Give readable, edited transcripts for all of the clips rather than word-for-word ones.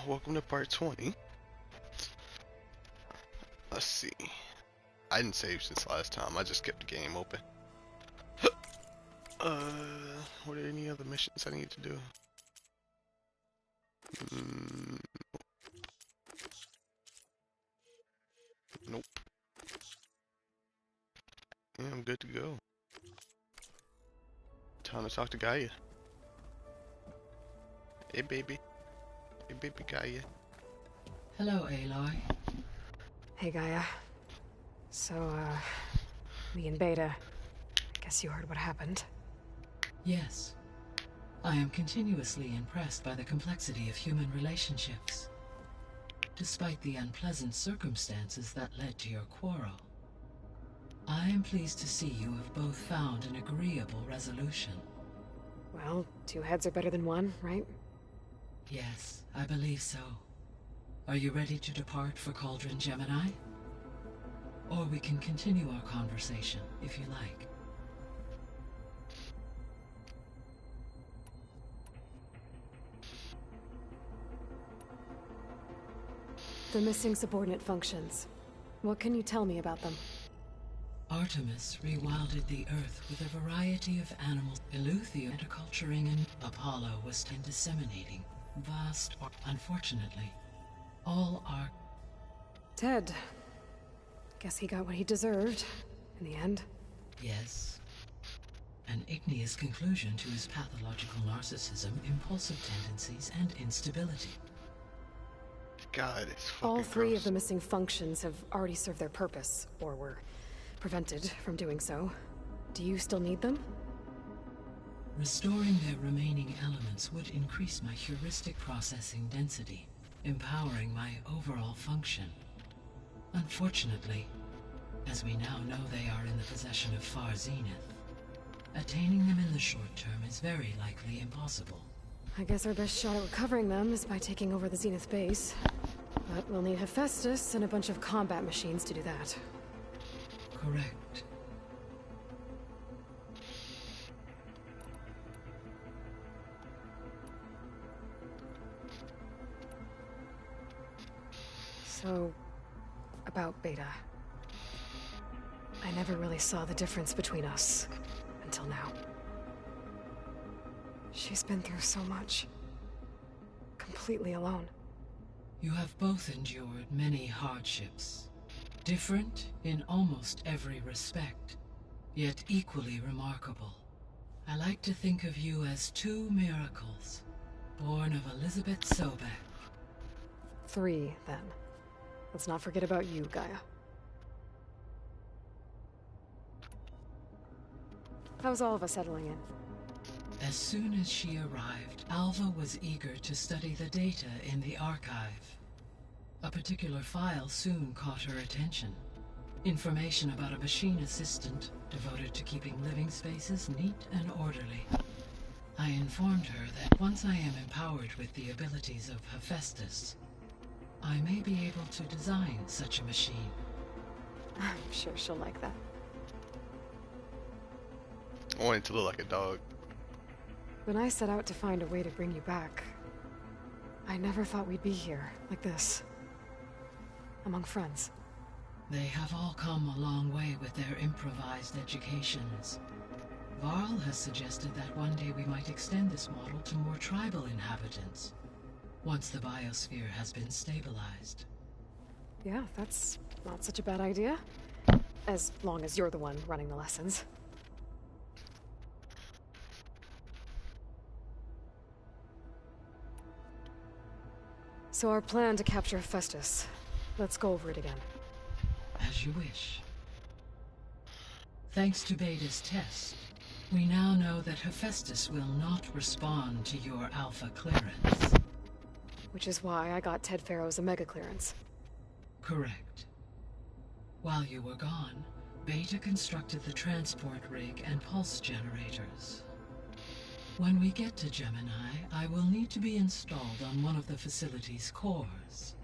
welcome to part 20. Let's see. I didn't save since last time, I just kept the game open. What are any other missions I need to do? Nope. Yeah, I'm good to go. Time to talk to Gaia. Hey baby. Hey baby Gaia. Hello, Aloy. Hey, Gaia. So, me and Beta, guess you heard what happened. Yes. I am continuously impressed by the complexity of human relationships. Despite the unpleasant circumstances that led to your quarrel, I am pleased to see you have both found an agreeable resolution. Well, two heads are better than one, right? Yes, I believe so. Are you ready to depart for Cauldron Gemini? Or we can continue our conversation, if you like. The missing subordinate functions. What can you tell me about them? Artemis rewilded the Earth with a variety of animals. Eleuthia and acculturating and Apollo was disseminating vast, unfortunately. All are... Ted. Guess he got what he deserved, in the end. Yes. An igneous conclusion to his pathological narcissism, impulsive tendencies, and instability. God, it's fucking All three gross. of the missing functions have already served their purpose, or were prevented from doing so. Do you still need them? Restoring their remaining elements would increase my heuristic processing density, empowering my overall function. Unfortunately, as we now know they are in the possession of Far Zenith, attaining them in the short term is very likely impossible. I guess our best shot at recovering them is by taking over the Zenith base. But we'll need Hephaestus and a bunch of combat machines to do that. Correct. So, about Beta. I never really saw the difference between us, until now. She's been through so much. Completely alone. You have both endured many hardships. Different in almost every respect, yet equally remarkable. I like to think of you as two miracles, born of Elizabeth Sobek. 3, then. Let's not forget about you, Gaia. How's all of us settling in? As soon as she arrived, Alva was eager to study the data in the archive. A particular file soon caught her attention. Information about a machine assistant devoted to keeping living spaces neat and orderly. I informed her that once I am empowered with the abilities of Hephaestus, I may be able to design such a machine. I'm sure she'll like that. I want it to look like a dog. When I set out to find a way to bring you back, I never thought we'd be here, like this. Among friends. They have all come a long way with their improvised educations. Varl has suggested that one day we might extend this model to more tribal inhabitants, once the biosphere has been stabilized. Yeah, that's not such a bad idea. As long as you're the one running the lessons. So our plan to capture Hephaestus. Let's go over it again. As you wish. Thanks to Beta's test, we now know that Hephaestus will not respond to your Alpha clearance. Which is why I got Ted Farrow's Omega clearance. Correct. While you were gone, Beta constructed the transport rig and pulse generators. When we get to Gemini, I will need to be installed on one of the facility's cores.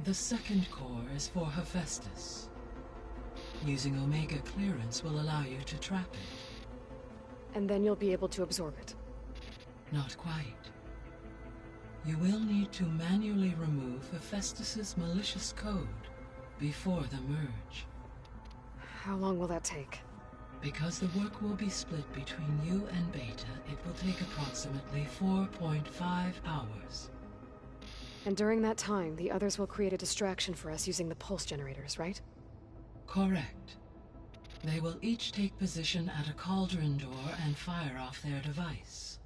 The second core is for Hephaestus. Using Omega clearance will allow you to trap it. And then you'll be able to absorb it. Not quite. You will need to manually remove Hephaestus's malicious code before the merge. How long will that take? Because the work will be split between you and Beta, it will take approximately 4.5 hours. And during that time, the others will create a distraction for us using the pulse generators, right? Correct. They will each take position at a cauldron door and fire off their device.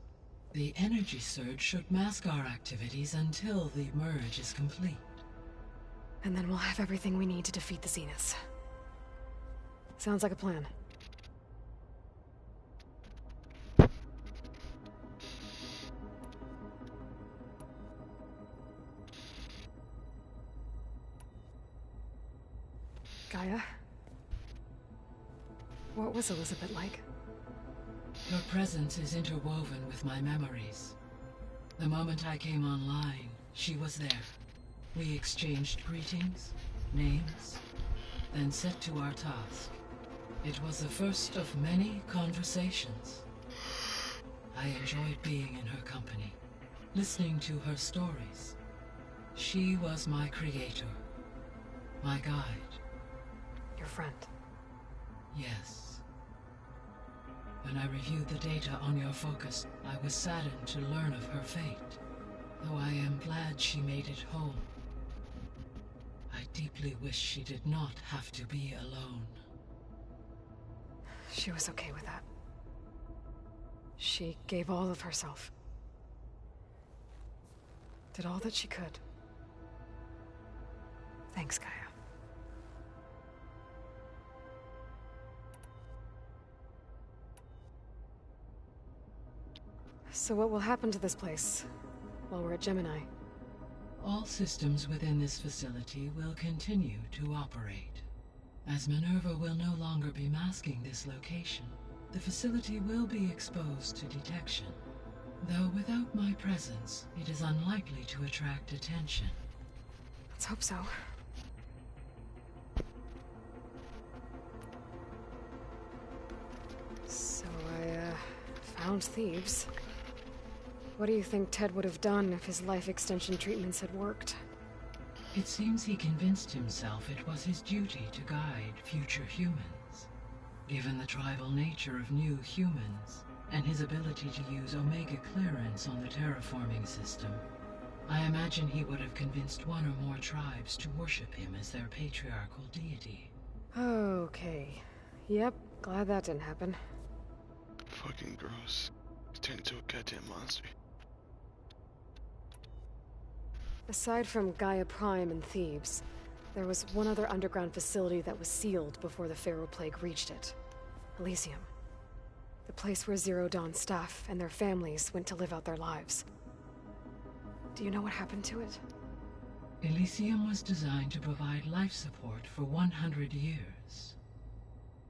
The energy surge should mask our activities until the merge is complete. And then we'll have everything we need to defeat the Zeniths. Sounds like a plan. Gaia? What was Elizabeth like? Her presence is interwoven with my memories. The moment I came online, she was there. We exchanged greetings, names, then set to our task. It was the first of many conversations. I enjoyed being in her company, listening to her stories. She was my creator, my guide. Your friend. Yes. When I reviewed the data on your focus, I was saddened to learn of her fate, though I am glad she made it home. I deeply wish she did not have to be alone. She was okay with that. She gave all of herself. Did all that she could. Thanks, Gaia. So what will happen to this place while we're at Gemini? All systems within this facility will continue to operate. As Minerva will no longer be masking this location, the facility will be exposed to detection. Though without my presence, it is unlikely to attract attention. Let's hope so. So I found thieves. What do you think Ted would have done if his life extension treatments had worked? It seems he convinced himself it was his duty to guide future humans. Given the tribal nature of new humans, and his ability to use Omega clearance on the terraforming system, I imagine he would have convinced one or more tribes to worship him as their patriarchal deity. Okay. Yep, glad that didn't happen. Fucking gross. He's turned into a goddamn monster. Aside from Gaia Prime and Thebes, there was one other underground facility that was sealed before the Pharaoh Plague reached it. Elysium. The place where Zero Dawn staff and their families went to live out their lives. Do you know what happened to it? Elysium was designed to provide life support for 100 years.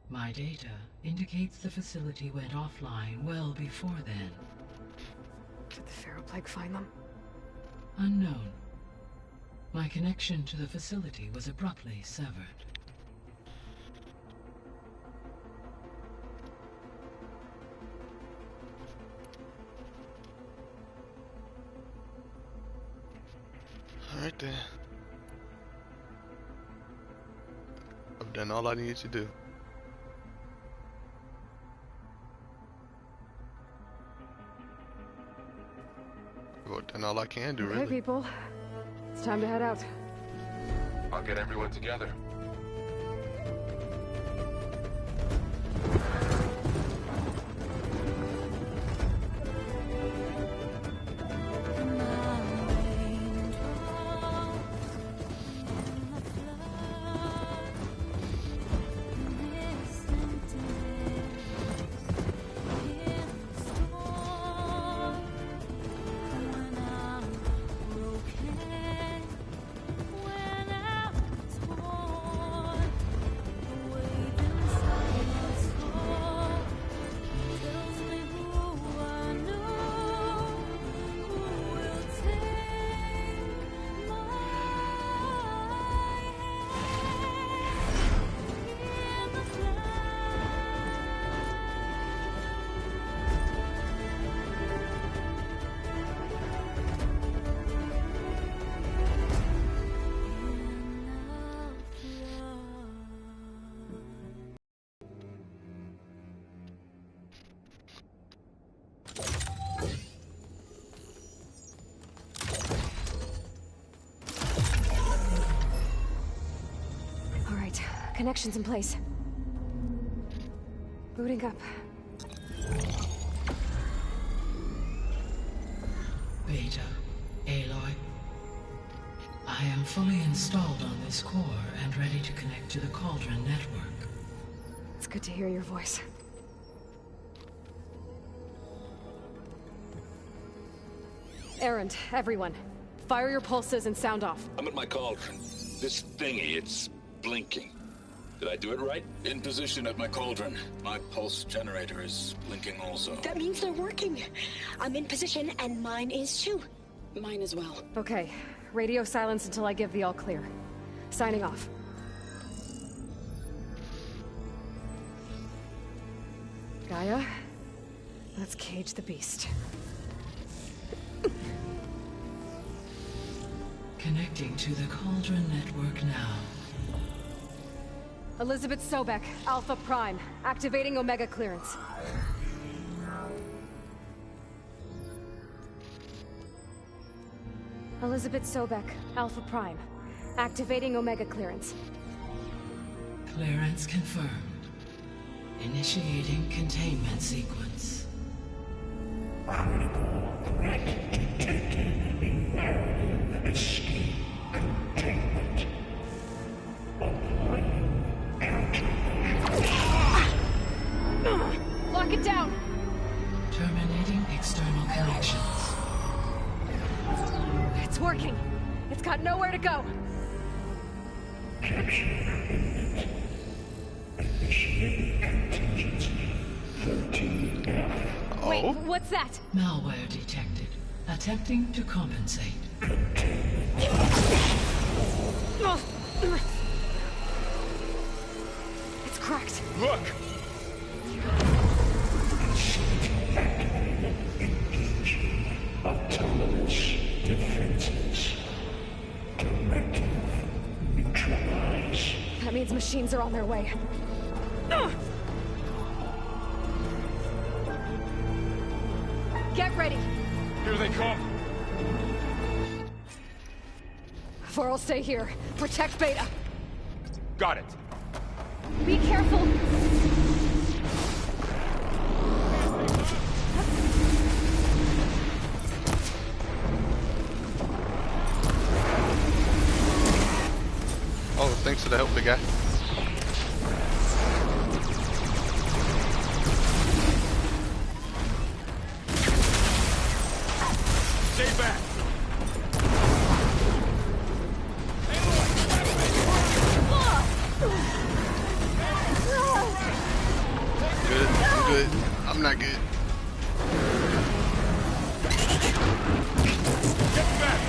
My data indicates the facility went offline well before then. Did the Pharaoh Plague find them? Unknown. My connection to the facility was abruptly severed. Alright then. I've done all I needed to do. I've done all I can do, Okay, really. people. It's time to head out. I'll get everyone together. Connections in place. Booting up. Beta, Aloy. I am fully installed on this core and ready to connect to the Cauldron network. It's good to hear your voice. Erend, everyone. Fire your pulses and sound off. I'm at my cauldron. This thingy, it's blinking. Did I do it right? In position at my cauldron. My pulse generator is blinking also. That means they're working. I'm in position, and mine is too. Mine as well. Okay. Radio silence until I give the all clear. Signing off. Gaia, let's cage the beast. Connecting to the Cauldron network now. Elizabeth Sobek, Alpha Prime, activating Omega clearance. Elizabeth Sobek, Alpha Prime, activating Omega clearance. Clearance confirmed. Initiating containment sequence. Critical threat detected. Escape containment. Applying countermeasures. Lock it down! Terminating external connections. It's working. It's got nowhere to go. Capture. Initiating contingency 13F. Wait, what's that? Malware detected. Attempting to compensate. It's cracked. Look! Engaging autonomous defenses. Directive neutralize. That means machines are on their way. Get ready. Here they come! Vor'll stay here. Protect Beta. Got it! Be careful. Oh, thanks for the help, big guy. Stay back! Good, I'm good. I'm not good. Get back!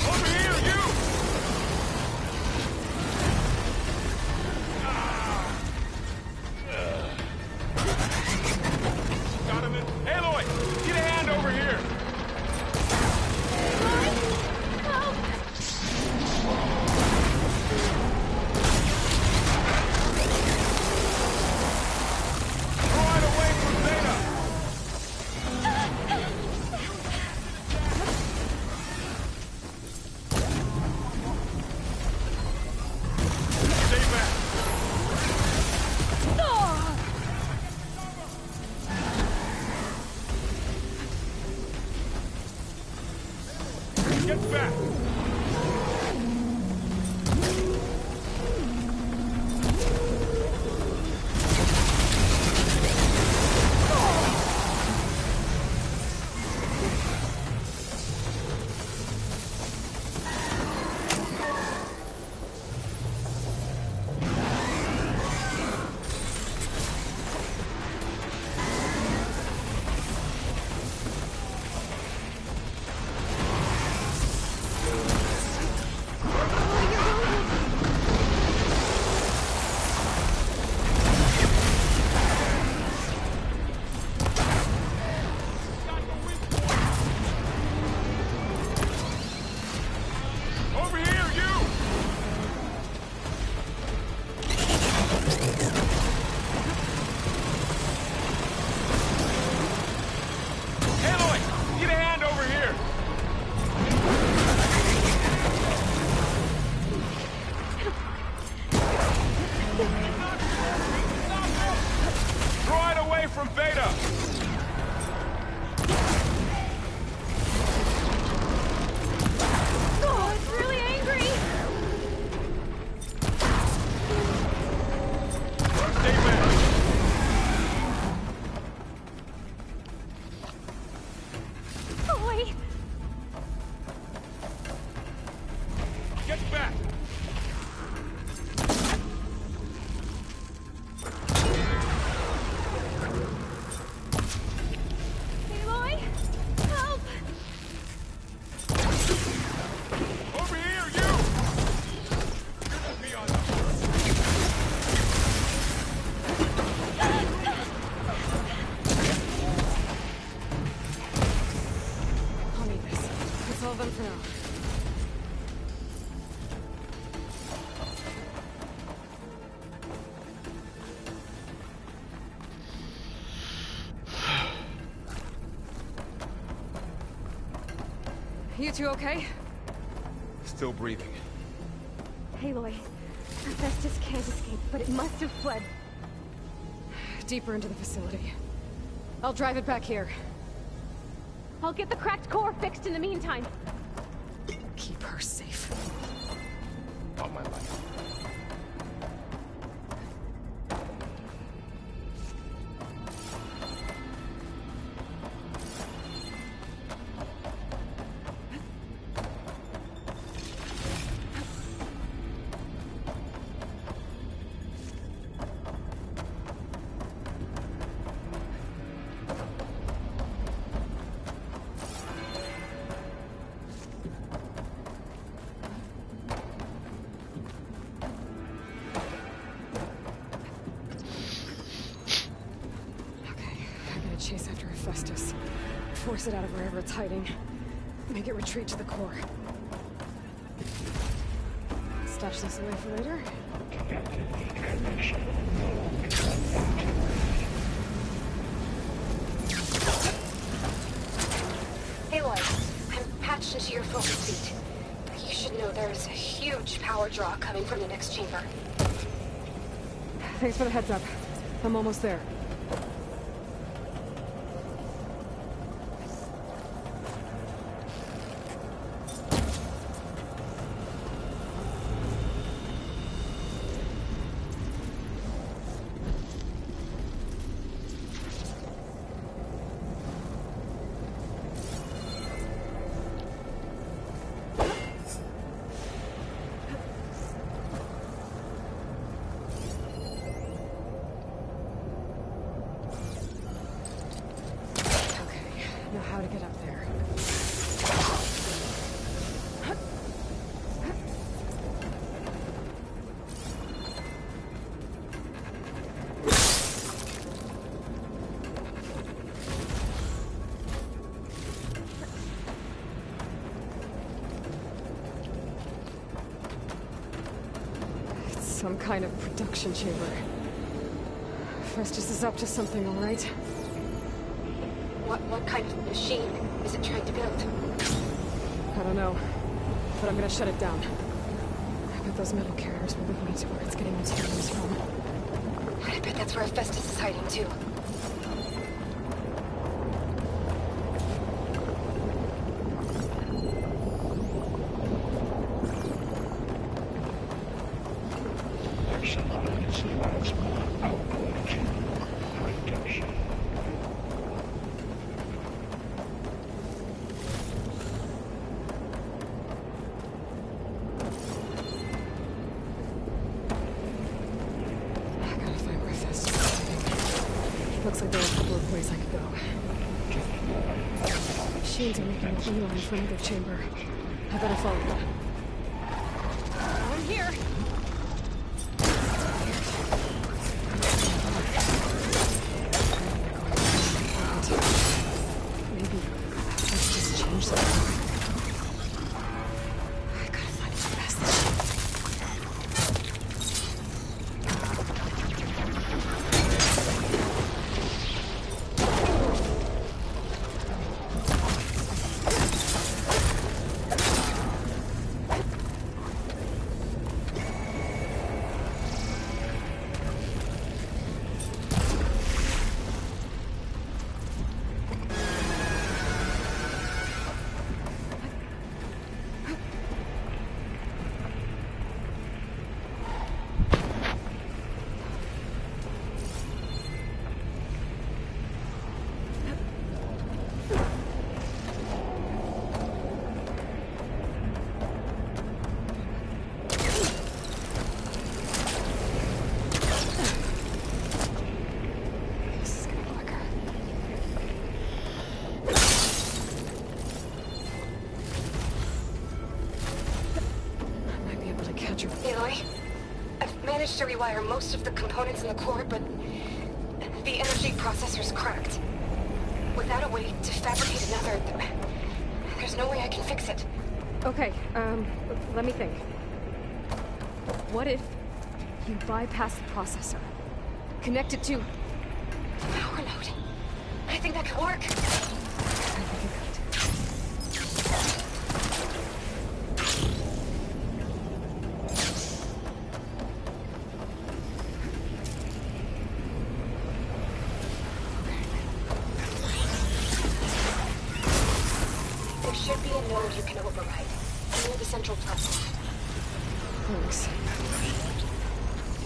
Over here, you! Got him in. Aloy, get a hand over here! Right away from Beta! Stay back! Get back! Yeah. You two okay? Still breathing. Aloy, Hephaestus can't escape, but it must have fled. Deeper into the facility. I'll drive it back here. I'll get the cracked core fixed in the meantime. Keep her safe. On my life. Chase after Hephaestus. Force it out of wherever it's hiding. Make it retreat to the core. Stash this away for later. Aloy, I'm patched into your focus feed. You should know there is a huge power draw coming from the next chamber. Thanks for the heads up. I'm almost there. Know how to get up there. It's some kind of production chamber. Festus is up to something, all right? What kind of machine is it trying to build? I don't know, but I'm gonna shut it down. I bet those metal carriers will lead me to where it's getting its dreams from. I bet that's where Hephaestus is hiding too. Looks like there are a couple of ways I could go. Machines are making a beeline for another chamber. I better follow them. I'm here! Maybe let's just change something. I gotta find the best. Aloy, I've managed to rewire most of the components in the core, but the energy processor's cracked. Without a way to fabricate another, there's no way I can fix it. Okay, let me think. What if you bypass the processor? Connect it to... Power node. I think that could work. I think it could. There should be a node you can override. Near the central platform. Thanks.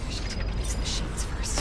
I should take these machines first.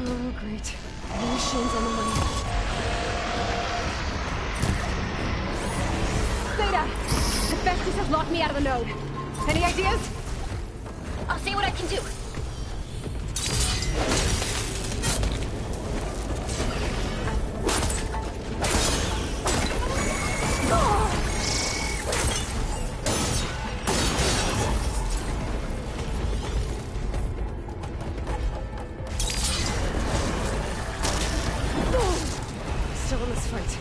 Oh, great. The machine's on the way. Beta! Hephaestus has locked me out of the node. Any ideas? I'll see what I can do. Still in this fight.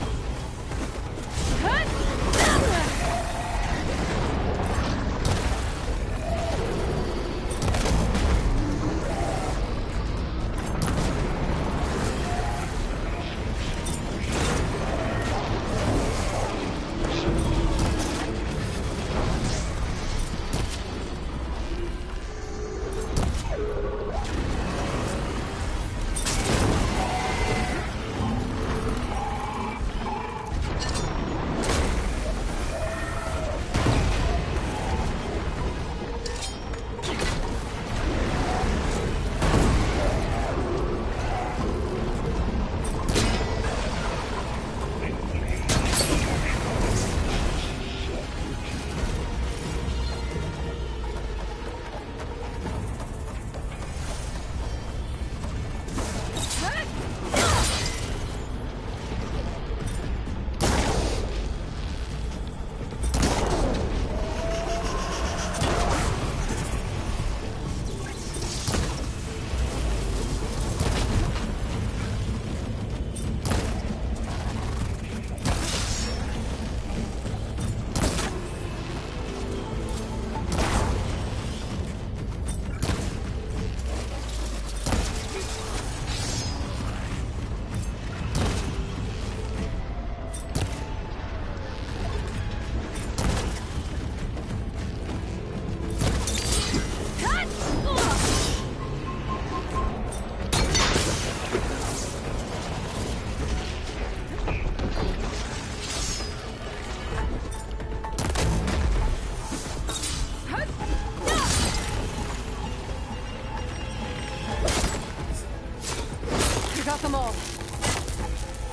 Got them all.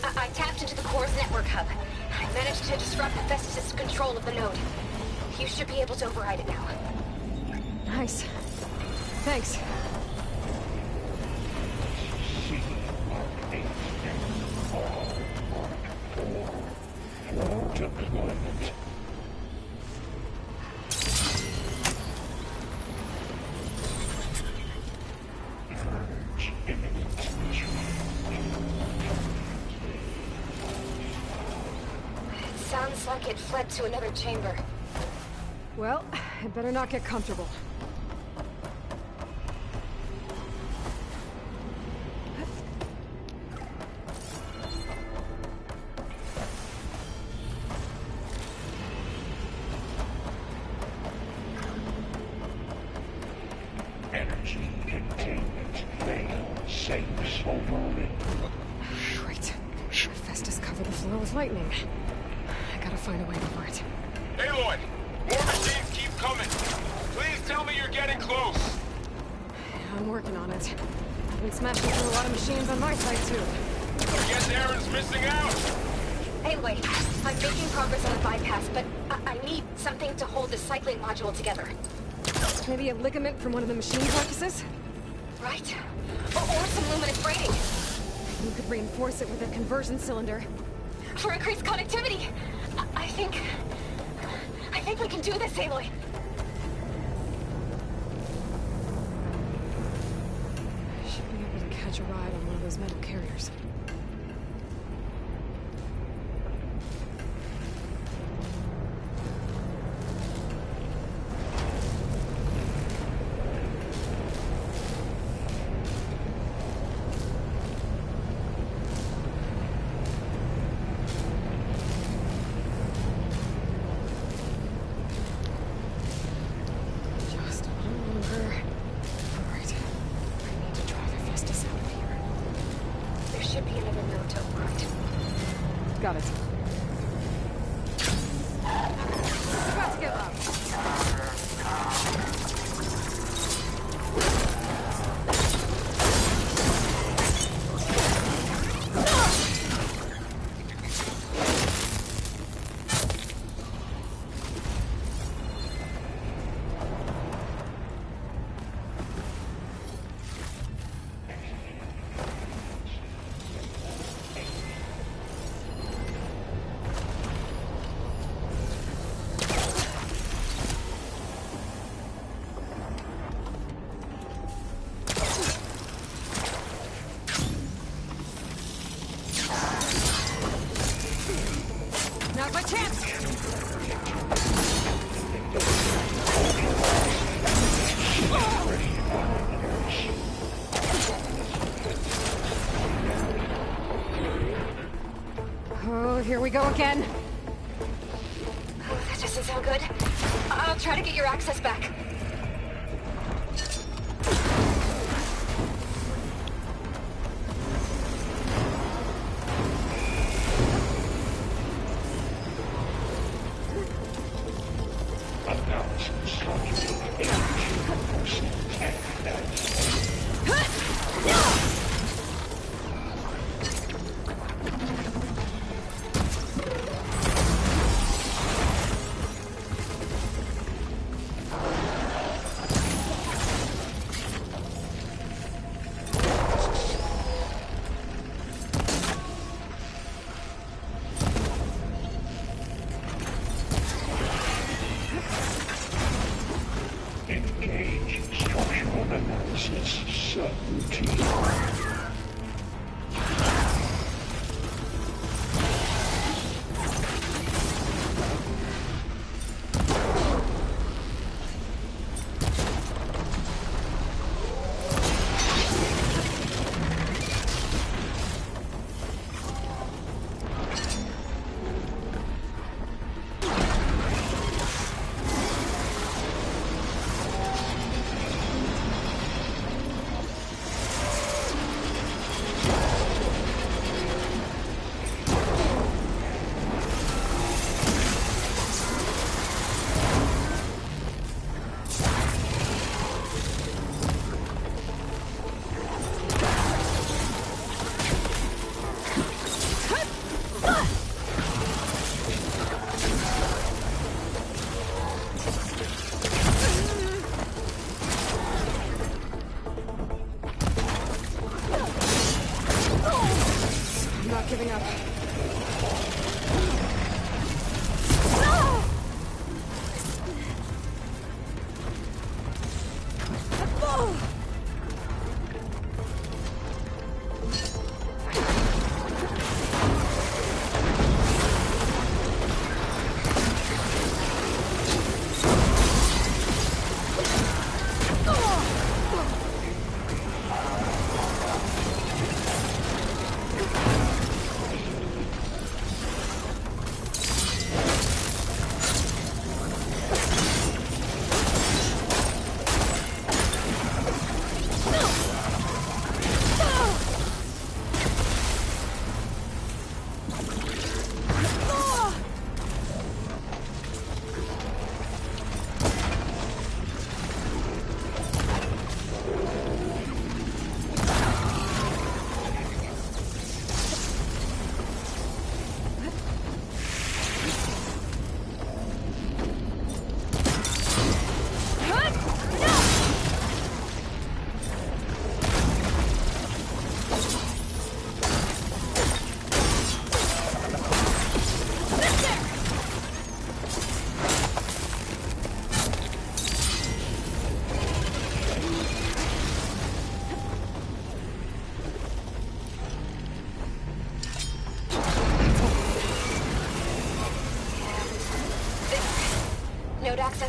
I tapped into the core's network hub. I managed to disrupt Hephaestus' control of the node. You should be able to override it now. Nice. Thanks. Deployment. Purge imminent. It sounds Sounds like it fled to another chamber. Well, I better not get comfortable. Energy containment failed. Safe overloaded. Right. Festus covered the floor with lightning. I gotta find a way over it. Aloy! More machines keep coming! Please tell me you're getting close! I'm working on it. I've been smashing through a lot of machines on my side, too. I guess Aaron's missing out! Anyway, I'm making progress on the bypass, but I need something to hold the cycling module together. Maybe a ligament from one of the machine carcasses? Right? Or some luminous braiding. You could reinforce it with a conversion cylinder. For increased connectivity. I think we can do this, Aloy. I should be able to catch a ride on one of those metal carriers. Just a little longer. Alright. I need to drive Hephaestus out of here. There should be another node to override. Got it. About to get loud. Not my chance! Oh, here we go again. Oh, that doesn't sound good. I'll try to get your access back. Engage structural analysis subroutine. I'm not giving up.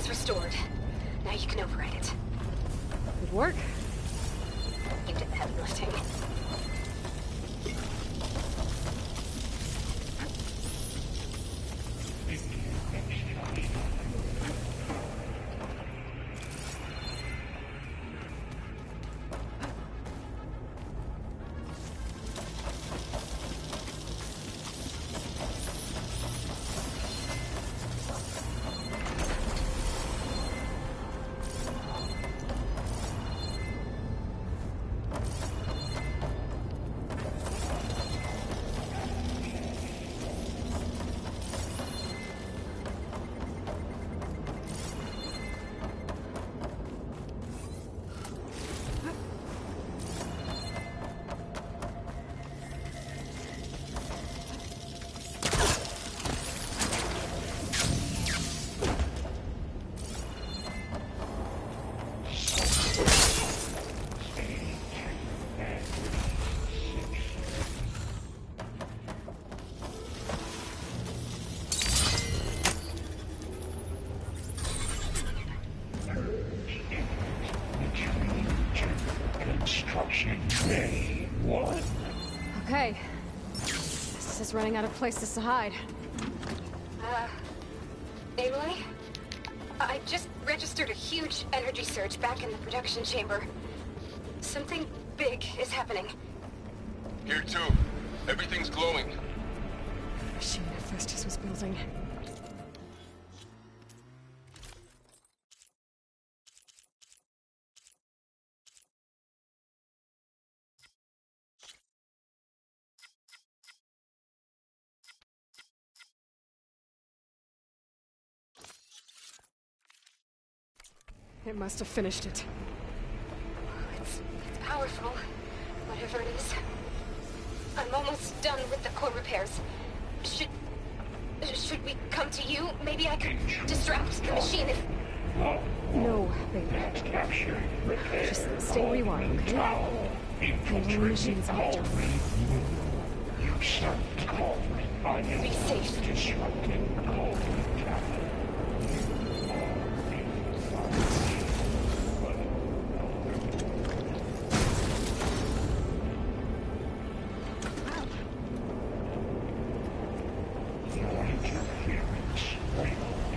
is restored. Now you can override it. Good work. You did the heavy lifting. Construction Bay 1. Okay. This is running out of places to hide. Aloy? I just registered a huge energy surge back in the production chamber. Something big is happening. Here too. Everything's glowing. The machine Hephaestus was building. It must have finished it. It's powerful, whatever it is. I'm almost done with the core repairs. Should we come to you? Maybe I could disrupt the machine if... No, baby. Captured. Just stay where you are, okay? Handling the machines on it. You sent Cauldron. I am Be safe. disrupting Cauldron, Captain. Your interference will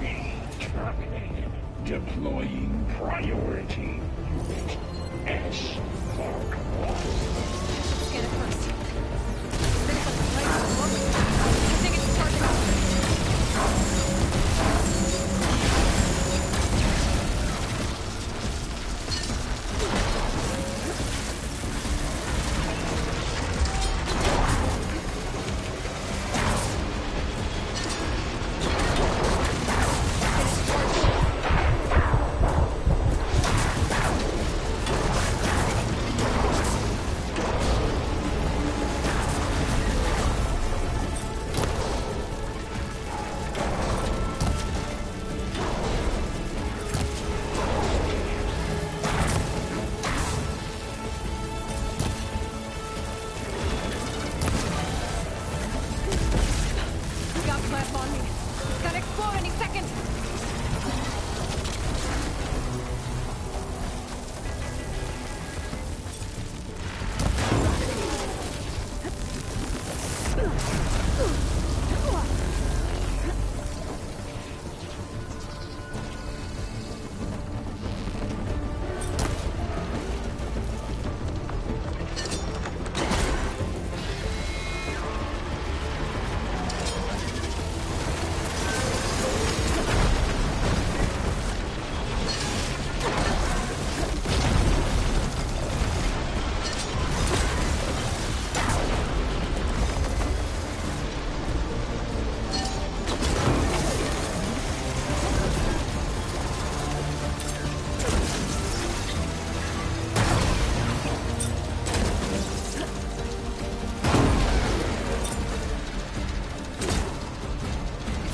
be terminated. Deploying priority unit S Mark 1. Scan it first. There's something right on the moment. I think it's charging up. Got clamp on me. It's gonna explode any second.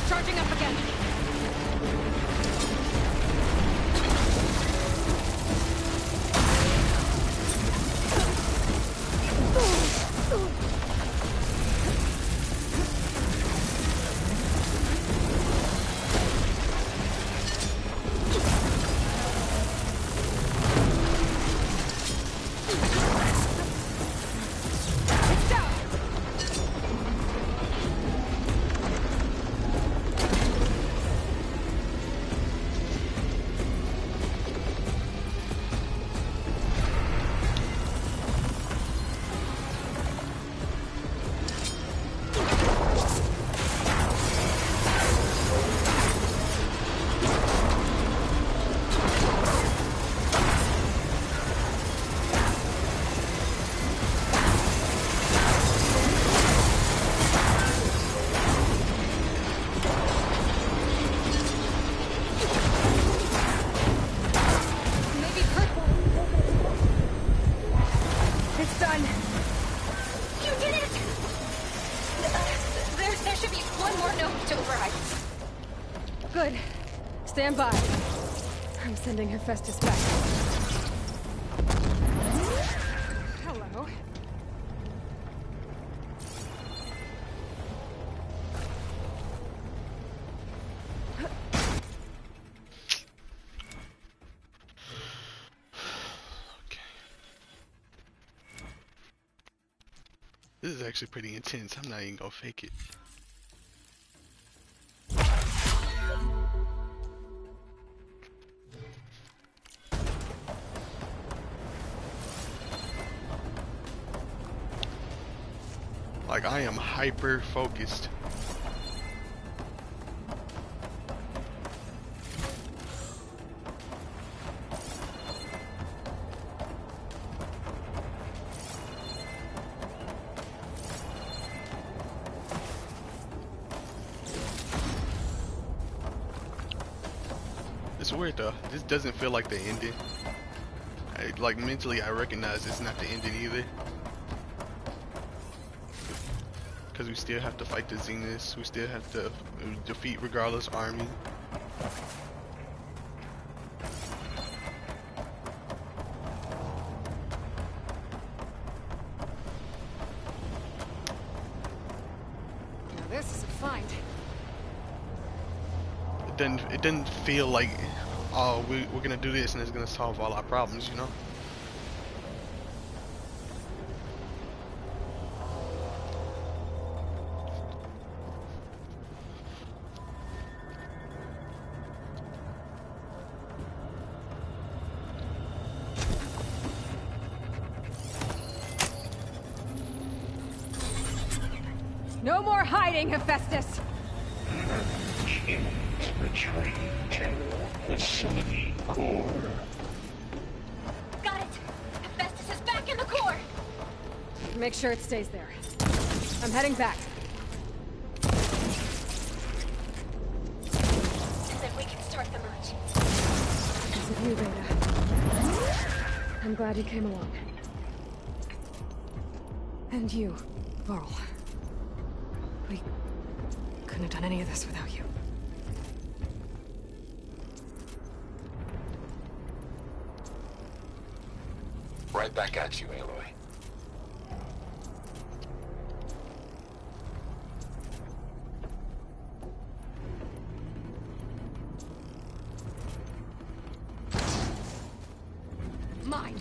Charging up again. It's done. You did it! There should be one more node to override. Good. Stand by. I'm sending Hephaestus back. Hello. This is actually pretty intense. I'm not even gonna fake it. Like, I am hyper focused. It's weird though. This doesn't feel like the ending. Like mentally, I recognize it's not the ending either. Because we still have to fight the Zeniths. We still have to defeat Regardless army. Now this is a find. It doesn't feel like, oh, we're gonna do this and it's gonna solve all our problems, you know? No more hiding, Hephaestus! Retreat to facility core. Got it! Hephaestus is back in the core! Make sure it stays there. I'm heading back. And then we can start the merge. It's of you, Beta. I'm glad you came along. And you, Varl. We couldn't have done any of this without you. Right back at you, Aloy. Mine.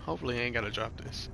Hopefully I ain't gotta drop this.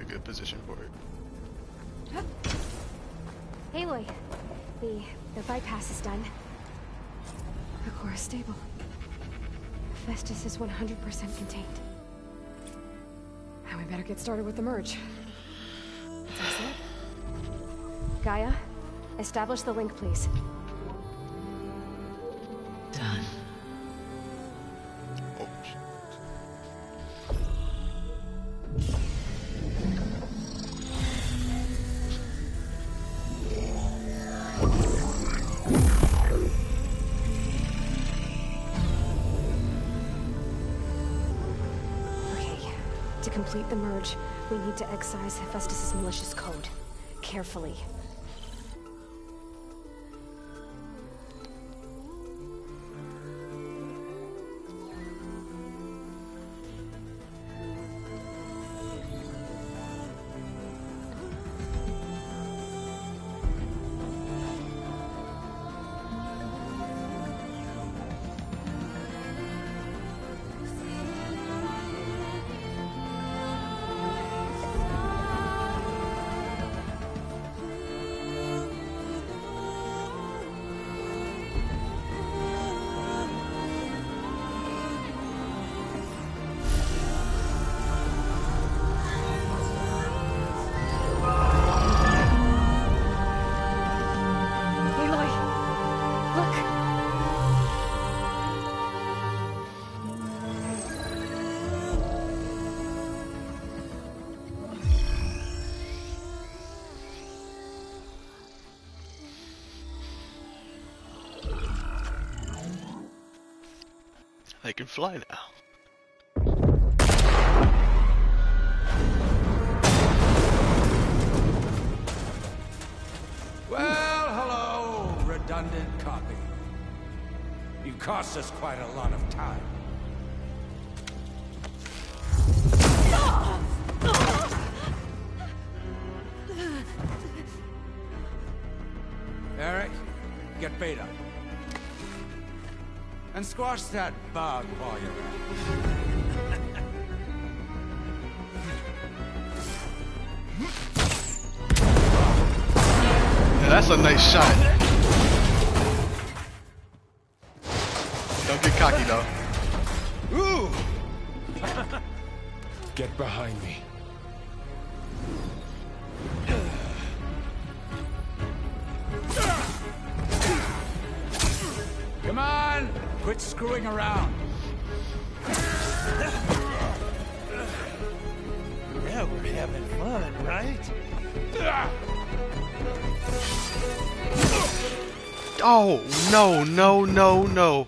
Good position for it. Aloy, the bypass is done. The core is stable. Hephaestus is 100% contained. And we better get started with the merge. That's it. Gaia, establish the link, please. Done. Oh, To complete the merge, we need to excise Hephaestus' malicious code. Carefully. I can fly now. Well, hello, redundant copy. You cost us quite a lot of time. Eric, get Beta. And squash that bug while you're at it. Yeah, that's a nice shot. Don't get cocky though. Ooh! Get behind me. Come on! Quit screwing around. Yeah, we're having fun, right? Oh, no, no, no, no.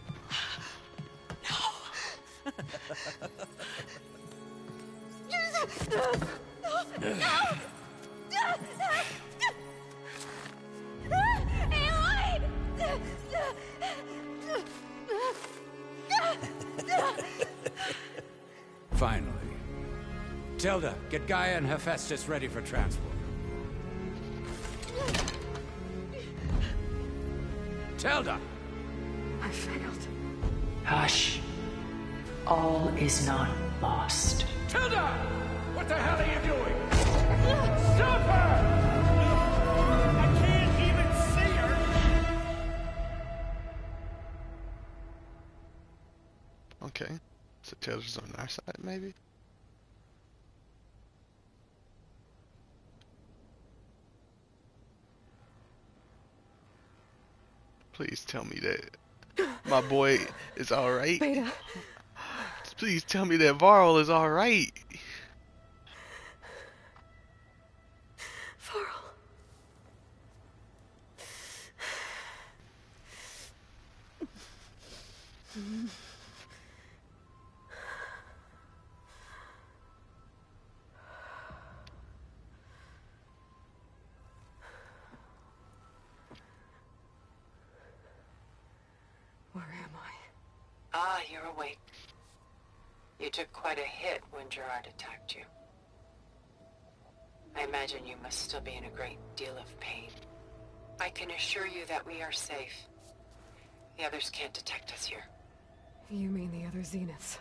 Finally. Tilda, get Gaia and Hephaestus ready for transport. Tilda! I failed. Hush. All is not lost. Tilda! What the hell are you doing? Stop her! I can't even see her! Okay. So Taylor's on our side, maybe? Please tell me that my boy is alright. Beta. Please tell me that Varl is alright. Varl. Where am I? Ah, you're awake. You took quite a hit when Gerard attacked you. I imagine you must still be in a great deal of pain. I can assure you that we are safe. The others can't detect us here. You mean the other Zeniths?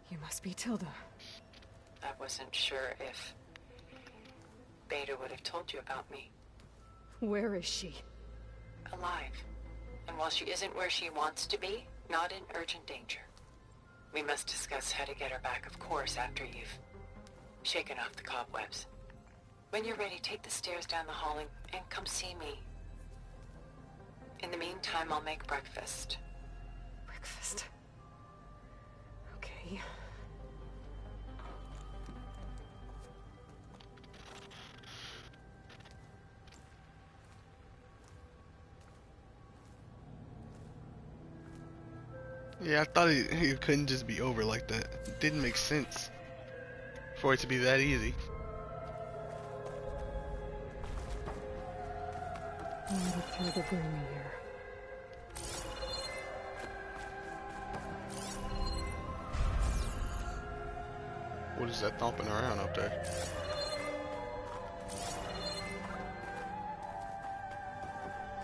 You must be Tilda. I wasn't sure if Beta would have told you about me. Where is she? Alive. And while she isn't where she wants to be, not in urgent danger. We must discuss how to get her back, of course, after you've shaken off the cobwebs. When you're ready, take the stairs down the hall and come see me. In the meantime, I'll make breakfast. Breakfast. Okay. Yeah, I thought it couldn't just be over like that. It didn't make sense. for it to be that easy. Let's try to bring me here. What is that thumping around up there?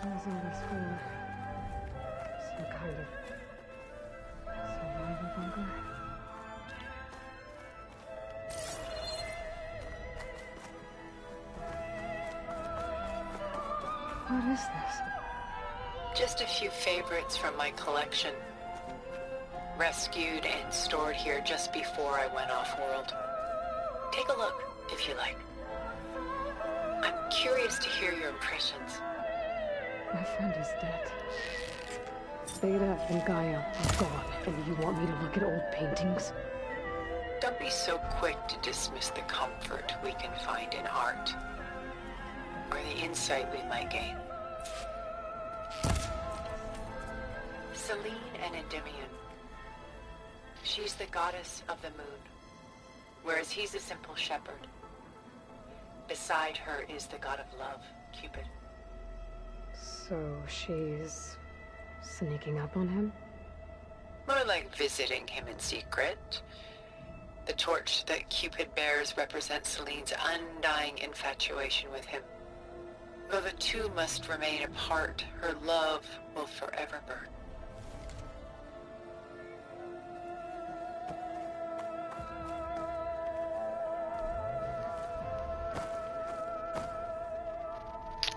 What is all this for? Some kind of survival bunker? What is this? Just a few favorites from my collection. Rescued and stored here just before I went off-world. Take a look, if you like. I'm curious to hear your impressions. My friend is dead. Beta and Gaia are gone, and you want me to look at old paintings? Don't be so quick to dismiss the comfort we can find in art, or the insight we might gain. Selene and Endymion. She's the goddess of the moon, whereas he's a simple shepherd. Beside her is the god of love, Cupid. So she's sneaking up on him? More like visiting him in secret. The torch that Cupid bears represents Selene's undying infatuation with him. Though the two must remain apart, her love will forever burn.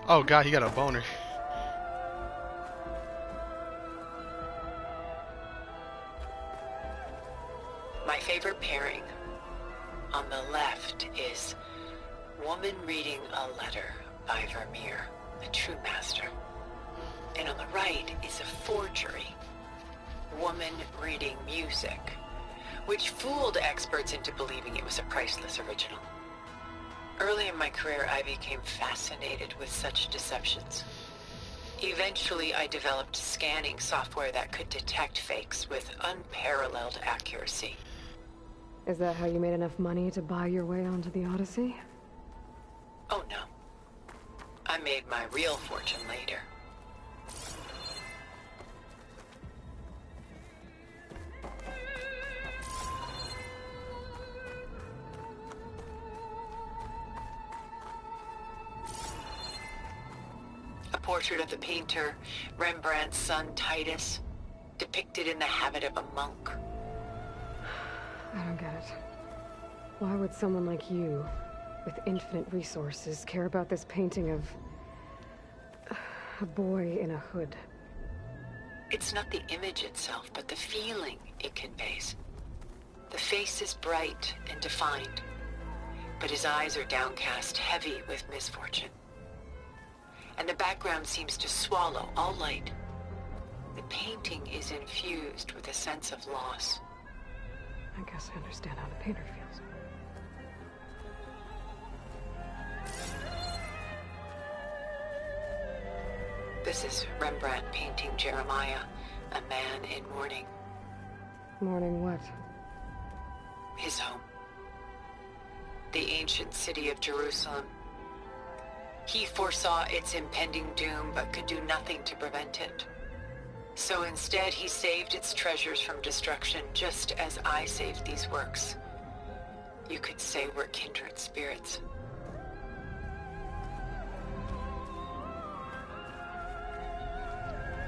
Oh god, he got a boner. My favorite pairing on the left is Woman Reading a Letter by Vermeer, a true master. And on the right is a forgery, Woman Reading Music, which fooled experts into believing it was a priceless original. Early in my career, I became fascinated with such deceptions. Eventually, I developed scanning software that could detect fakes with unparalleled accuracy. Is that how you made enough money to buy your way onto the Odyssey? Oh no. I made my real fortune later. A portrait of the painter, Rembrandt's son Titus, depicted in the habit of a monk. I don't get it. Why would someone like you, with infinite resources, care about this painting of a boy in a hood? It's not the image itself, but the feeling it conveys. The face is bright and defined, but his eyes are downcast, heavy with misfortune. And the background seems to swallow all light. The painting is infused with a sense of loss. I guess I understand how the painter feels. This is Rembrandt painting Jeremiah, a man in mourning. Mourning what? His home. The ancient city of Jerusalem. He foresaw its impending doom, but could do nothing to prevent it. So instead, he saved its treasures from destruction, just as I saved these works. You could say we're kindred spirits.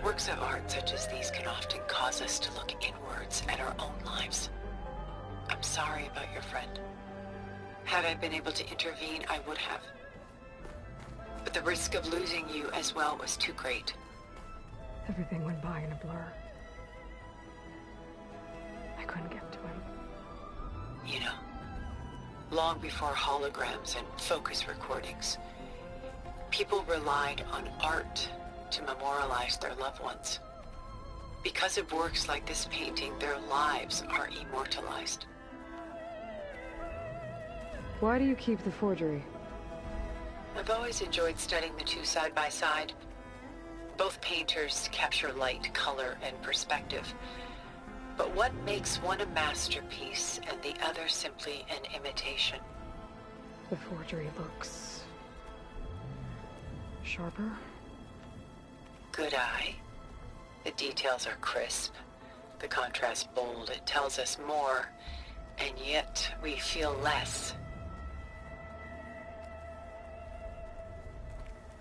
Works of art such as these can often cause us to look inwards at our own lives. I'm sorry about your friend. Had I been able to intervene, I would have. But the risk of losing you as well was too great. Everything went by in a blur. I couldn't get to him. You know, long before holograms and focus recordings, people relied on art to memorialize their loved ones. Because of works like this painting, their lives are immortalized. Why do you keep the forgery? I've always enjoyed studying the two side by side. Both painters capture light, color, and perspective. But what makes one a masterpiece and the other simply an imitation? The forgery looks... sharper? Good eye. The details are crisp. The contrast bold. It tells us more, and yet we feel less.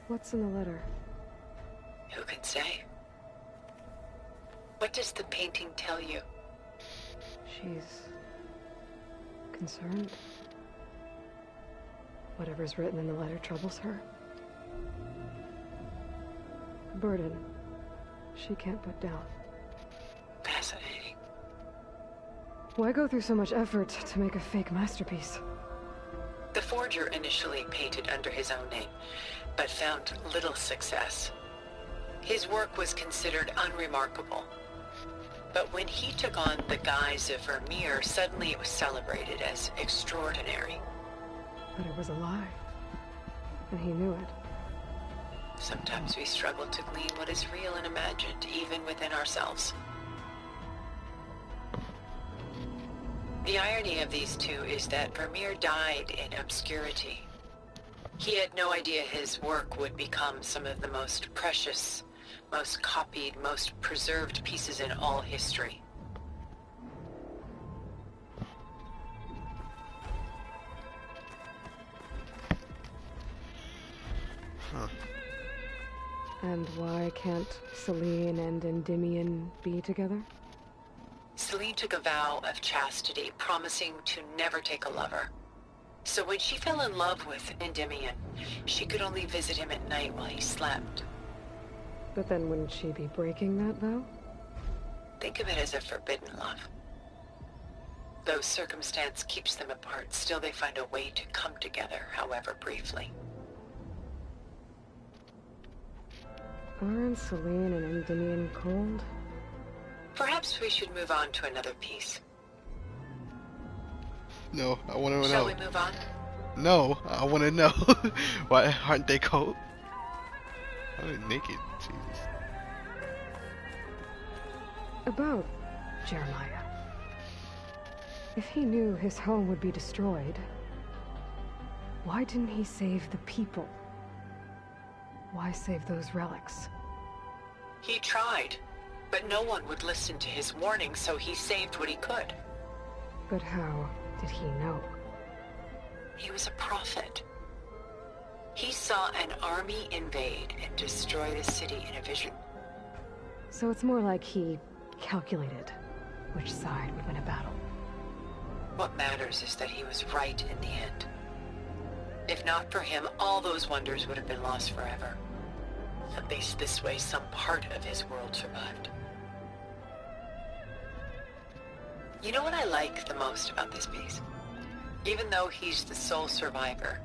What's in the letter? Who can say? What does the painting tell you? She's... concerned. Whatever's written in the letter troubles her. A burden she can't put down. Fascinating. Why go through so much effort to make a fake masterpiece? The forger initially painted under his own name, but found little success. His work was considered unremarkable. But when he took on the guise of Vermeer, suddenly it was celebrated as extraordinary. But it was a lie. And he knew it. Sometimes we struggle to glean what is real and imagined, even within ourselves. The irony of these two is that Vermeer died in obscurity. He had no idea his work would become some of the most precious, most copied, most preserved pieces in all history. Huh. And why can't Celine and Endymion be together? Celine took a vow of chastity, promising to never take a lover. So when she fell in love with Endymion, she could only visit him at night while he slept. But then wouldn't she be breaking that vow? Think of it as a forbidden love. Though circumstance keeps them apart, still they find a way to come together, however briefly. Aren't Celine and Endymion cold? Perhaps we should move on to another piece. No, I want to know. Shall we move on? No, I want to know. Why aren't they cold? Why are they naked? Jesus. About Jeremiah. If he knew his home would be destroyed, why didn't he save the people? Why save those relics? He tried, but no one would listen to his warning, so he saved what he could. But how did he know? He was a prophet. He saw an army invade and destroy the city in a vision. So it's more like he calculated which side would win a battle. What matters is that he was right in the end. If not for him, all those wonders would have been lost forever. At least this way, some part of his world survived. You know what I like the most about this piece? Even though he's the sole survivor,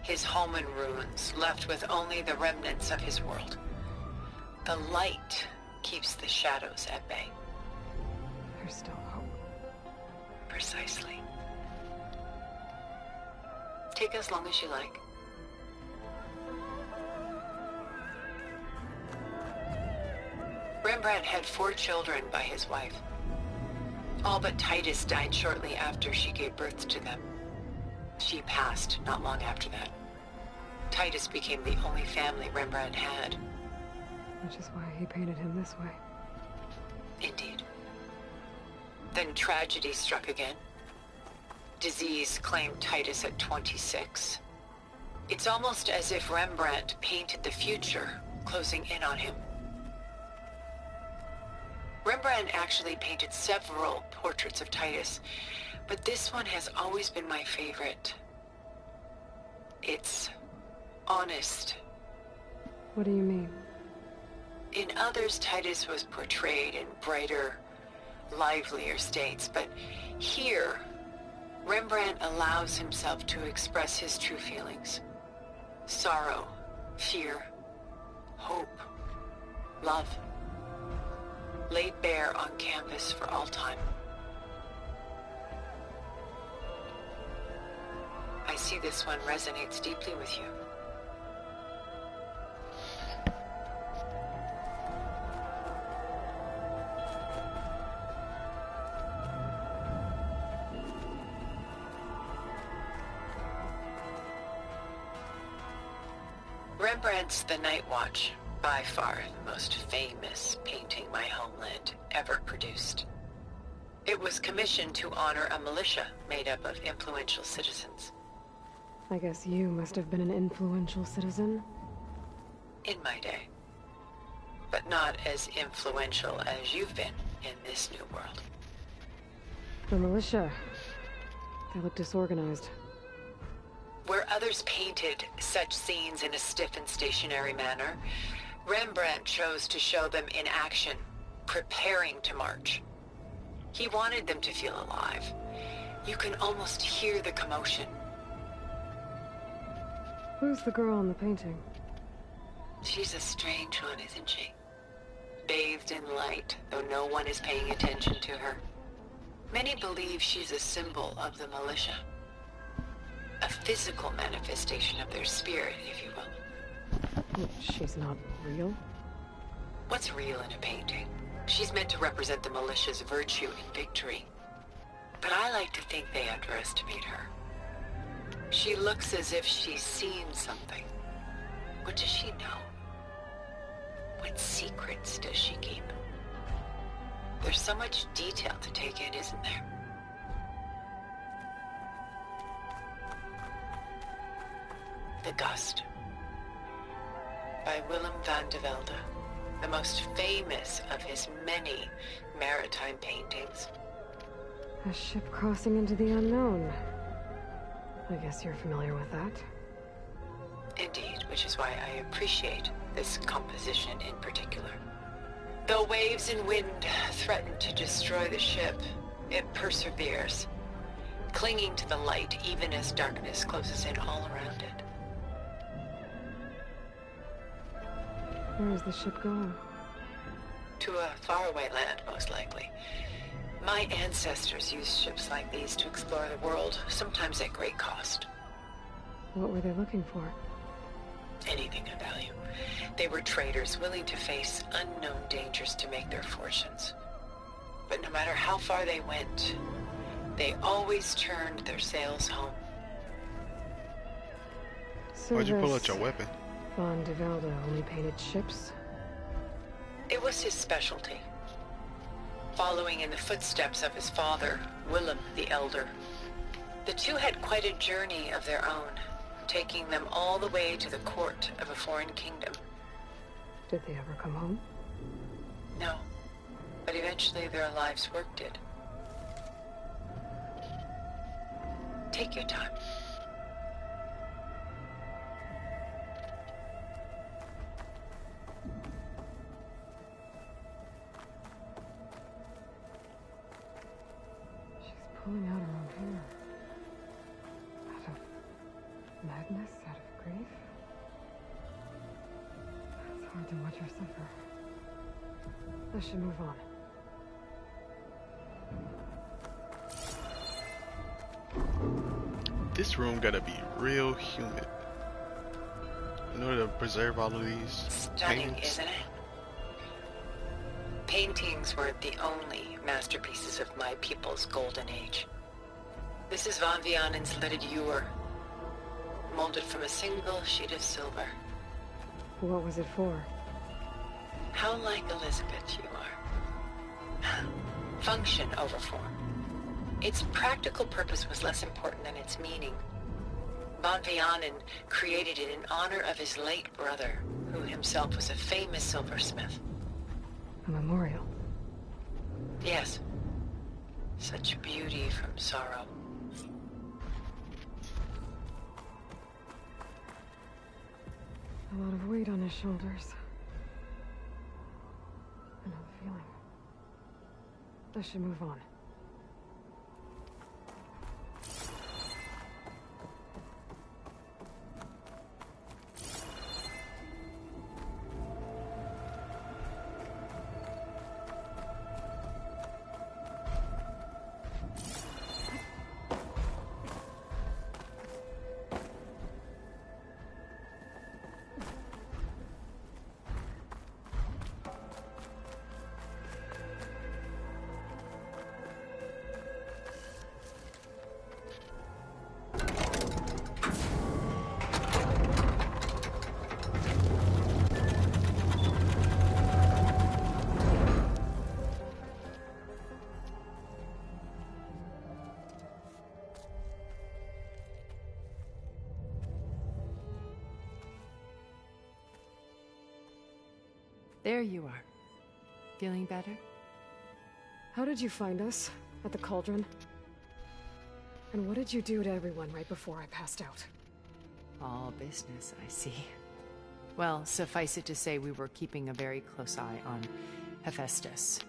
his home in ruins, left with only the remnants of his world. The light keeps the shadows at bay. There's still hope. Precisely. Take as long as you like. Rembrandt had 4 children by his wife. All but Titus died shortly after she gave birth to them. She passed not long after that. Titus became the only family Rembrandt had. Which is why he painted him this way. Indeed. Then tragedy struck again. Disease claimed Titus at 26. It's almost as if Rembrandt painted the future, closing in on him. Rembrandt actually painted several portraits of Titus, but this one has always been my favorite. It's honest. What do you mean? In others, Titus was portrayed in brighter, livelier states, but here, Rembrandt allows himself to express his true feelings. Sorrow, fear, hope, love. Laid bare on canvas for all time. I see this one resonates deeply with you. Rembrandt's The Night Watch, by far the most famous painting my homeland ever produced. It was commissioned to honor a militia made up of influential citizens. I guess you must have been an influential citizen. In my day. But not as influential as you've been in this new world. The militia. They look disorganized. Where others painted such scenes in a stiff and stationary manner, Rembrandt chose to show them in action, preparing to march. He wanted them to feel alive. You can almost hear the commotion. Who's the girl in the painting? She's a strange one, isn't she? Bathed in light, though no one is paying attention to her. Many believe she's a symbol of the militia. A physical manifestation of their spirit, if you will. She's not real? What's real in a painting? She's meant to represent the militia's virtue and victory. But I like to think they underestimate her. She looks as if she's seen something. What does she know? What secrets does she keep? There's so much detail to take in, isn't there? The Gust, by Willem van de Velde, the most famous of his many maritime paintings. A ship crossing into the unknown. I guess you're familiar with that. Indeed, which is why I appreciate this composition in particular. Though waves and wind threaten to destroy the ship, it perseveres, clinging to the light even as darkness closes in all around it. Where is the ship going? To a faraway land, most likely. My ancestors used ships like these to explore the world, sometimes at great cost. What were they looking for? Anything of value. They were traders willing to face unknown dangers to make their fortunes. But no matter how far they went, they always turned their sails home. So why'd you pull out your weapon? Van de Velde only painted ships? It was his specialty. Following in the footsteps of his father, Willem the Elder. The two had quite a journey of their own, taking them all the way to the court of a foreign kingdom. Did they ever come home? No, but eventually their lives worked it. Take your time. Pulling out her own hair. Out of madness? Out of grief? It's hard to watch her suffer. I should move on. This room gotta be real humid in order to preserve all of these Stunning, paintings. isn't it? Paintings were the only masterpieces of my people's golden age. This is Van Vianen's Lidded Ewer, molded from a single sheet of silver. What was it for? How like Elizabeth you are. Function over form. Its practical purpose was less important than its meaning. Van Vianen created it in honor of his late brother, who himself was a famous silversmith. A memorial. Yes. Such beauty from sorrow. A lot of weight on his shoulders. I know the feeling. I should move on. There you are. Feeling better? How did you find us? At the Cauldron? And what did you do to everyone right before I passed out? All business, I see. Well, suffice it to say we were keeping a very close eye on Hephaestus,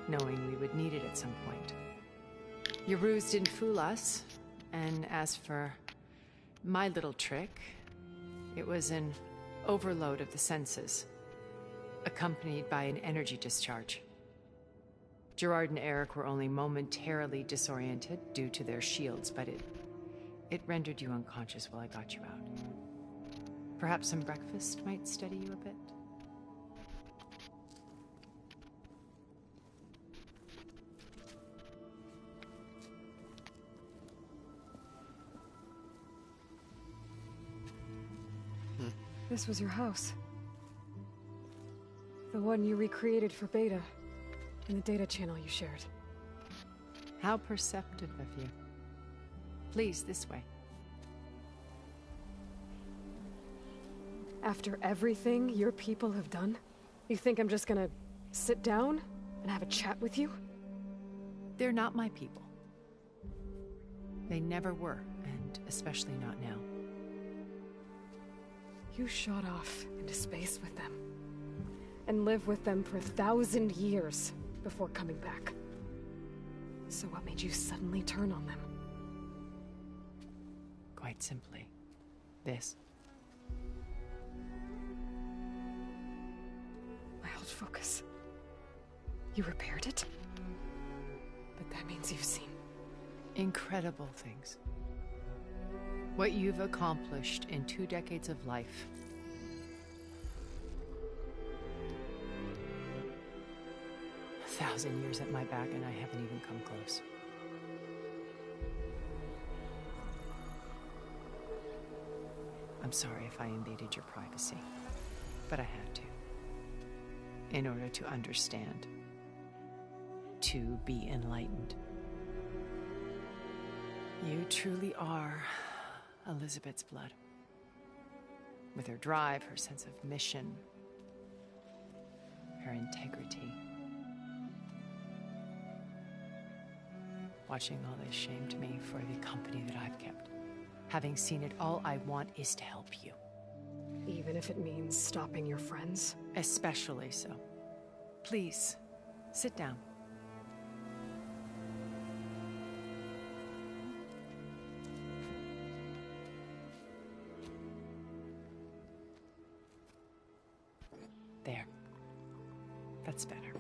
knowing we would need it at some point. Your ruse didn't fool us, and as for my little trick, it was an overload of the senses, accompanied by an energy discharge. Gerard and Eric were only momentarily disoriented due to their shields, but it rendered you unconscious while I got you out. Perhaps some breakfast might steady you a bit? This was your house. The one you recreated for Beta, in the data channel you shared. How perceptive of you. Please, this way. After everything your people have done, you think I'm just gonna sit down and have a chat with you? They're not my people. They never were, and especially not now. You shot off into space with them, and lived with them for 1,000 years before coming back. So what made you suddenly turn on them? Quite simply, this. My old focus. You repaired it? But that means you've seen... incredible things. What you've accomplished in 2 decades of life. A 1,000 years at my back and I haven't even come close. I'm sorry if I invaded your privacy, but I had to. In order to understand. To be enlightened. You truly are Elizabeth's blood. With her drive, her sense of mission, her integrity. Watching all this shamed me for the company that I've kept. Having seen it, all I want is to help you. Even if it means stopping your friends? Especially so. Please, sit down. There. That's better.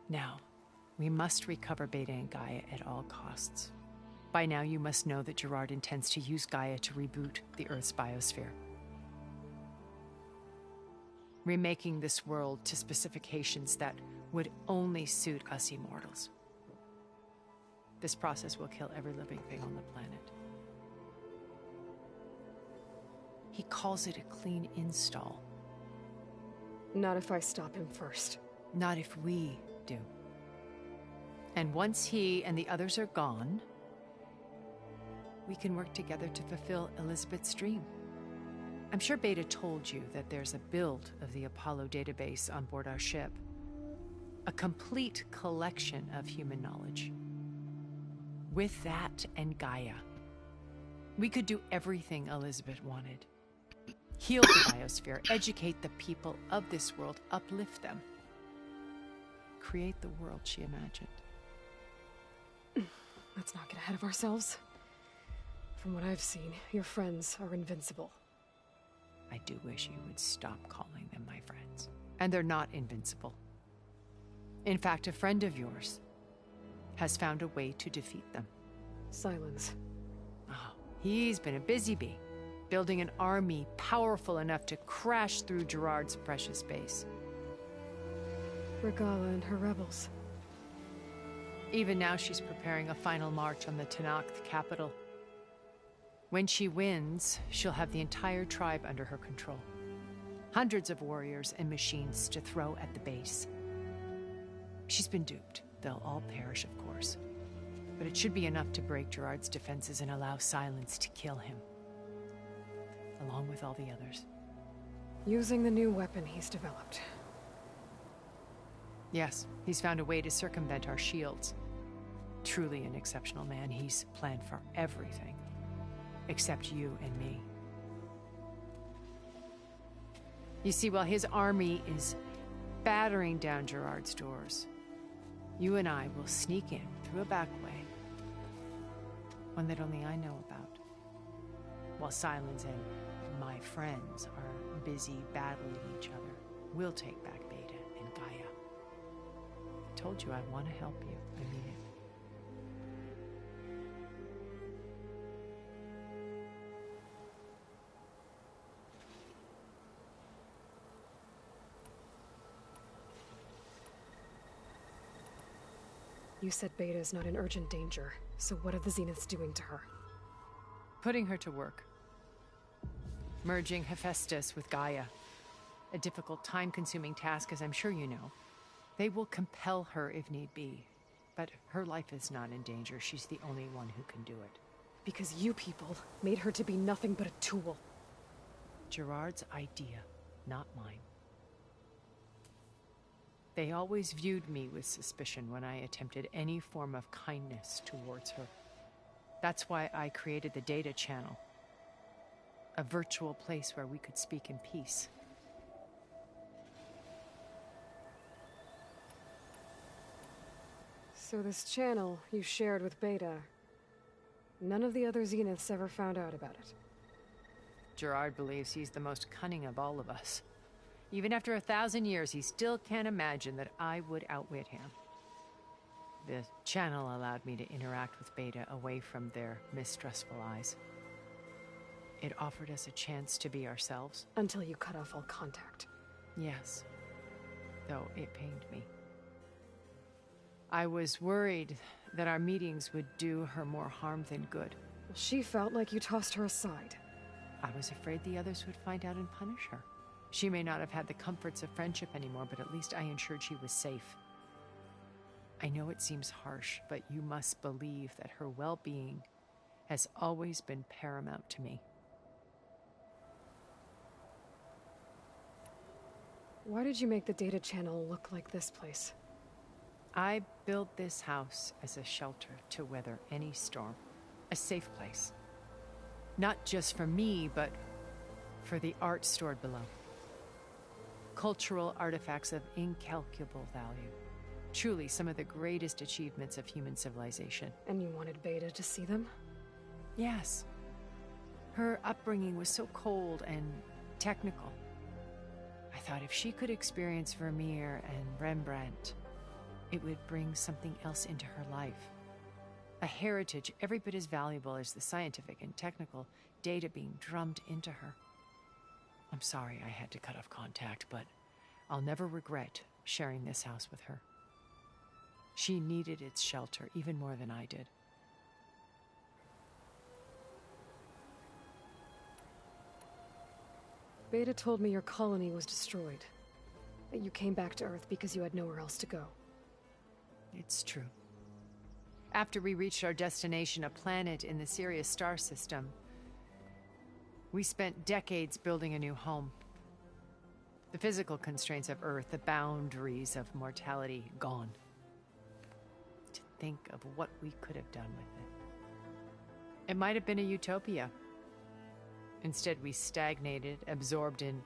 Now, we must recover Beta and Gaia at all costs. By now, you must know that Gerard intends to use Gaia to reboot the Earth's biosphere. Remaking this world to specifications that would only suit us immortals. This process will kill every living thing on the planet. He calls it a clean install. Not if I stop him first. Not if we do. And once he and the others are gone, we can work together to fulfill Elizabeth's dream. I'm sure Beta told you that there's a build of the Apollo database on board our ship. A complete collection of human knowledge. With that and Gaia, we could do everything Elizabeth wanted. Heal the biosphere, educate the people of this world, uplift them. Create the world she imagined. Let's not get ahead of ourselves. From what I've seen, your friends are invincible. I do wish you would stop calling them my friends. And they're not invincible. In fact, a friend of yours has found a way to defeat them. Silence. Oh, he's been a busy bee, building an army powerful enough to crash through Gerard's precious base. Regala and her rebels. Even now she's preparing a final march on the Tenakth capital. When she wins, she'll have the entire tribe under her control. Hundreds of warriors and machines to throw at the base. She's been duped. They'll all perish, of course. But it should be enough to break Gerard's defenses and allow Silence to kill him. Along with all the others. Using the new weapon he's developed. Yes, he's found a way to circumvent our shields. Truly an exceptional man. He's planned for everything. Except you and me. You see, while his army is battering down Gerard's doors, you and I will sneak in through a back way. One that only I know about. While Sylens and my friends are busy battling each other, we'll take back Beta and Gaia. I told you I want to help you. I mean it. You said Beta is not in urgent danger, so what are the Zeniths doing to her? Putting her to work. Merging Hephaestus with Gaia. A difficult, time-consuming task, as I'm sure you know. They will compel her if need be. But her life is not in danger. She's the only one who can do it. Because you people made her to be nothing but a tool. Gerard's idea, not mine. They always viewed me with suspicion when I attempted any form of kindness towards her. That's why I created the Data Channel. A virtual place where we could speak in peace. So this channel you shared with Beta, none of the other Zeniths ever found out about it? Gerard believes he's the most cunning of all of us. Even after 1,000 years, he still can't imagine that I would outwit him. The channel allowed me to interact with Beta away from their mistrustful eyes. It offered us a chance to be ourselves. Until you cut off all contact. Yes. Though it pained me. I was worried that our meetings would do her more harm than good. She felt like you tossed her aside. I was afraid the others would find out and punish her. She may not have had the comforts of friendship anymore, but at least I ensured she was safe. I know it seems harsh, but you must believe that her well-being has always been paramount to me. Why did you make the Data Channel look like this place? I built this house as a shelter to weather any storm. A safe place. Not just for me, but for the art stored below. Cultural artifacts of incalculable value. Truly some of the greatest achievements of human civilization. And you wanted Beta to see them? Yes. Her upbringing was so cold and technical. I thought if she could experience Vermeer and Rembrandt, it would bring something else into her life. A heritage every bit as valuable as the scientific and technical data being drummed into her. I'm sorry I had to cut off contact, but I'll never regret sharing this house with her. She needed its shelter even more than I did. Beta told me your colony was destroyed. That you came back to Earth because you had nowhere else to go. It's true. After we reached our destination, a planet in the Sirius star system, we spent decades building a new home. The physical constraints of Earth, the boundaries of mortality, gone. To think of what we could have done with it. It might have been a utopia. Instead, we stagnated, absorbed in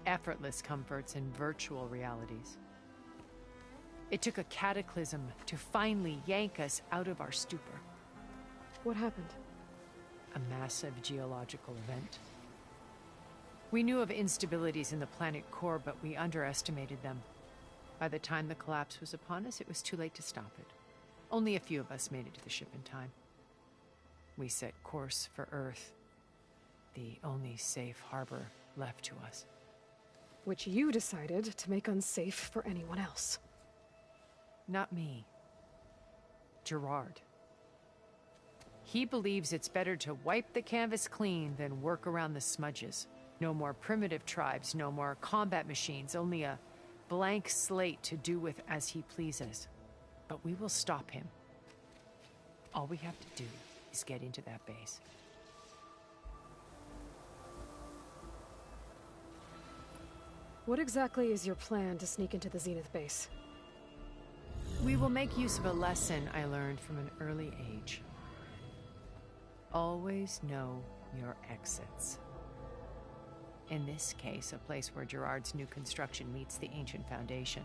effortless comforts and virtual realities. It took a cataclysm to finally yank us out of our stupor. What happened? A massive geological event. We knew of instabilities in the planet core, but we underestimated them. By the time the collapse was upon us, it was too late to stop it. Only a few of us made it to the ship in time. We set course for Earth, the only safe harbor left to us. Which you decided to make unsafe for anyone else. Not me. Gerard. He believes it's better to wipe the canvas clean than work around the smudges. No more primitive tribes, no more combat machines, only a blank slate to do with as he pleases. But we will stop him. All we have to do is get into that base. What exactly is your plan to sneak into the Zenith base? We will make use of a lesson I learned from an early age. Always know your exits. In this case, a place where Gerard's new construction meets the ancient foundation.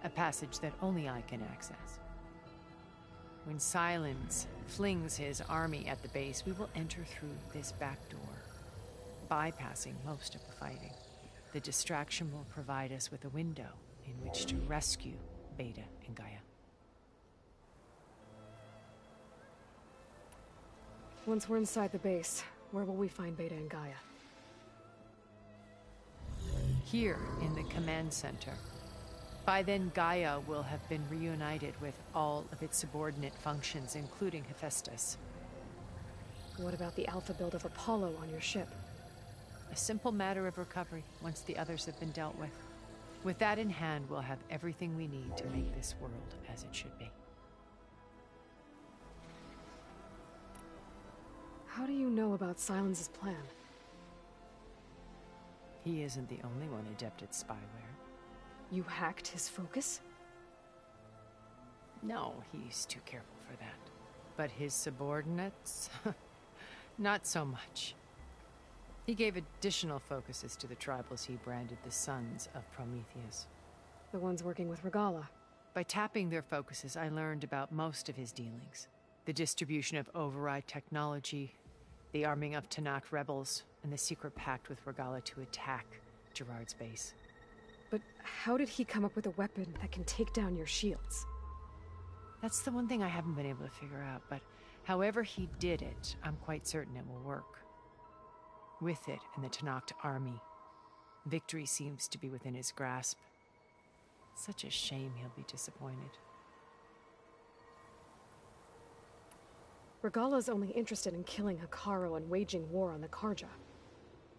A passage that only I can access. When Sylens flings his army at the base, we will enter through this back door, bypassing most of the fighting. The distraction will provide us with a window in which to rescue Beta and Gaia. Once we're inside the base, where will we find Beta and Gaia? Here in the command center. By then, Gaia will have been reunited with all of its subordinate functions, including Hephaestus. What about the Alpha build of Apollo on your ship? A simple matter of recovery once the others have been dealt with. With that in hand, we'll have everything we need to make this world as it should be. How do you know about Sylens' plan? He isn't the only one adept at spyware. You hacked his focus? No, he's too careful for that. But his subordinates? Not so much. He gave additional focuses to the tribals he branded the Sons of Prometheus. The ones working with Regalla. By tapping their focuses, I learned about most of his dealings. The distribution of override technology, the arming of Tanakh rebels, and the secret pact with Regalla to attack Gerard's base. But how did he come up with a weapon that can take down your shields? That's the one thing I haven't been able to figure out, but however he did it, I'm quite certain it will work. With it and the Tanakh army, victory seems to be within his grasp. Such a shame he'll be disappointed. Regalla's only interested in killing Hekarro and waging war on the Karja.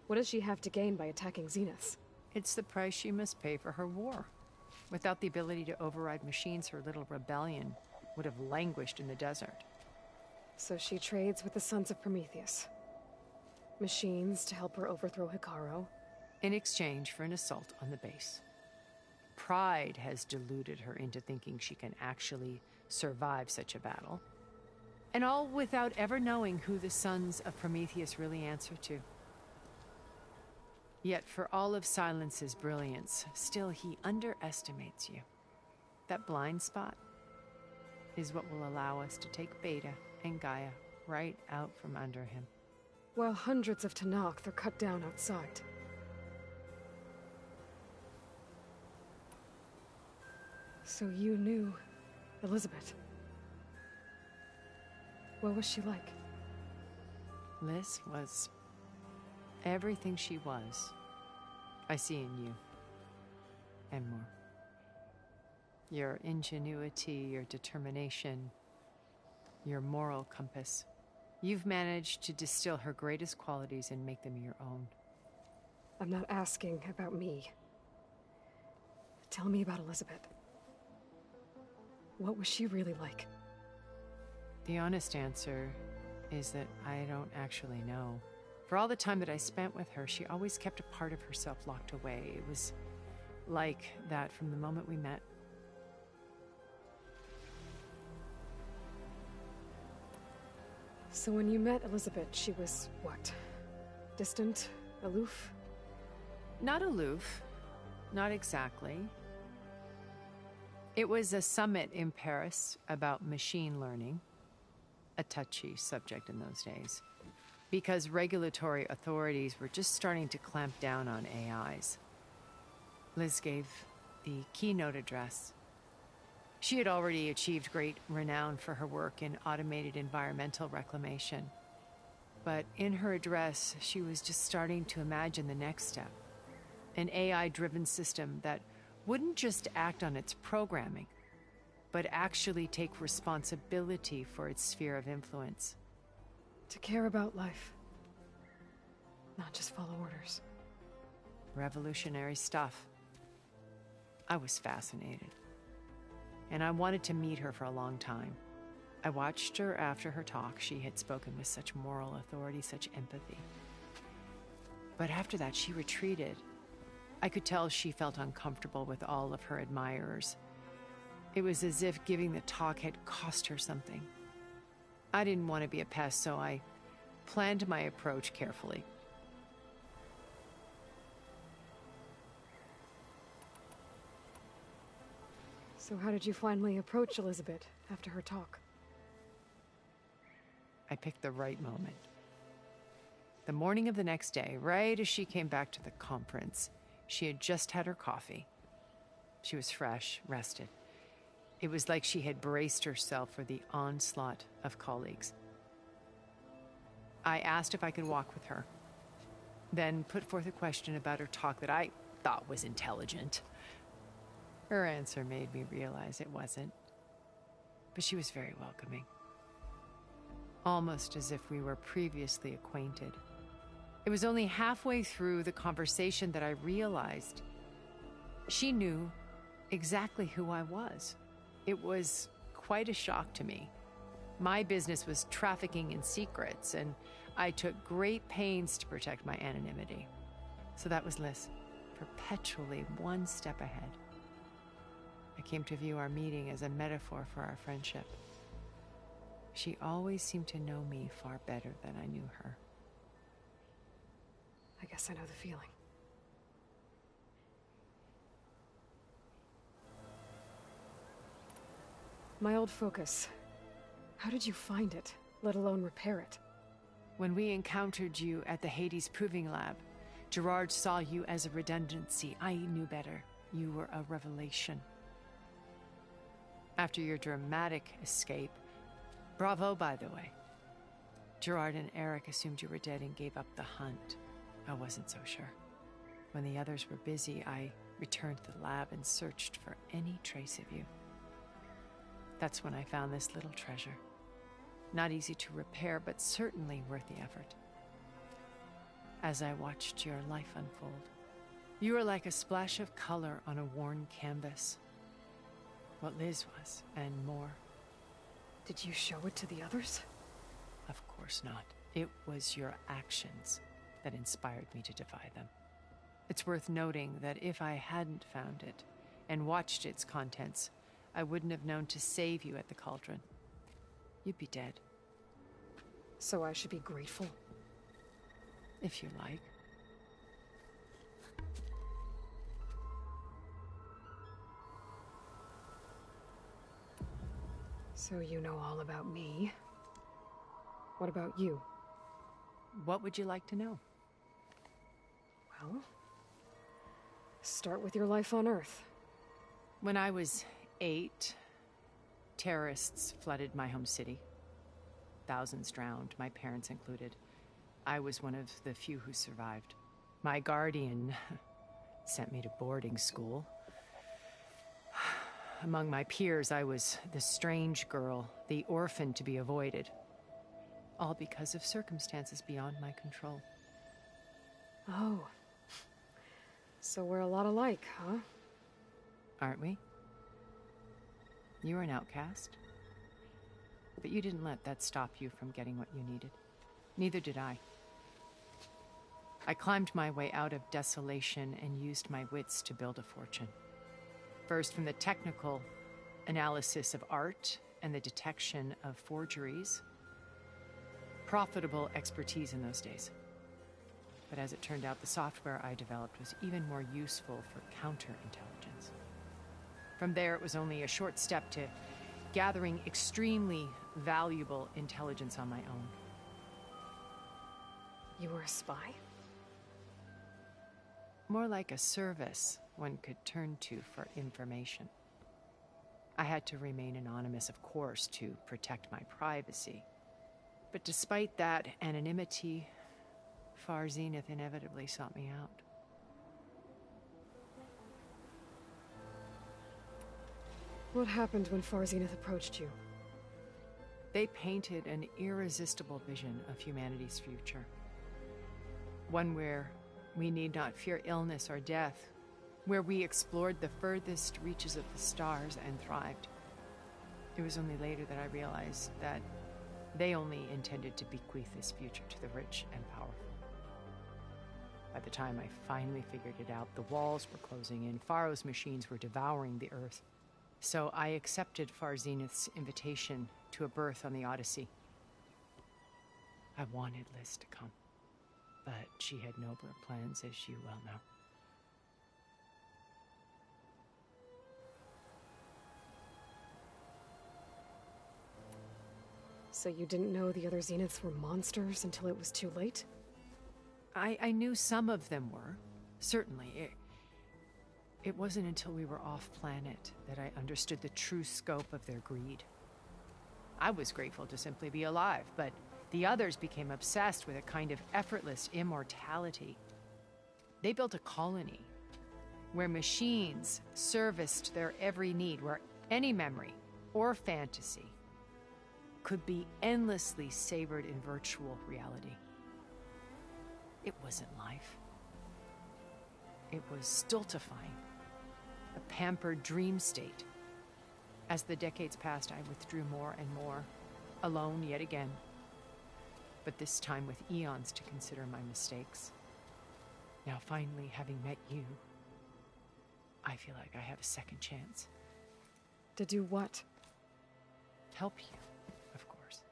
What does she have to gain by attacking Zenith? It's the price she must pay for her war. Without the ability to override machines, her little rebellion would have languished in the desert. So she trades with the Sons of Prometheus. Machines to help her overthrow Hekarro. In exchange for an assault on the base. Pride has deluded her into thinking she can actually survive such a battle. And all without ever knowing who the Sons of Prometheus really answer to. Yet for all of Sylens' brilliance, still he underestimates you. That blind spot is what will allow us to take Beta and Gaia right out from under him. While hundreds of Tanakh are cut down outside. So you knew Elizabeth. What was she like? Liz was everything she was. I see in you. And more. Your ingenuity, your determination, your moral compass. You've managed to distill her greatest qualities and make them your own. I'm not asking about me. Tell me about Elizabeth. What was she really like? The honest answer is that I don't actually know. For all the time that I spent with her, she always kept a part of herself locked away. It was like that from the moment we met. So when you met Elizabeth, she was what? Distant? Aloof? Not aloof. Not exactly. It was a summit in Paris about machine learning. A touchy subject in those days. Because regulatory authorities were just starting to clamp down on AIs. Liz gave the keynote address. She had already achieved great renown for her work in automated environmental reclamation. But in her address, she was just starting to imagine the next step. An AI-driven system that wouldn't just act on its programming, but actually take responsibility for its sphere of influence. To care about life. Not just follow orders. Revolutionary stuff. I was fascinated. And I wanted to meet her for a long time. I watched her after her talk. She had spoken with such moral authority, such empathy. But after that, she retreated. I could tell she felt uncomfortable with all of her admirers. It was as if giving the talk had cost her something. I didn't want to be a pest, so I planned my approach carefully. So how did you finally approach Elizabeth after her talk? I picked the right moment. The morning of the next day, right as she came back to the conference, she had just had her coffee. She was fresh, rested. It was like she had braced herself for the onslaught of colleagues. I asked if I could walk with her, then put forth a question about her talk that I thought was intelligent. Her answer made me realize it wasn't, but she was very welcoming. Almost as if we were previously acquainted. It was only halfway through the conversation that I realized she knew exactly who I was. It was quite a shock to me. My business was trafficking in secrets, and I took great pains to protect my anonymity. So that was Liz, perpetually one step ahead. I came to view our meeting as a metaphor for our friendship. She always seemed to know me far better than I knew her. I guess I know the feeling. My old focus. How did you find it, let alone repair it? When we encountered you at the Hades Proving Lab, Gerard saw you as a redundancy. I knew better. You were a revelation. After your dramatic escape, bravo, by the way. Gerard and Eric assumed you were dead and gave up the hunt. I wasn't so sure. When the others were busy, I returned to the lab and searched for any trace of you. That's when I found this little treasure. Not easy to repair, but certainly worth the effort. As I watched your life unfold, you were like a splash of color on a worn canvas. What Liz was, and more. Did you show it to the others? Of course not. It was your actions that inspired me to defy them. It's worth noting that if I hadn't found it and watched its contents, I wouldn't have known to save you at the Cauldron. You'd be dead. So I should be grateful? If you like. So you know all about me. What about you? What would you like to know? Well, start with your life on Earth. When I was 8, terrorists flooded my home city. Thousands drowned, my parents included. I was one of the few who survived. My guardian sent me to boarding school. Among my peers, I was the strange girl, the orphan to be avoided. All because of circumstances beyond my control. Oh. So we're a lot alike, huh? Aren't we? You were an outcast. But you didn't let that stop you from getting what you needed. Neither did I. I climbed my way out of desolation and used my wits to build a fortune. First, from the technical analysis of art and the detection of forgeries. Profitable expertise in those days. But as it turned out, the software I developed was even more useful for counterintelligence. From there, it was only a short step to gathering extremely valuable intelligence on my own. You were a spy? More like a service one could turn to for information. I had to remain anonymous, of course, to protect my privacy. But despite that anonymity, Far Zenith inevitably sought me out. What happened when Far Zenith approached you? They painted an irresistible vision of humanity's future. One where we need not fear illness or death, where we explored the furthest reaches of the stars and thrived. It was only later that I realized that they only intended to bequeath this future to the rich and powerful. By the time I finally figured it out, the walls were closing in, Faro's machines were devouring the Earth. So I accepted Far Zenith's invitation to a berth on the Odyssey. I wanted Liz to come, but she had nobler plans, as you well know. So you didn't know the other Zeniths were monsters until it was too late? I knew some of them were, certainly. It wasn't until we were off-planet that I understood the true scope of their greed. I was grateful to simply be alive, but the others became obsessed with a kind of effortless immortality. They built a colony where machines serviced their every need, where any memory or fantasy could be endlessly savored in virtual reality. It wasn't life. It was stultifying, a pampered dream state. As the decades passed, I withdrew more and more, alone yet again, but this time with eons to consider my mistakes. Now finally, having met you, I feel like I have a second chance. To do what? Help you, of course.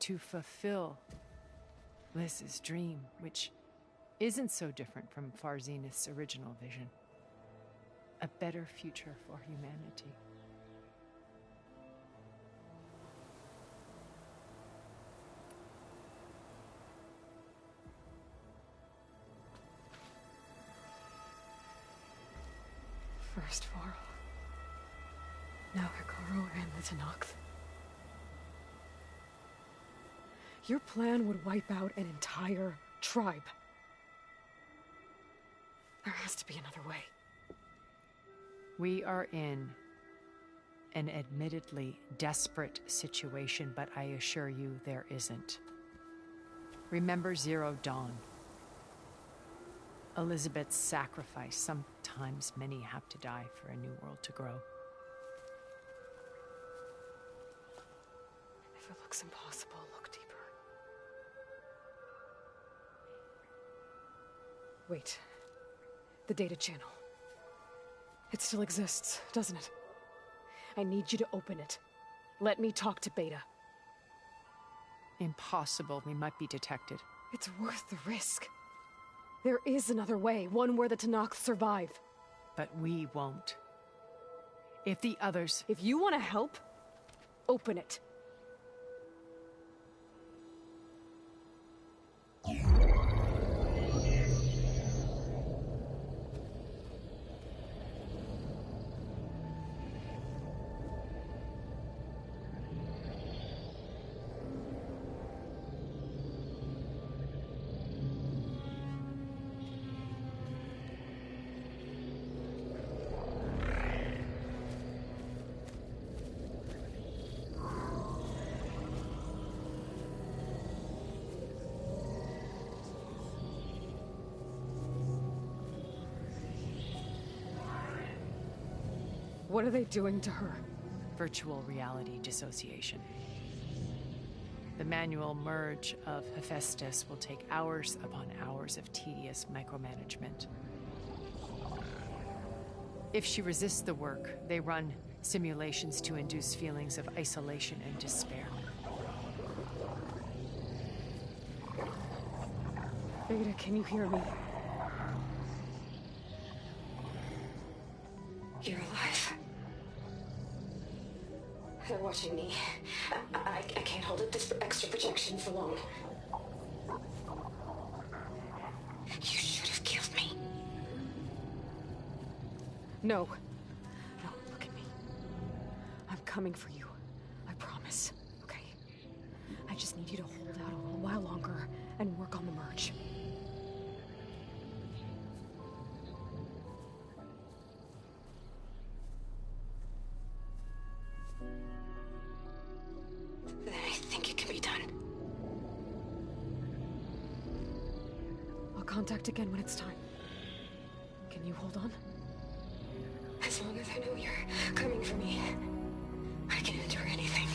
To fulfill Liz's dream, which isn't so different from Far Zenith's original vision. A better future for humanity. First Varl, now Hekarro and the Tenakth. Your plan would wipe out an entire tribe. There has to be another way. We are in an admittedly desperate situation, but I assure you there isn't. Remember Zero Dawn. Elizabeth's sacrifice. Sometimes many have to die for a new world to grow. If it looks impossible, look deeper. Wait. The data channel. It still exists, doesn't it? I need you to open it. Let me talk to Beta. Impossible. We might be detected. It's worth the risk. There is another way, one where the Tenakth survive. But we won't. If the others... If you want to help, open it. What are they doing to her? Virtual reality dissociation. The manual merge of Hephaestus will take hours upon hours of tedious micromanagement. If she resists the work, they run simulations to induce feelings of isolation and despair. Beta, can you hear me? You're alive. They're watching me. I can't hold up this extra projection for long. You should have killed me. No. No, look at me. I'm coming for you. I promise. Okay? I just need you to hold out a little while longer and work on the merge. I think it can be done. I'll contact again when it's time. Can you hold on? As long as I know you're coming for me, I can endure anything.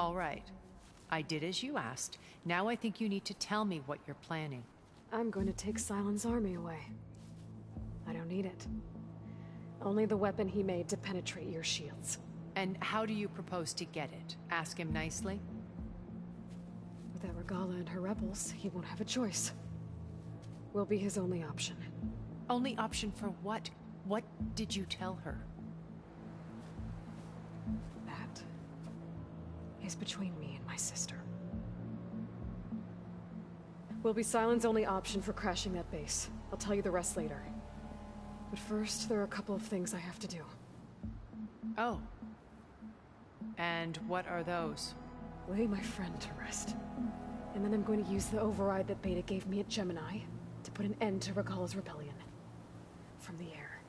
All right. I did as you asked. Now I think you need to tell me what you're planning. I'm going to take Sylens' army away. I don't need it. Only the weapon he made to penetrate your shields. And how do you propose to get it? Ask him nicely? Without Regalla and her rebels, he won't have a choice. We'll be his only option. Only option for what? What did you tell her? That is between me and my sister. Will be Sylens' only option for crashing that base. I'll tell you the rest later. But first, there are a couple of things I have to do. Oh. And what are those? Lay my friend to rest. And then I'm going to use the override that Beta gave me at Gemini to put an end to Regalla's rebellion. From the air.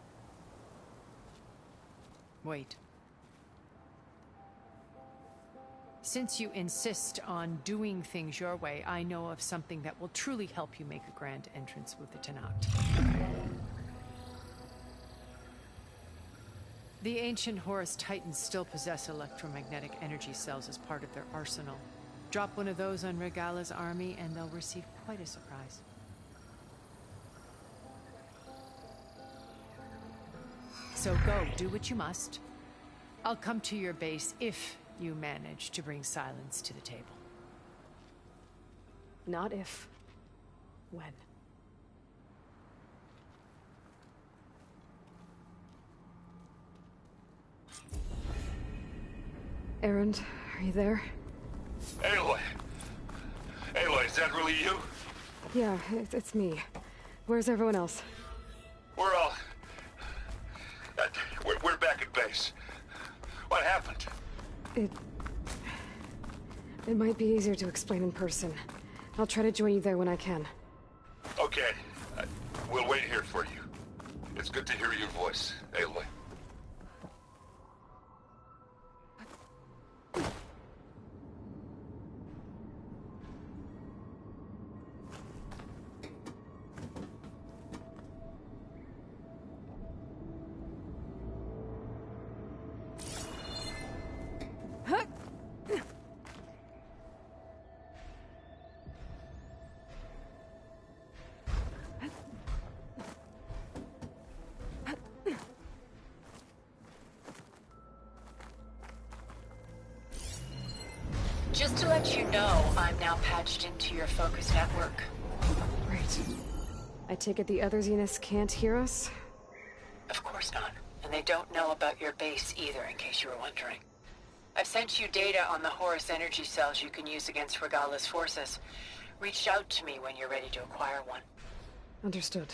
Wait. Since you insist on doing things your way, I know of something that will truly help you make a grand entrance with the Tenakth. The ancient Horus Titans still possess electromagnetic energy cells as part of their arsenal. Drop one of those on Regalla's army and they'll receive quite a surprise. So go, do what you must. I'll come to your base if you manage to bring Sylens to the table. Not if. When. Erend, are you there? Aloy! Aloy, is that really you? Yeah, it's me. Where's everyone else? We're all... We're back at base. What happened? It might be easier to explain in person. I'll try to join you there when I can. Okay. We'll wait here for you. It's good to hear your voice, Aloy. Just to let you know, I'm now patched into your focus network. Great. I take it the other Zeniths can't hear us? Of course not. And they don't know about your base either, in case you were wondering. I've sent you data on the Horus energy cells you can use against Regalla's forces. Reach out to me when you're ready to acquire one. Understood.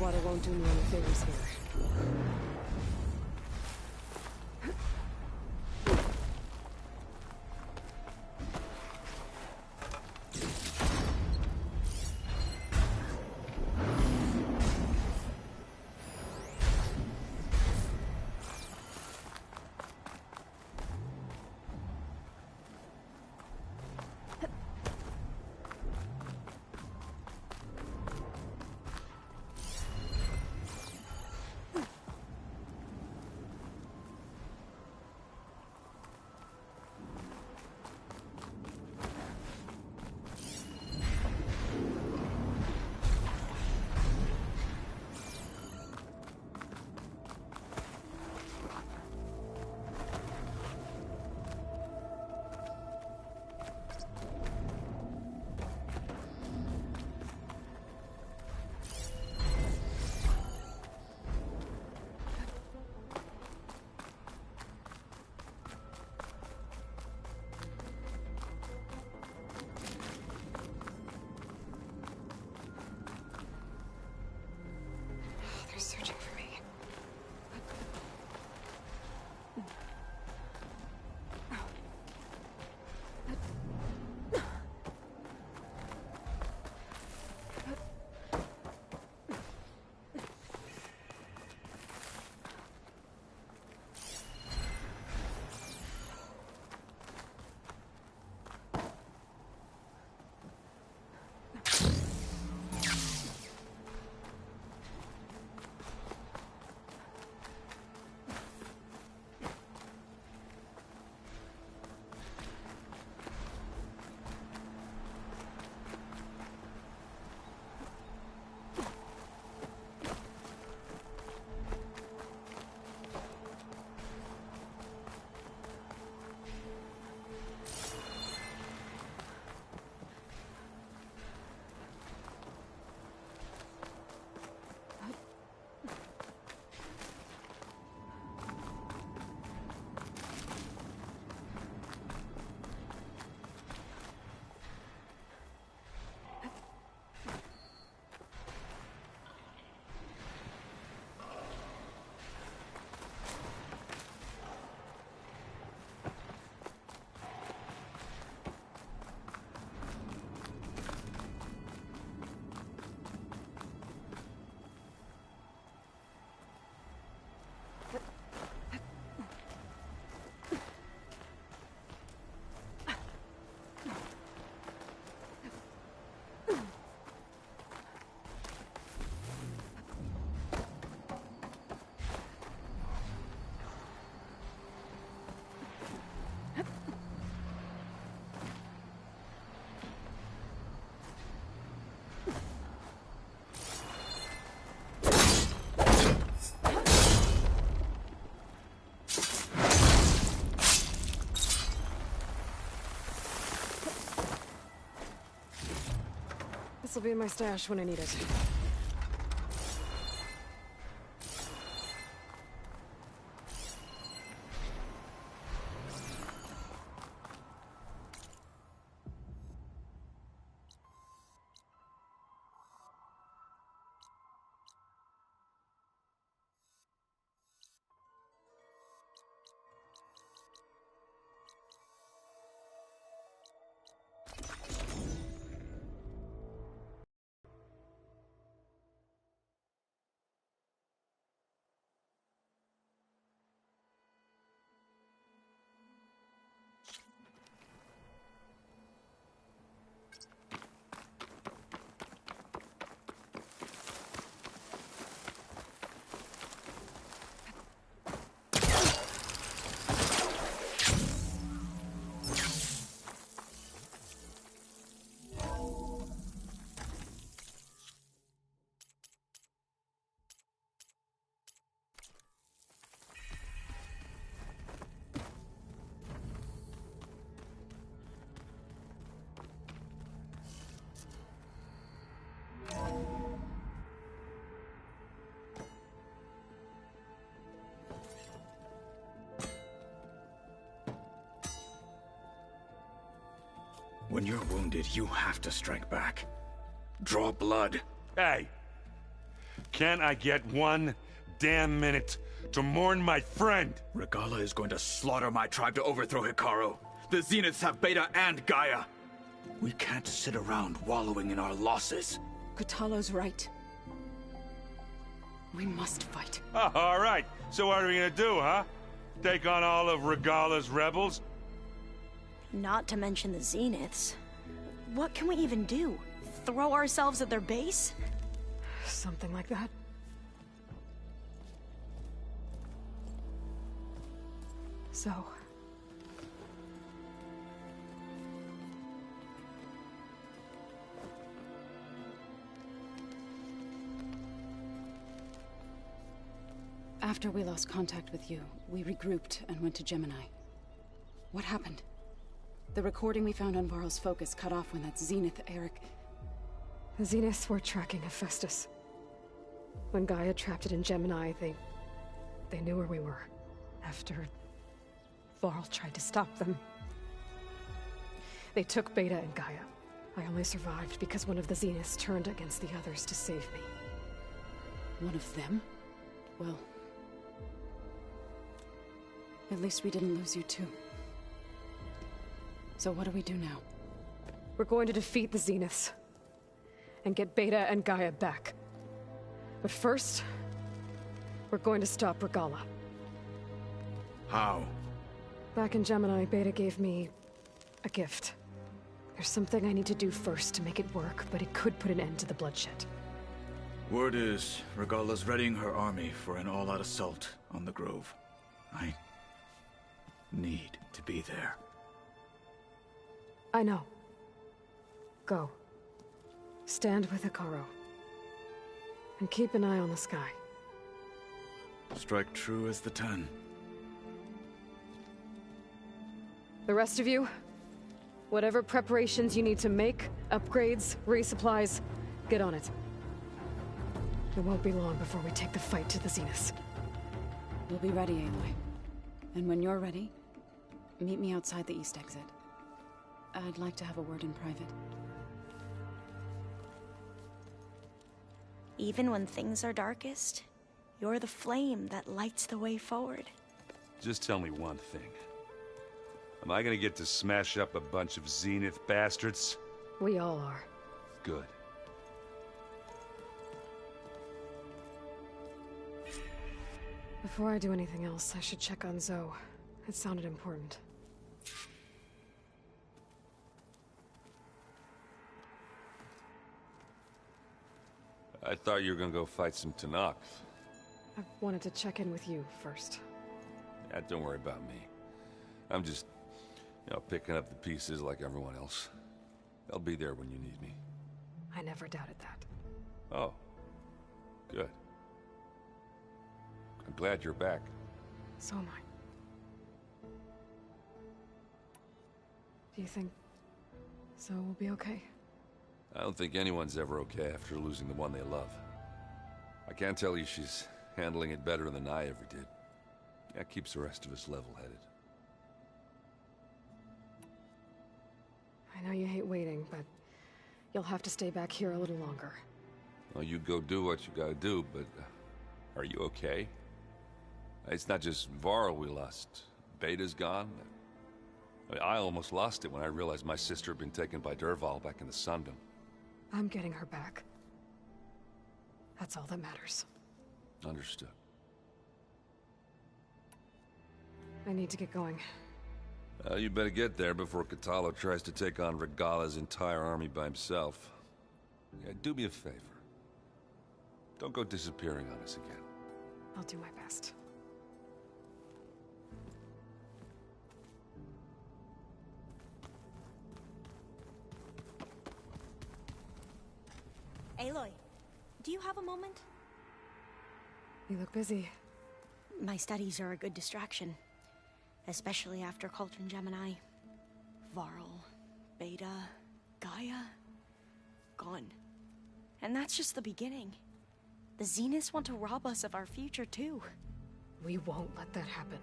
water won't do me any favors here. They're searching for me. This'll be in my stash when I need it. When you're wounded, you have to strike back. Draw blood. Hey, Can I get 1 damn minute to mourn my friend? Regalla is going to slaughter my tribe to overthrow Hikaru. The Zeniths have Beta and Gaia. We can't sit around wallowing in our losses. Kotallo's right. We must fight. Oh, all right. So what are we gonna do, huh? Take on all of Regalla's rebels? Not to mention the Zeniths. What can we even do? Throw ourselves at their base? Something like that. So... After we lost contact with you, we regrouped and went to Gemini. What happened? The recording we found on Varl's focus cut off when that Zenith, Eric... The Zeniths were tracking Hephaestus. When Gaia trapped it in Gemini, they knew where we were. After Varl tried to stop them. They took Beta and Gaia. I only survived because one of the Zeniths turned against the others to save me. One of them? Well... at least we didn't lose you too. So what do we do now? We're going to defeat the Zeniths. And get Beta and Gaia back. But first... we're going to stop Regalla. How? Back in Gemini, Beta gave me... a gift. There's something I need to do first to make it work, but it could put an end to the bloodshed. Word is, Regalla's readying her army for an all-out assault on the Grove. I... need to be there. I know. Go. Stand with Hikaru. And keep an eye on the sky. Strike true as the 10. The rest of you, whatever preparations you need to make, upgrades, resupplies, get on it. It won't be long before we take the fight to the Zeniths. We'll be ready, Aloy. And when you're ready, meet me outside the east exit. I'd like to have a word in private. Even when things are darkest, you're the flame that lights the way forward. Just tell me one thing. Am I gonna get to smash up a bunch of Zenith bastards? We all are. Good. Before I do anything else, I should check on Zoe. It sounded important. I thought you were gonna go fight some Tenakth. I wanted to check in with you first. Yeah, don't worry about me. I'm just, picking up the pieces like everyone else. I'll be there when you need me. I never doubted that. Oh. Good. I'm glad you're back. So am I. Do you think Zoe will be okay? I don't think anyone's ever okay after losing the one they love. I can't tell you she's handling it better than I ever did. That keeps the rest of us level-headed. I know you hate waiting, but you'll have to stay back here a little longer. Well, you go do what you gotta do, but are you okay? It's not just Varl we lost. Beta's gone. I almost lost it when I realized my sister had been taken by Dervahl back in the Sundom. I'm getting her back. That's all that matters. Understood. I need to get going. You better get there before Kotallo tries to take on Regalla's entire army by himself. Yeah, do me a favor. Don't go disappearing on us again. I'll do my best. Aloy, do you have a moment? You look busy. My studies are a good distraction. Especially after Cauldron Gemini. Varl, Beta, Gaia... gone. And that's just the beginning. The Zeniths want to rob us of our future, too. We won't let that happen.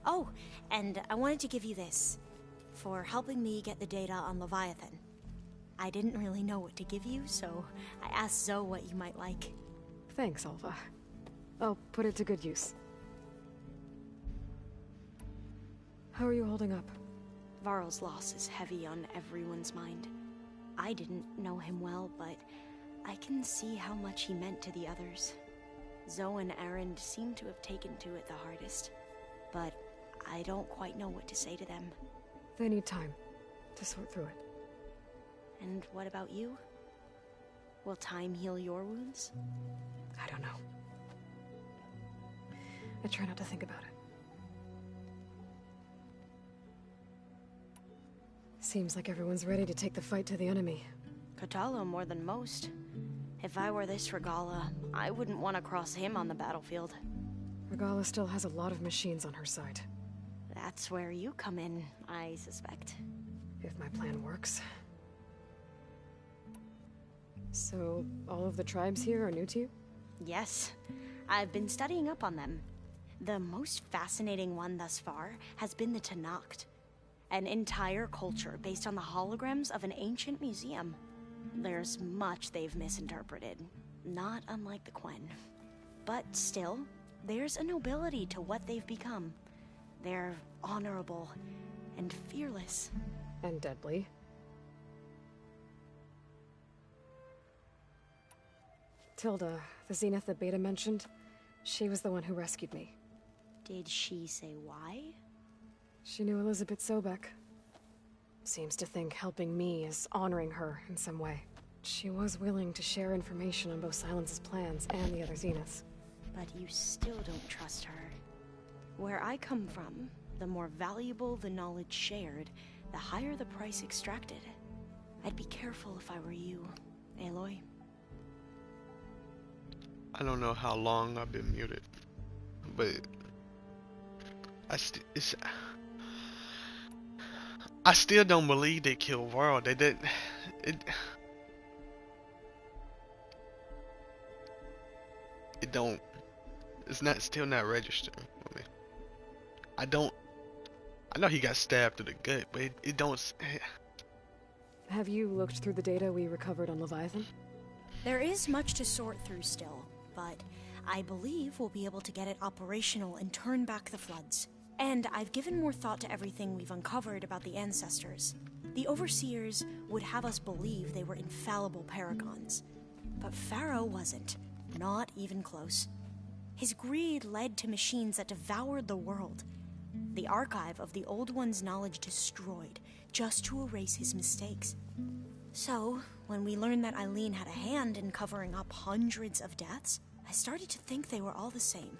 Oh, and I wanted to give you this. For helping me get the data on Leviathan. I didn't really know what to give you, so I asked Zoe what you might like. Thanks, Alva. I'll put it to good use. How are you holding up? Varl's loss is heavy on everyone's mind. I didn't know him well, but I can see how much he meant to the others. Zoe and Erend seem to have taken to it the hardest, but I don't quite know what to say to them. They need time to sort through it. And what about you? Will time heal your wounds? I don't know. I try not to think about it. Seems like everyone's ready to take the fight to the enemy. Kotallo more than most. If I were this Regalla, I wouldn't want to cross him on the battlefield. Regalla still has a lot of machines on her side. That's where you come in, I suspect. If my plan works. So, all of the tribes here are new to you? Yes. I've been studying up on them. The most fascinating one thus far has been the Tenakth. An entire culture based on the holograms of an ancient museum. There's much they've misinterpreted, not unlike the Quen. But still, there's a nobility to what they've become. They're honorable and fearless. And deadly. Tilda, the Zenith that Beta mentioned, she was the one who rescued me. Did she say why? She knew Elizabeth Sobek. Seems to think helping me is honoring her in some way. She was willing to share information on both Silence's plans and the other Zeniths. But you still don't trust her. Where I come from, the more valuable the knowledge shared, the higher the price extracted. I'd be careful if I were you, Aloy. I don't know how long I've been muted, but I still don't believe they killed Varl. They did. It don't. It's not still not registering for me. I know he got stabbed through the gut, but it don't. Have you looked through the data we recovered on Leviathan? There is much to sort through still, but I believe we'll be able to get it operational and turn back the floods. And I've given more thought to everything we've uncovered about the ancestors. The Overseers would have us believe they were infallible paragons. But Pharaoh wasn't. Not even close. His greed led to machines that devoured the world. The archive of the Old One's knowledge destroyed, just to erase his mistakes. So, when we learned that Eileen had a hand in covering up hundreds of deaths, I started to think they were all the same.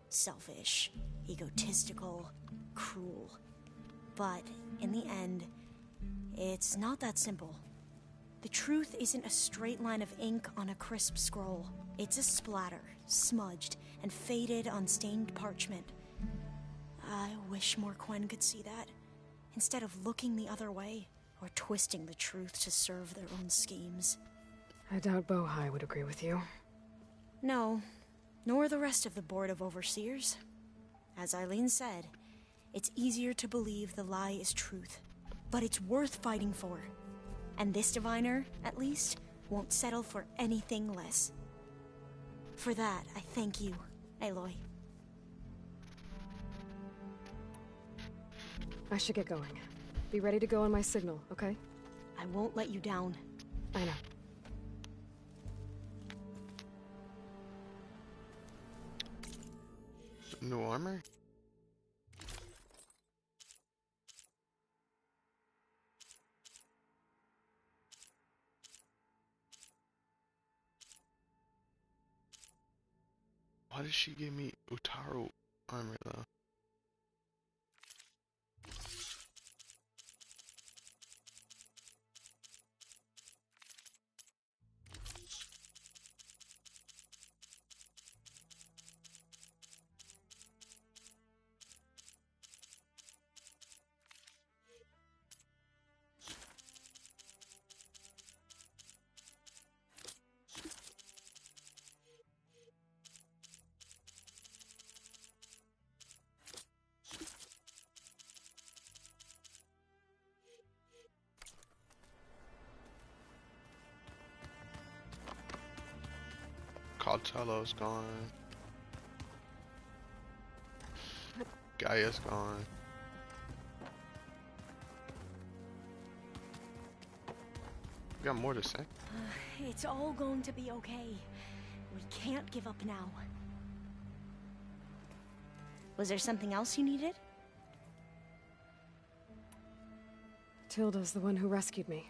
Selfish, egotistical, cruel. But, in the end, it's not that simple. The truth isn't a straight line of ink on a crisp scroll. It's a splatter, smudged and faded on stained parchment. I wish more Quen could see that, instead of looking the other way, or twisting the truth to serve their own schemes. I doubt Bohai would agree with you. No, nor the rest of the Board of Overseers. As Eileen said, it's easier to believe the lie is truth, but it's worth fighting for. And this diviner, at least, won't settle for anything less. For that, I thank you, Aloy. I should get going. Be ready to go on my signal, okay? I won't let you down. I know. New armor? Why did she give me Utaru armor though? Talo's gone. Gaia's gone. We got more to say. It's all going to be okay. We can't give up now. Was there something else you needed? Tilda's the one who rescued me.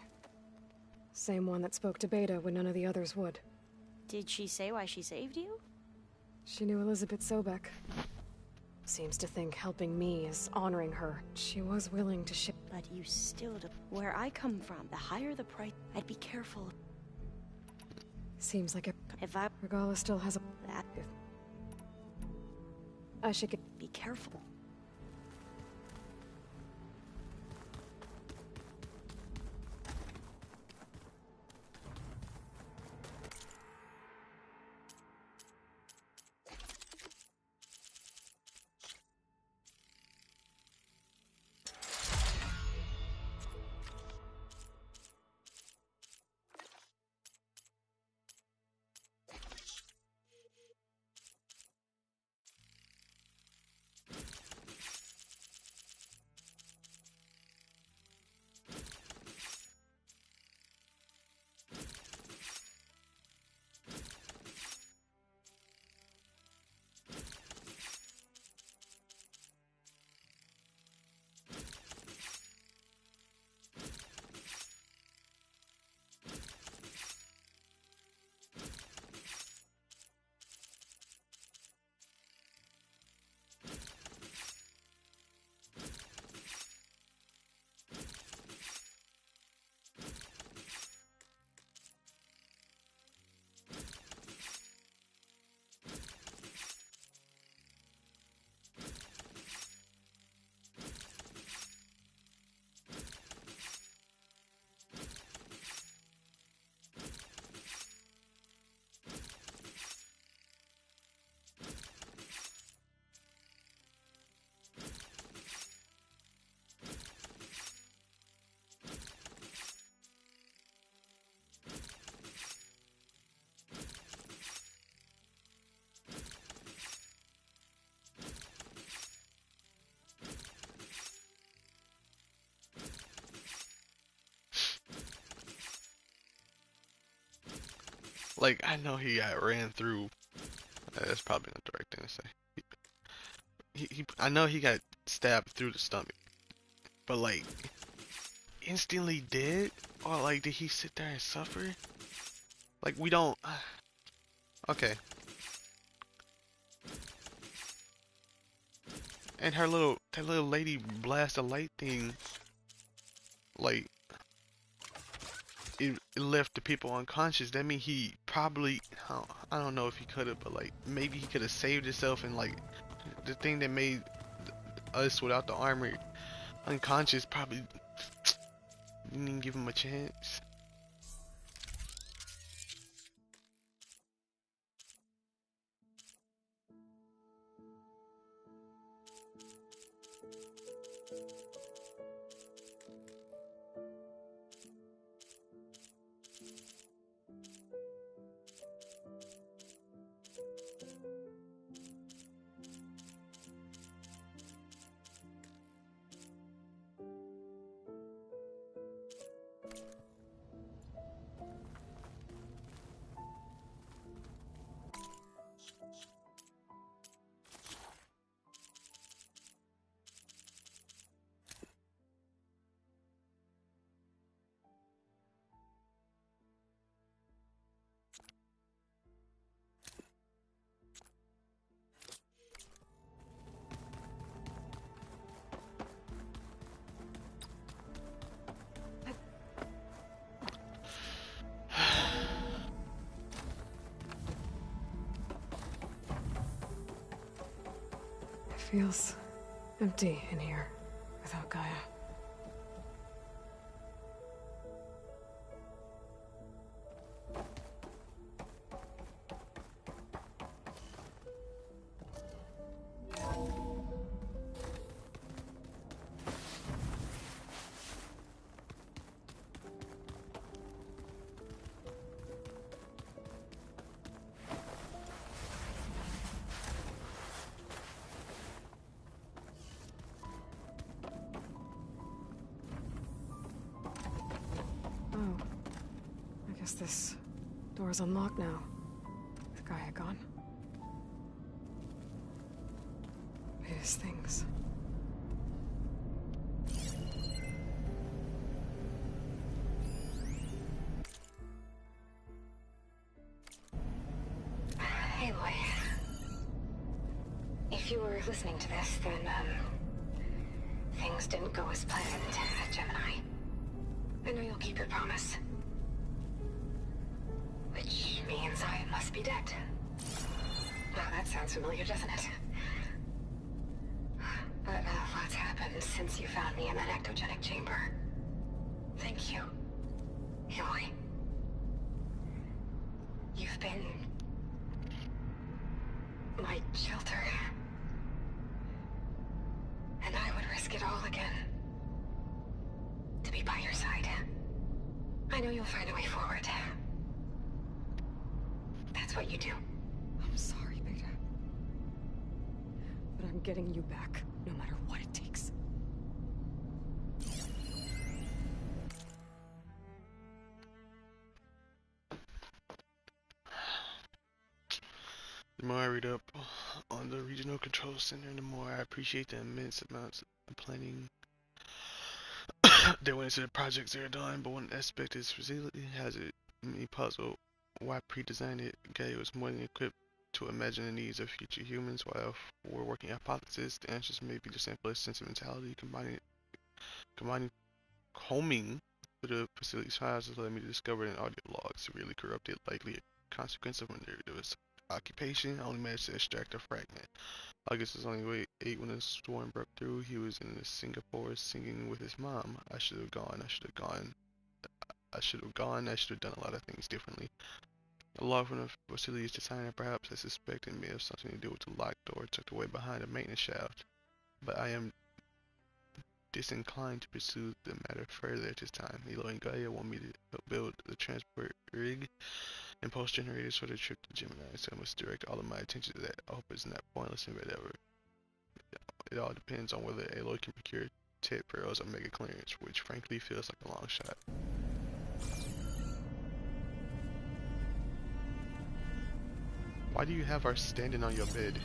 Same one that spoke to Beta when none of the others would. Did she say why she saved you? She knew Elizabeth Sobek. Seems to think helping me is honoring her. She was willing to ship. But you still do. Where I come from, the higher the price, I'd be careful. Seems like if I... Regalla still has a... That... I should get... Be careful. Like, I know he got ran through. That's probably not the right thing to say. I know he got stabbed through the stomach. But, like, instantly dead? Or, like, did he sit there and suffer? Like, we don't... Okay. And that little lady blast of light thing, like, it left the people unconscious. That means he probably, I don't know if he could have, but like maybe he could have saved himself, and like the thing that made us without the armor unconscious probably didn't even give him a chance. Feels empty in here without Gaia. Guess this door's unlocked now. Is Gaia gone? His things. Aloy. If you were listening to this, then, things didn't go as planned at Gemini. I know you'll keep your promise. Which means I must be dead. Well, that sounds familiar, doesn't it? But a lot's happened since you found me in that ectogenic chamber. Thank you, Aloy. You've been my shelter. And I would risk it all again to be by your side. I know you'll find a way forward. That's what you do. I'm sorry, Beta. But I'm getting you back, no matter what it takes. The more I read up on the Regional Control Center, the more I appreciate the immense amounts of planning that went into the projects they're doing. But one aspect is facility has it me puzzled. Why pre-design it? Gaia was more than equipped to imagine the needs of future humans, while for working hypothesis, the answers may be the simplest sentimentality, combing through the facility's files has led me to discover an audio log severely corrupted, likely a consequence of Minerva's occupation. I only managed to extract a fragment. August was only 8 when the storm broke through. He was in Singapore singing with his mom. I should have gone. I should have gone. I should have done a lot of things differently. A log from the facility's designer, perhaps I suspect it may have something to do with the locked door tucked away behind a maintenance shaft. But I am disinclined to pursue the matter further at this time. Aloy and Gaia want me to help build the transport rig and post generators for the trip to Gemini, so I must direct all of my attention to that. I hope it's not pointless and whatever. It all depends on whether Aloy can procure Ted Pearl's Omega clearance, which frankly feels like a long shot. Why do you have her standing on your bed?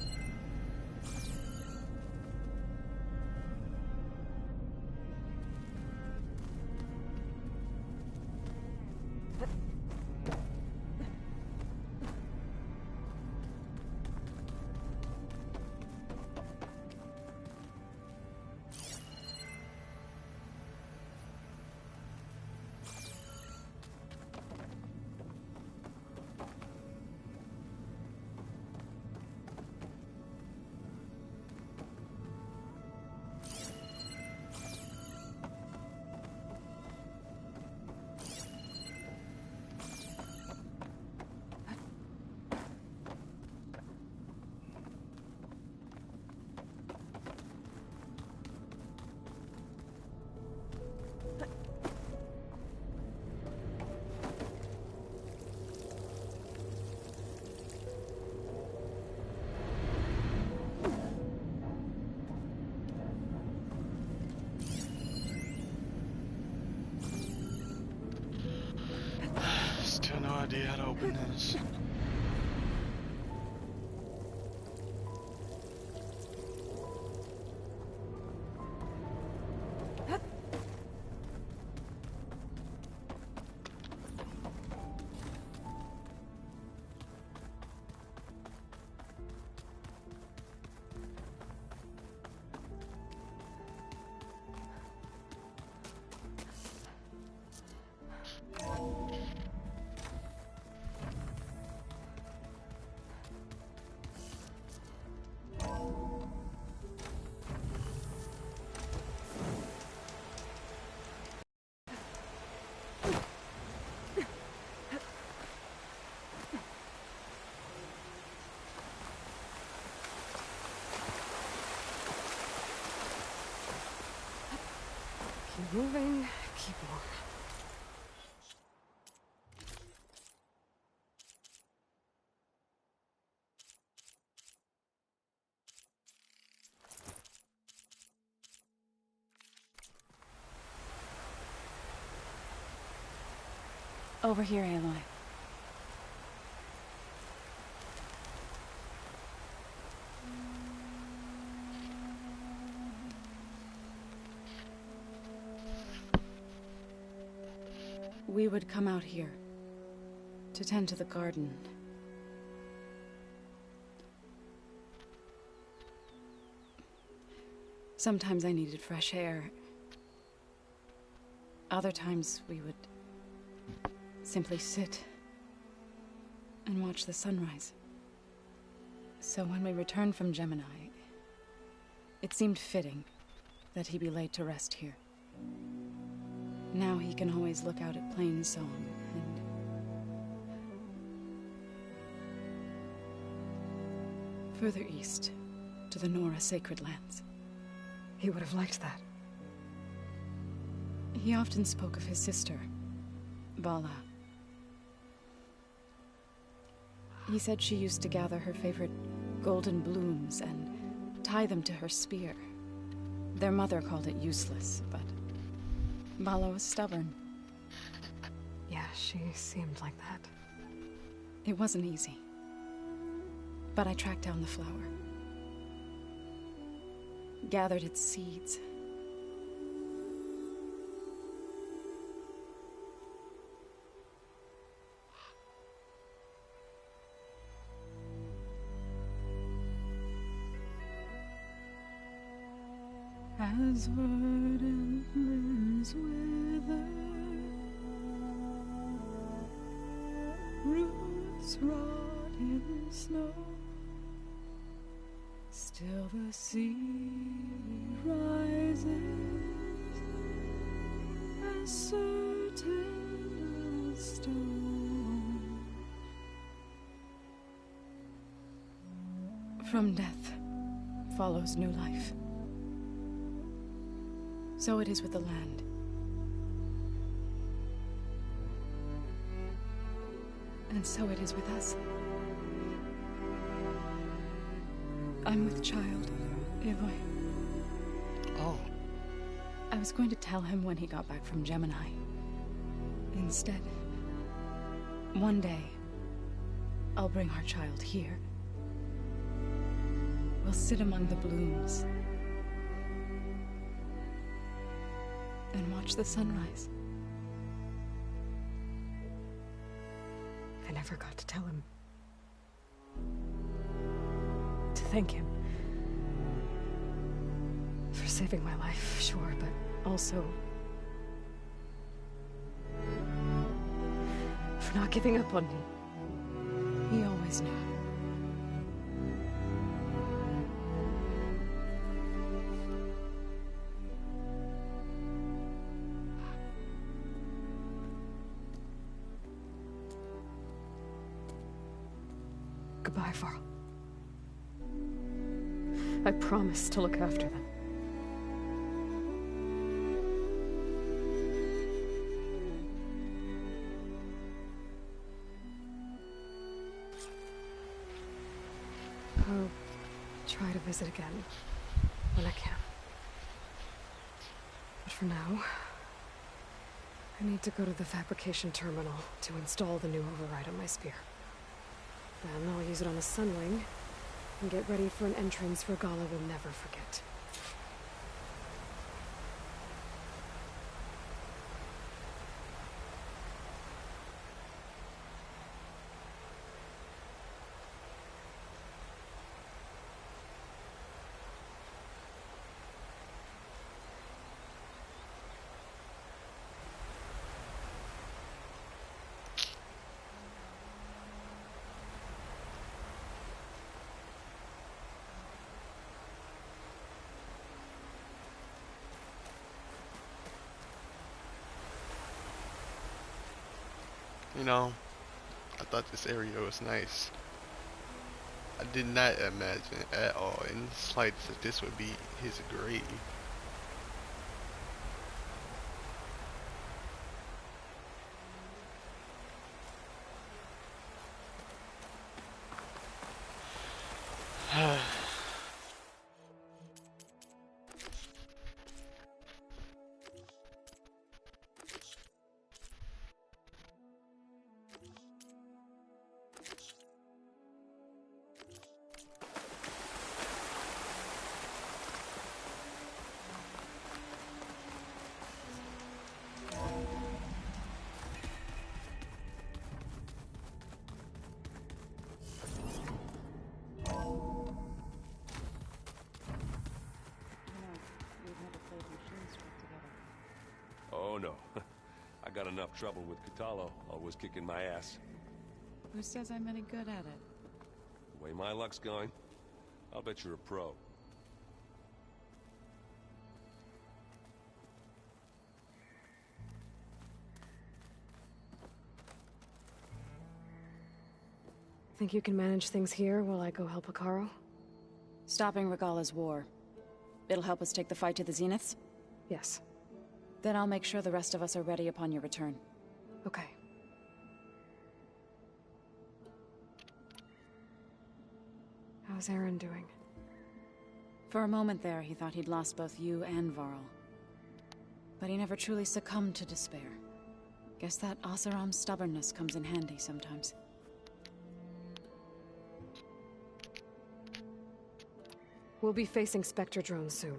Still no idea how to open this. Keep moving, keep warm. Over here, Aloy. We would come out here to tend to the garden. Sometimes I needed fresh air. Other times we would simply sit and watch the sunrise. So when we returned from Gemini, it seemed fitting that he be laid to rest here. Now he can always look out at Plainsong and... further east, to the Nora Sacred Lands. He would have liked that. He often spoke of his sister, Vala. He said she used to gather her favorite golden blooms and tie them to her spear. Their mother called it useless, but Vala was stubborn. Yeah, she seemed like that. It wasn't easy. But I tracked down the flower. Gathered its seeds. As verdant limbs wither, roots rot in snow, still the sea rises, as certain as stone. From death follows new life. So it is with the land. And so it is with us. I'm with child, Aloy. Oh. I was going to tell him when he got back from Gemini. Instead, one day, I'll bring our child here. We'll sit among the blooms and watch the sunrise. I never got to tell him. To thank him. For saving my life, sure, but also... for not giving up on me. He always knew. Goodbye, Varl. I promise to look after them. I'll try to visit again when I can. But for now, I need to go to the fabrication terminal to install the new override on my spear. Then I'll use it on the Sunwing, and get ready for an entrance Regalla will never forget. You know, I thought this area was nice. I did not imagine at all in the slightest that this would be his grave. Oh no. I got enough trouble with Kotallo, always kicking my ass. Who says I'm any good at it? The way my luck's going, I'll bet you're a pro. Think you can manage things here while I go help Hekarro? Stopping Regalla's war. It'll help us take the fight to the Zeniths? Yes. Then I'll make sure the rest of us are ready upon your return. Okay. How's Aaron doing? For a moment there, he thought he'd lost both you and Varl. But he never truly succumbed to despair. Guess that Oseram's stubbornness comes in handy sometimes. We'll be facing Spectre drones soon.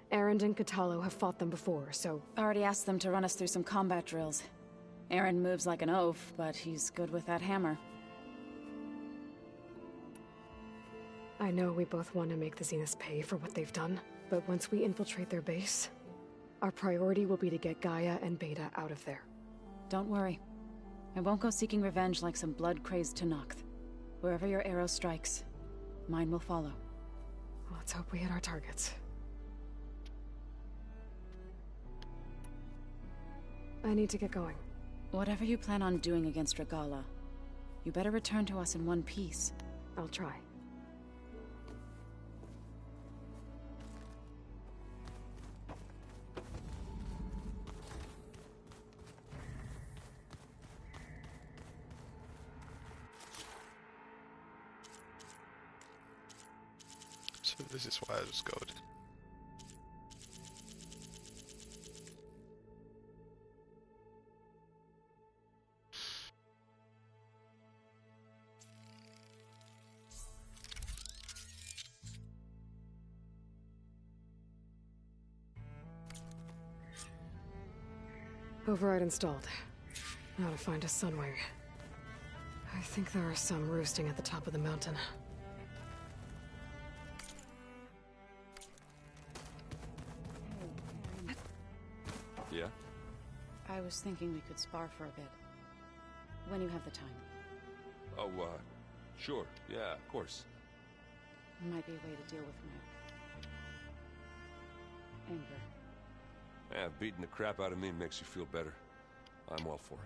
Erend and Kotallo have fought them before, so... Already asked them to run us through some combat drills. Erend moves like an oaf, but he's good with that hammer. I know we both want to make the Zeniths pay for what they've done, but once we infiltrate their base, our priority will be to get Gaia and Beta out of there. Don't worry. I won't go seeking revenge like some blood-crazed Tenakth. Wherever your arrow strikes, mine will follow. Let's hope we hit our targets. I need to get going. Whatever you plan on doing against Regalla, you better return to us in one piece. I'll try. So this is why I was golden. Override installed. Now to find a Sunwing. I think there are some roosting at the top of the mountain. Yeah? I was thinking we could spar for a bit. When you have the time. Oh, sure. Yeah, of course. Might be a way to deal with my anger. Yeah, beating the crap out of me makes you feel better. I'm all for it.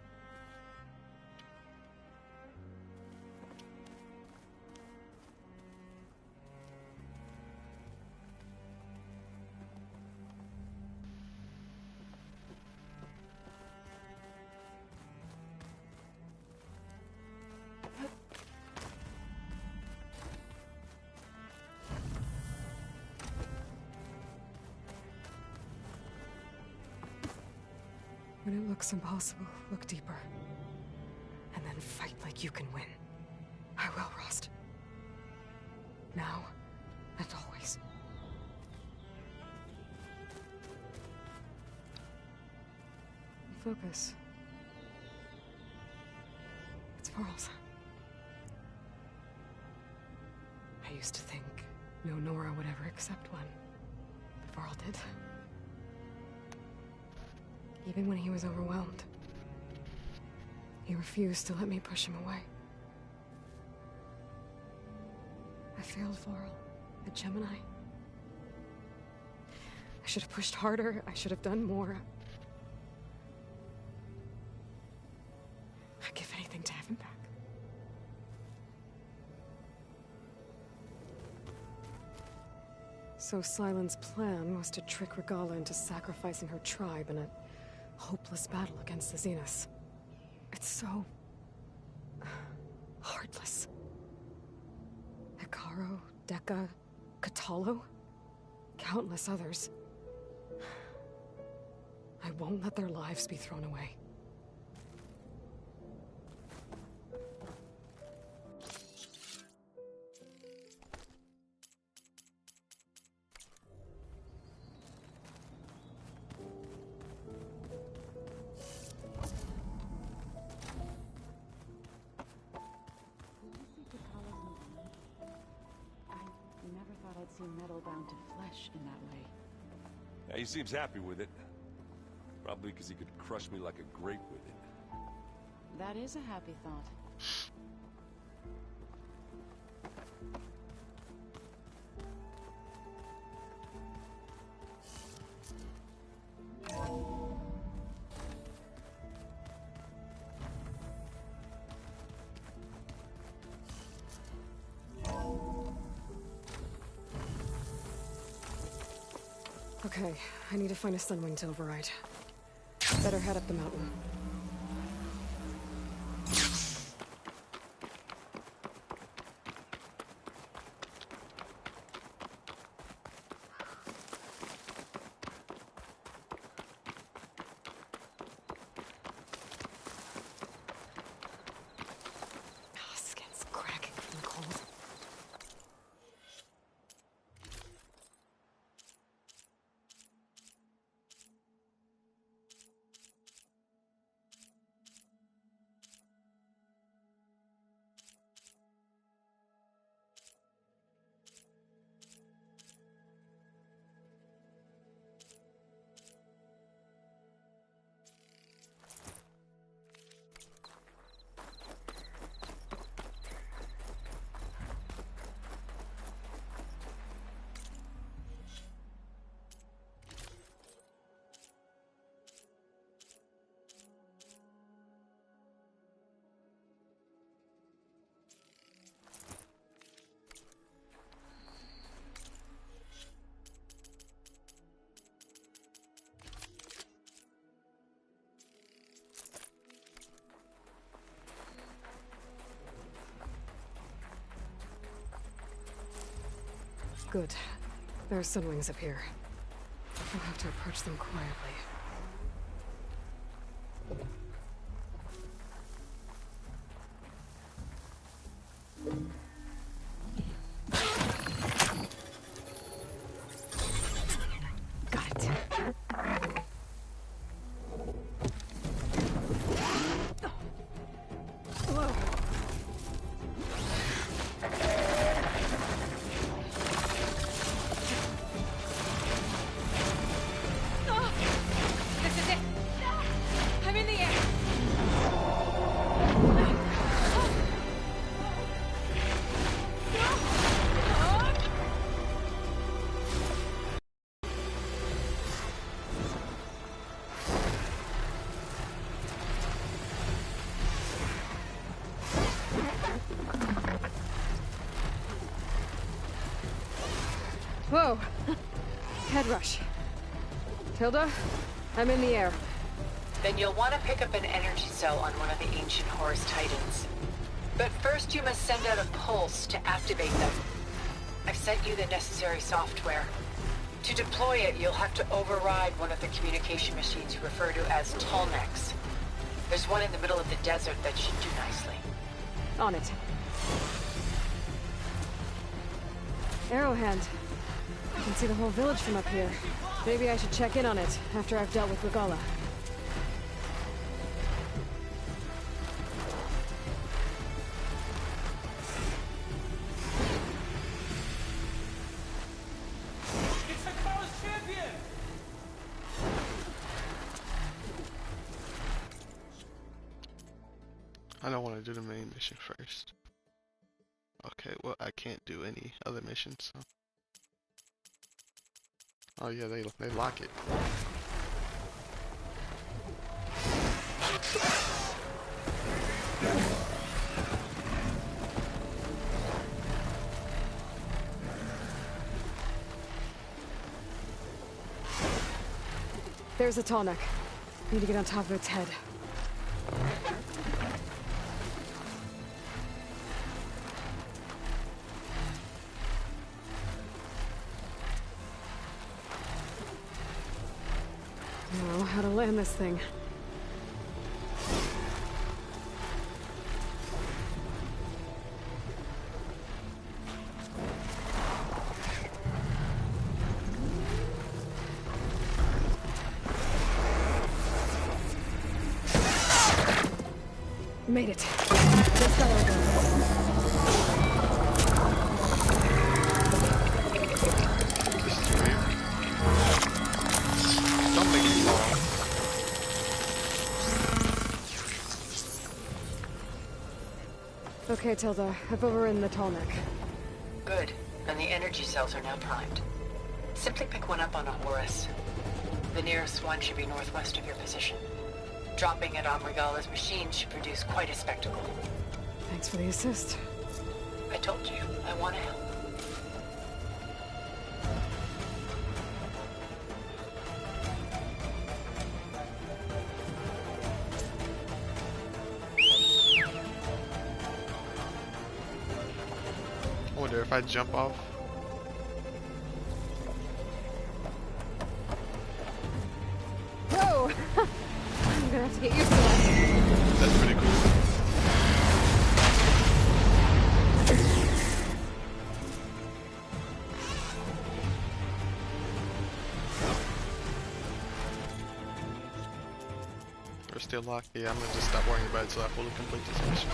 When it looks impossible, look deeper. And then fight like you can win. I will, Rost. Now and always. Focus. It's Varl's. I used to think no Nora would ever accept one. But Varl did. Even when he was overwhelmed. He refused to let me push him away. I failed Varl at Gemini. I should have pushed harder. I should have done more. I'd give anything to have him back. So Sylens' plan was to trick Regalla into sacrificing her tribe in a hopeless battle against the Zeniths. It's so... heartless. Hekarro, Dekka, Kotallo, countless others. I won't let their lives be thrown away. Metal bound to flesh in that way. Yeah, he seems happy with it. Probably because he could crush me like a grape with it. That is a happy thought. Okay, I need to find a Sunwing to override. Better head up the mountain. Skin's cracking from the cold. Good. There are Sunwings up here. I'll have to approach them quietly. Got it. Whoa. Whoa! Head rush. Tilda, I'm in the air. Then you'll want to pick up an energy cell on one of the ancient Horus Titans. But first you must send out a pulse to activate them. I've sent you the necessary software. To deploy it, you'll have to override one of the communication machines you refer to as Tallnecks. There's one in the middle of the desert that should do nicely. On it. Arrowhand. I can see the whole village from up here. Maybe I should check in on it after I've dealt with Regalla. It's the Chaos champion! I don't want to do the main mission first. Okay, well, I can't do any other missions, so. Oh yeah, they lock it. There's a Tallneck. Need to get on top of its head. Know how to land this thing. Made it. Let's go over. Don't make me fall. Okay, Tilda. I've overridden the Tallneck. Good. And the energy cells are now primed. Simply pick one up on a Horus. The nearest one should be northwest of your position. Dropping it on Regalla's machine should produce quite a spectacle. Thanks for the assist. I told you, I want to help. I wonder if I jump off. Whoa! I'm gonna have to get used to that. That's pretty cool. We're still locked. Yeah, I'm gonna just stop worrying about it till I fully complete this mission.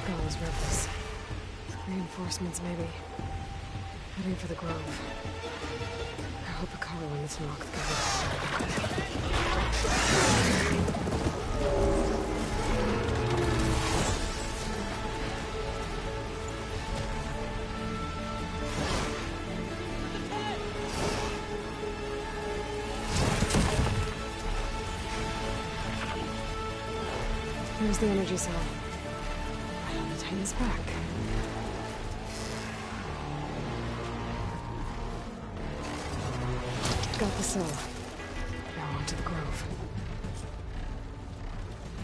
Regalla's rebels. Reinforcements, maybe. Heading for the Grove. I hope Akara when it's knocked Here's the energy cell. Right on the Titan's back. Got the cell. Now on to the Grove.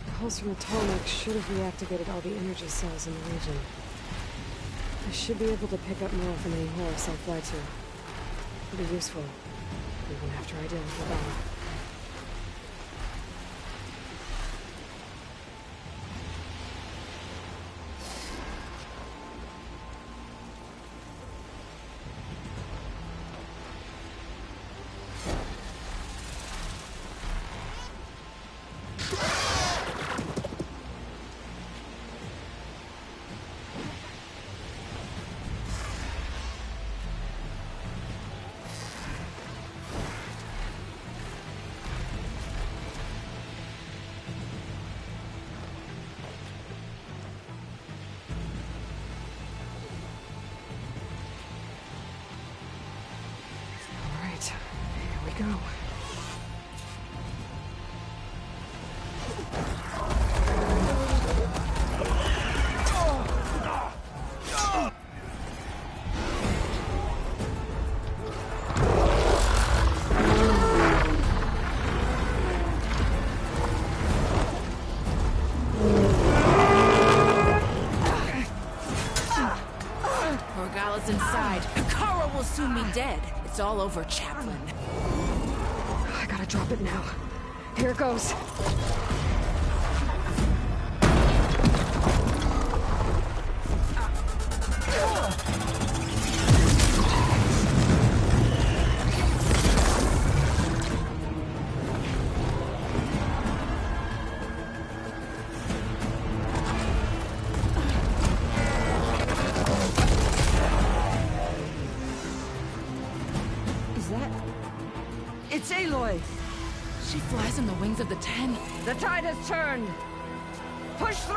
The pulse from the Tallneck should have reactivated all the energy cells in the region. I should be able to pick up more from any Horus I'll fly to. It'll be useful, even after I deal with Regalla. Go. Regalla's inside. Akara will soon be dead. It's all over, Chaplain. I gotta drop it now. Here it goes. It's Aloy! She flies on the wings of the Ten. The tide has turned! Push through!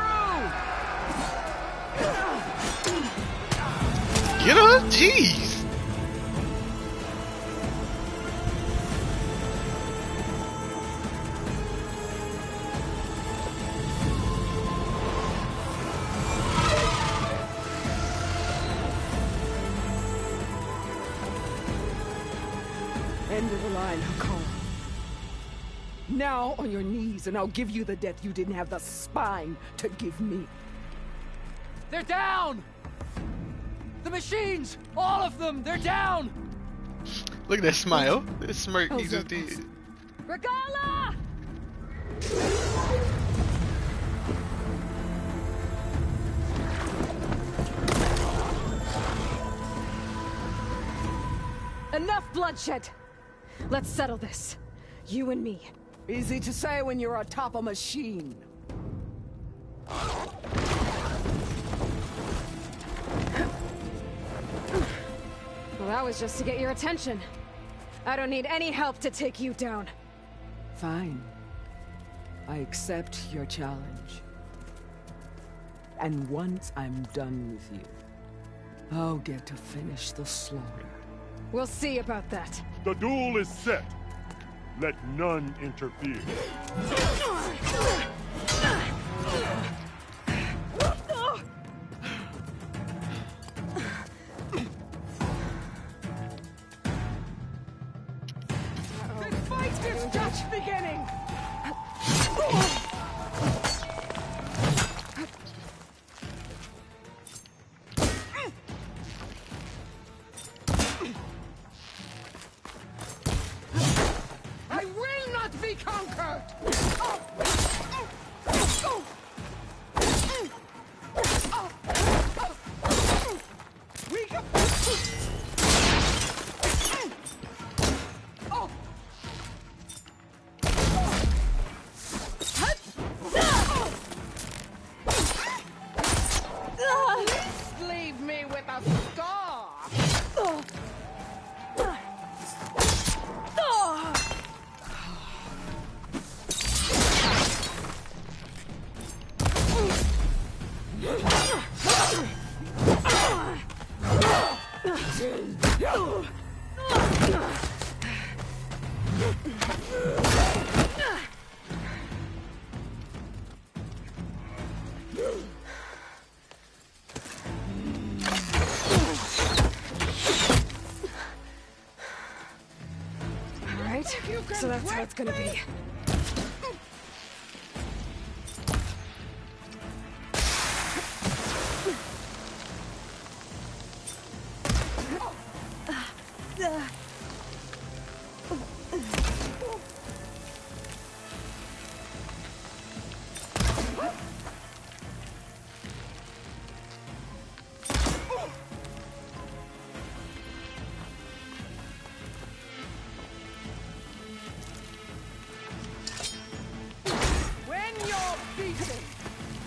Get her? Jeez! End of the line, Akara. Now on your knees, and I'll give you the death you didn't have the spine to give me. They're down! The machines! All of them! They're down! Look at that smile. That smirk he just did. Regalla! Enough bloodshed! Let's settle this. You and me. Easy to say when you're atop a machine. Well, that was just to get your attention. I don't need any help to take you down. Fine. I accept your challenge. And once I'm done with you, I'll get to finish the slaughter. We'll see about that. The duel is set. Let none interfere. This fight is just beginning! I will not be conquered! We go. Leave me with a scar! Alright, so that's how it's gonna be. When you're beaten,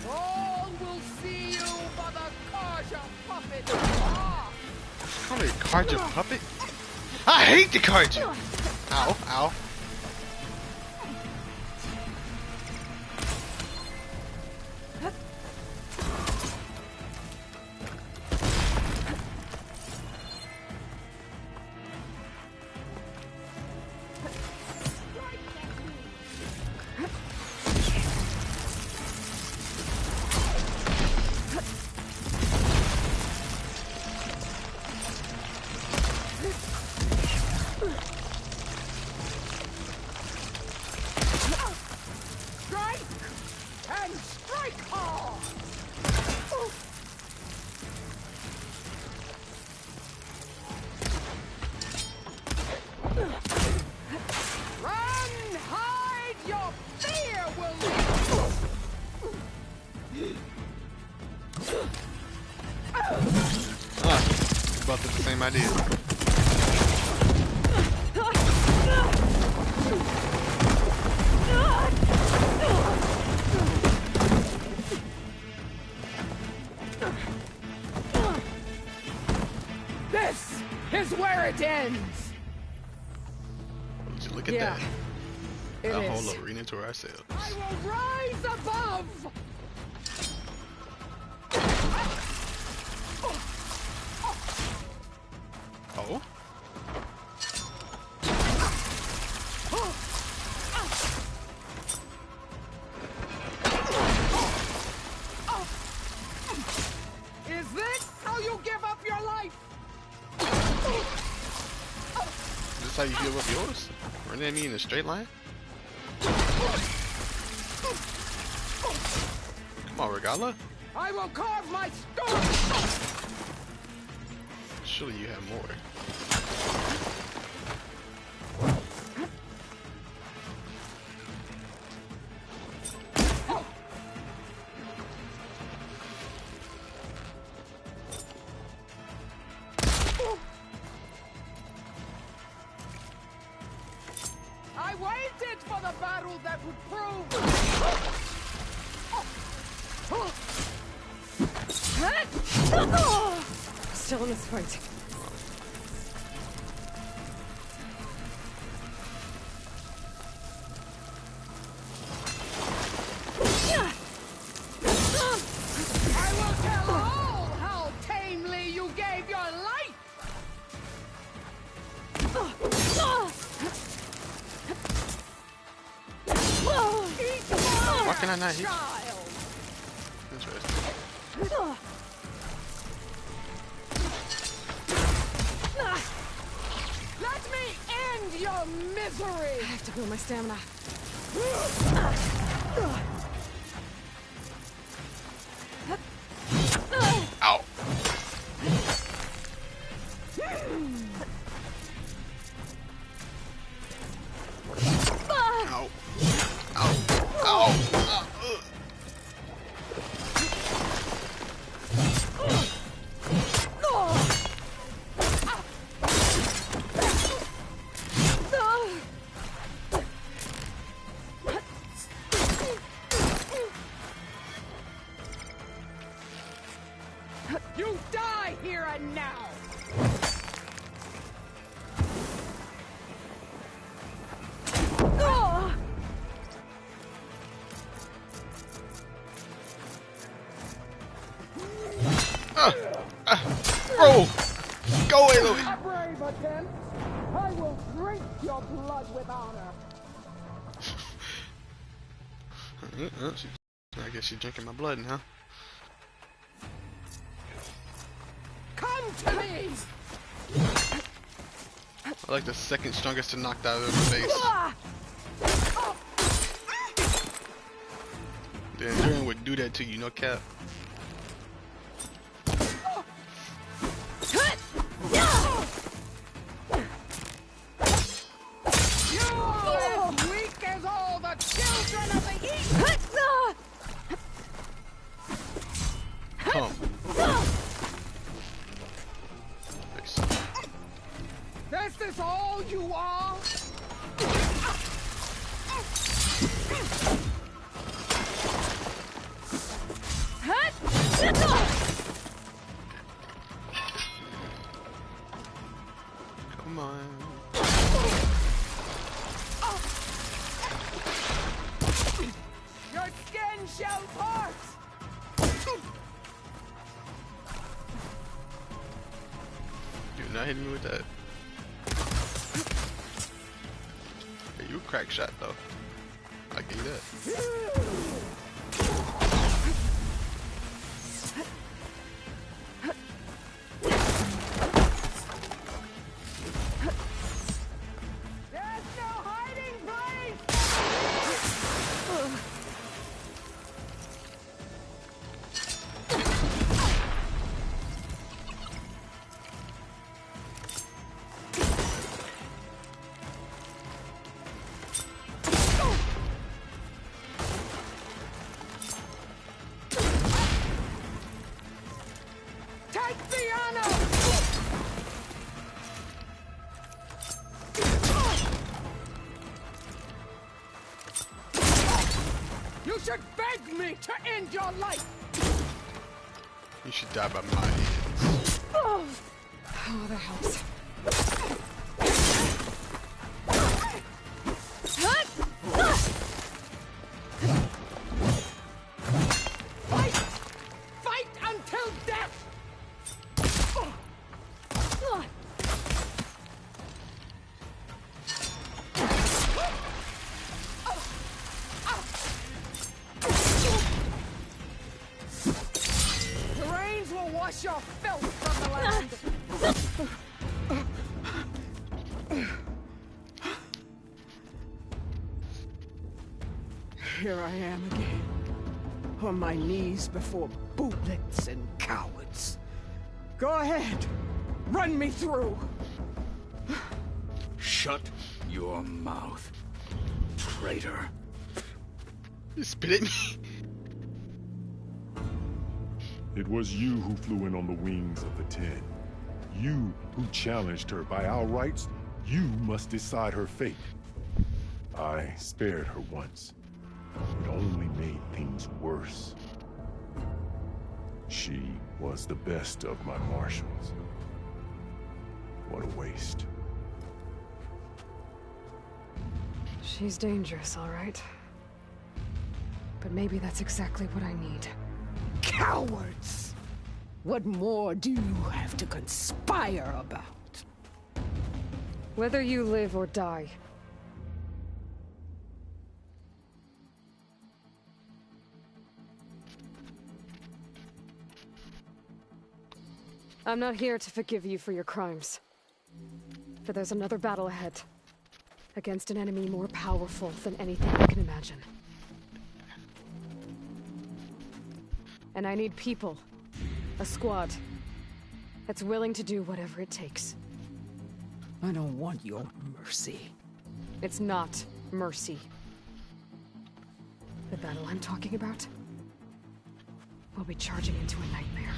all will see you for the Karja puppet. Call me a Karja puppet? I hate the Karja! Ow, ow. Strike and strike hard! Run, hide, your fear will Both have the same idea. This is where it ends! Would you look at Yeah, that? it A is. whole arena to ourselves. I will rise above! Oh? Is this how you give up your life? Is this how you give up yours? Running at me in a straight line? Come on, Regala. I will carve my stone! Surely you have more. I waited for the battle that would prove. Still in this fight. not hit you. child. Interesting. Let me end your misery. I have to build my stamina. Ow. Ow. Ow. Ow. You die here and now. Bro! Go away, Louis! A brave attempt. I will drink your blood with honor. I guess she's drinking my blood now. Come to me. I like the second strongest to knock out of the face. The Enduring would do that to you, no cap. You're as weak as all the children of the East. Come. This is all you are? Come on. Your skin shall part. You're not hitting me with that. Hey, you a crack shot though. I give you that. There's no hiding place. Take the honor. You should beg me to end your life. You should die by my hands. Oh, that helps. Fight! Fight until death! The rains will wash your filth from the land. Here I am again, on my knees before bootlets and cowards. Go ahead, run me through. Shut your mouth, traitor. You spit at me. It was you who flew in on the wings of the Ten. You who challenged her. By our rights, you must decide her fate. I spared her once. It only made things worse. She was the best of my marshals. What a waste. She's dangerous, all right. But maybe that's exactly what I need. Cowards! What more do you have to conspire about? Whether you live or die, I'm not here to forgive you for your crimes. For there's another battle ahead. Against an enemy more powerful than anything you can imagine. And I need people. A squad. That's willing to do whatever it takes. I don't want your mercy. It's not mercy. The battle I'm talking about will be charging into a nightmare.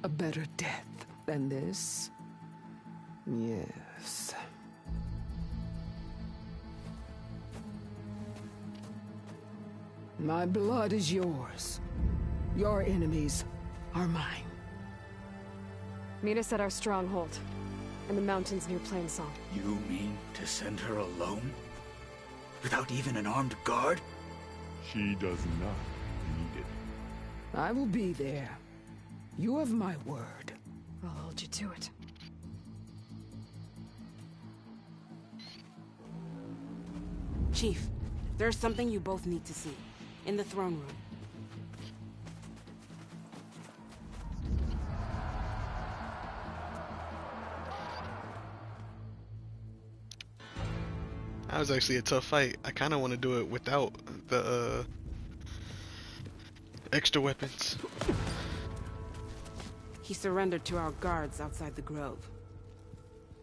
A better death than this? Yes. My blood is yours. Your enemies are mine. Meet us at our stronghold, in the mountains near Plainsong. You mean to send her alone? Without even an armed guard? She does not need it. I will be there. You have my word. I'll hold you to it. Chief, there's something you both need to see. In the throne room. That was actually a tough fight. I kind of want to do it without the extra weapons. He surrendered to our guards outside the grove.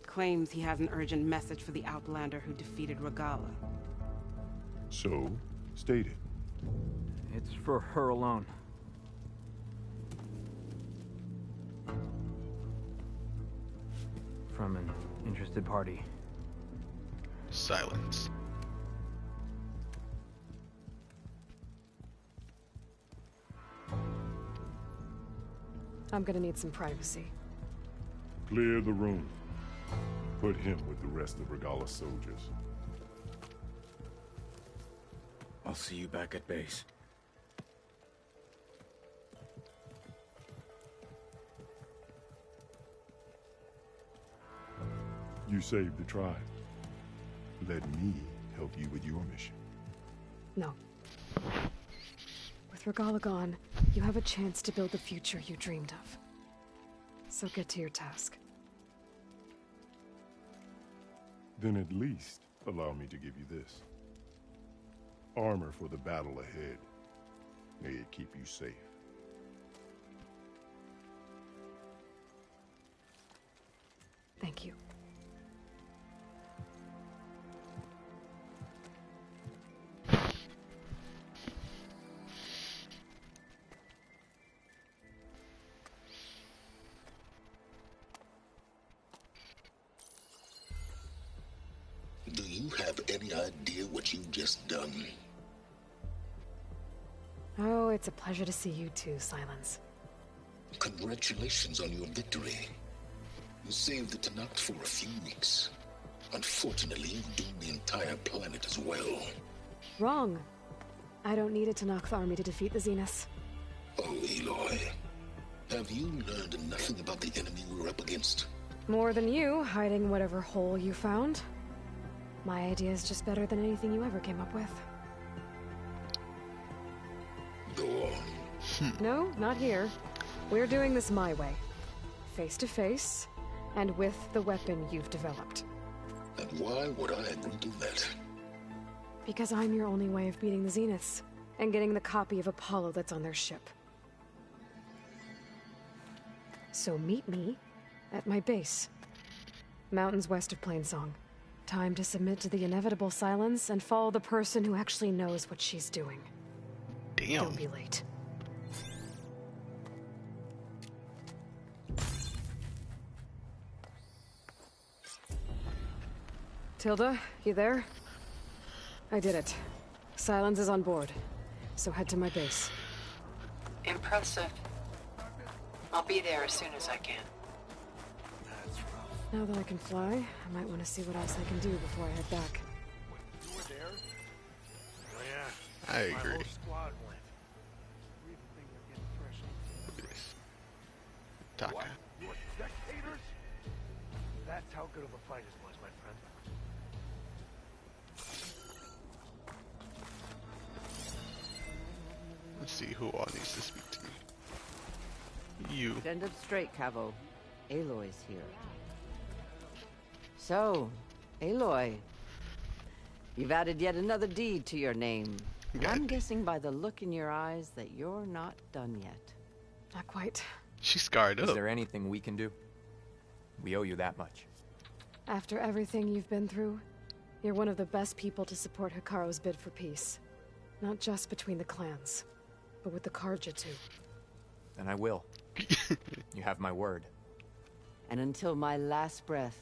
Claims he has an urgent message for the Outlander who defeated Regalla. So, state it. It's for her alone. From an interested party. Silence. I'm gonna need some privacy. Clear the room. Put him with the rest of Regalla's soldiers. I'll see you back at base. You saved the tribe. Let me help you with your mission. No. With Regalla gone, you have a chance to build the future you dreamed of. So get to your task. Then at least allow me to give you this. Armor for the battle ahead. May it keep you safe. Thank you. Do you have any idea what you've just done? Oh, it's a pleasure to see you too, Silence. Congratulations on your victory. You saved the Tenakth for a few weeks. Unfortunately, you doomed the entire planet as well. Wrong. I don't need a Tenakth army to defeat the Zeniths. Oh, Aloy. Have you learned nothing about the enemy we're up against? More than you, hiding whatever hole you found. My idea is just better than anything you ever came up with. Go on. No, not here. We're doing this my way. Face to face, and with the weapon you've developed. And why would I agree to that? Because I'm your only way of beating the Zeniths, and getting the copy of Apollo that's on their ship. So meet me at my base. Mountains west of Plainsong. Time to submit to the inevitable silence and follow the person who actually knows what she's doing. Damn. Don't be late. Tilda, you there? I did it. Silence is on board. So head to my base. Impressive. I'll be there as soon as I can. Now that I can fly, I might want to see what else I can do before I head back. You were there? Oh, yeah. I agree. My whole squad went. We even think we're getting fresh on. Taka. What? You were spectators? That's how good of a fight it was, my friend. Let's see who all needs to speak to me. You. Stand up straight, Cavo. Aloy's here. So, Aloy, you've added yet another deed to your name. And I'm guessing by the look in your eyes that you're not done yet. Not quite. She's scarred up. Is there anything we can do? We owe you that much. After everything you've been through, you're one of the best people to support Hikaru's bid for peace. Not just between the clans, but with the Carja too. And I will. You have my word. And until my last breath,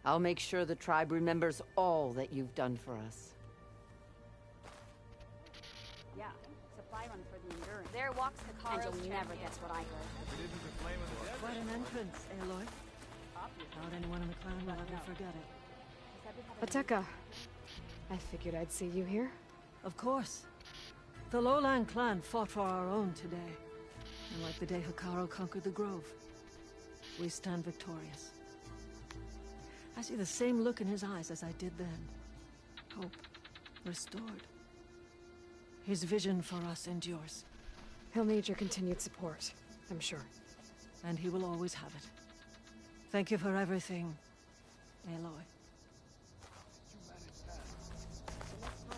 I'll make sure the tribe remembers all that you've done for us. Yeah, supply run for the Endurance. There walks the car. Angel never gets what I heard. Quite an entrance, Aloy. Not anyone in the clan will ever forget it. Ateka, I figured I'd see you here. Of course. The Lowland clan fought for our own today. And like the day Hikaru conquered the Grove, we stand victorious. I see the same look in his eyes as I did then. Hope restored. His vision for us endures. He'll need your continued support, I'm sure. And he will always have it. Thank you for everything, Aloy.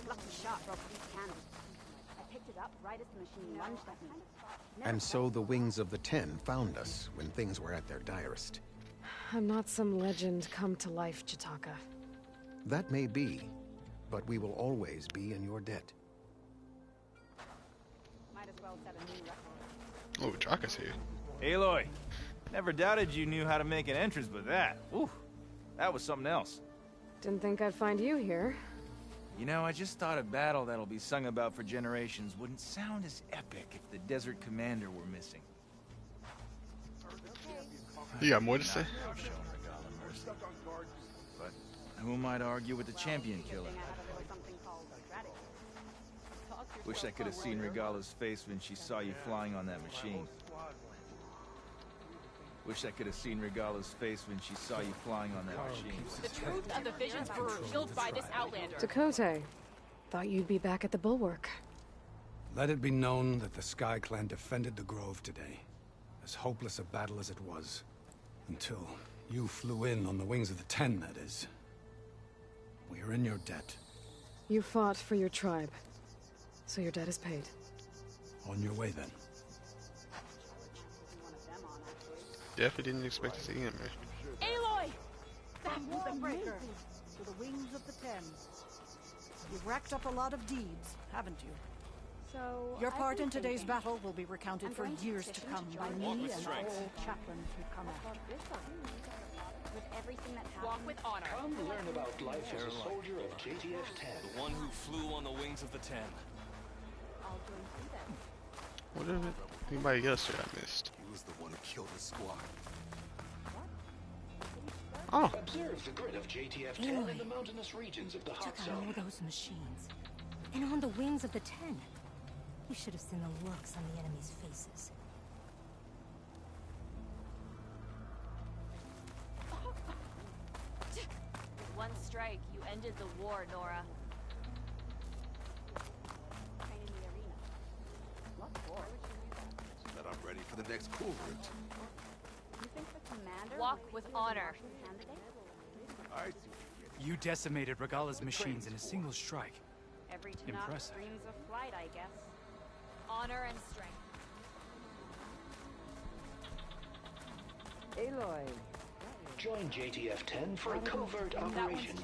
Lucky shot broke these cannons. I picked it up right as the machine lunged at me. And so the Wings of the Ten found us when things were at their direst. I'm not some legend come to life, Jataka. That may be, but we will always be in your debt. Might as well set a new record. Oh, Jaka's here. Aloy, never doubted you knew how to make an entrance, but that, ooh, that was something else. Didn't think I'd find you here. You know, I just thought a battle that'll be sung about for generations wouldn't sound as epic if the Desert Commander were missing. You got more to say? But who am I to argue with the champion killer? Wish I could have seen Regala's face when she saw you flying on that machine. Wish I could have seen Regala's face when she saw you flying on that machine. The truth of the visions were revealed by this Outlander. Tekote, thought you'd be back at the Bulwark. Let it be known that the Sky Clan defended the Grove today. As hopeless a battle as it was. Until you flew in on the Wings of the Ten, that is. We are in your debt. You fought for your tribe, so your debt is paid. On your way, then. Definitely didn't expect to see him, man. Aloy! That was Warbreaker to the Wings of the Ten. You've racked up a lot of deeds, haven't you? So Your part in I've been today's thinking. battle will be recounted I'm for going to years to petition come to by join me Walk and with all strength. chaplains who come after. With everything that happened. Walk with honor. Come learn about life as a soldier of JTF-10. The one who flew on the Wings of the Ten. I'll join you then. What is it? Anybody else that I missed? He was the one who killed the squad. Oh. Observe the grid of JTF-10 in the mountainous regions of the hot Took out all zone. those machines. And on the Wings of the Ten. You should have seen the looks on the enemy's faces. With one strike, you ended the war, Nora. Train in the arena. What for? That I'm ready for the next cool route. You think the commander Walk would with think he was a honor. Martian candidate? I see. You decimated Regala's machines in a single strike. Every Tanakh Impressive. dreams of flight, I guess. Honor and strength. Aloy. Join JTF-10 for a covert operation.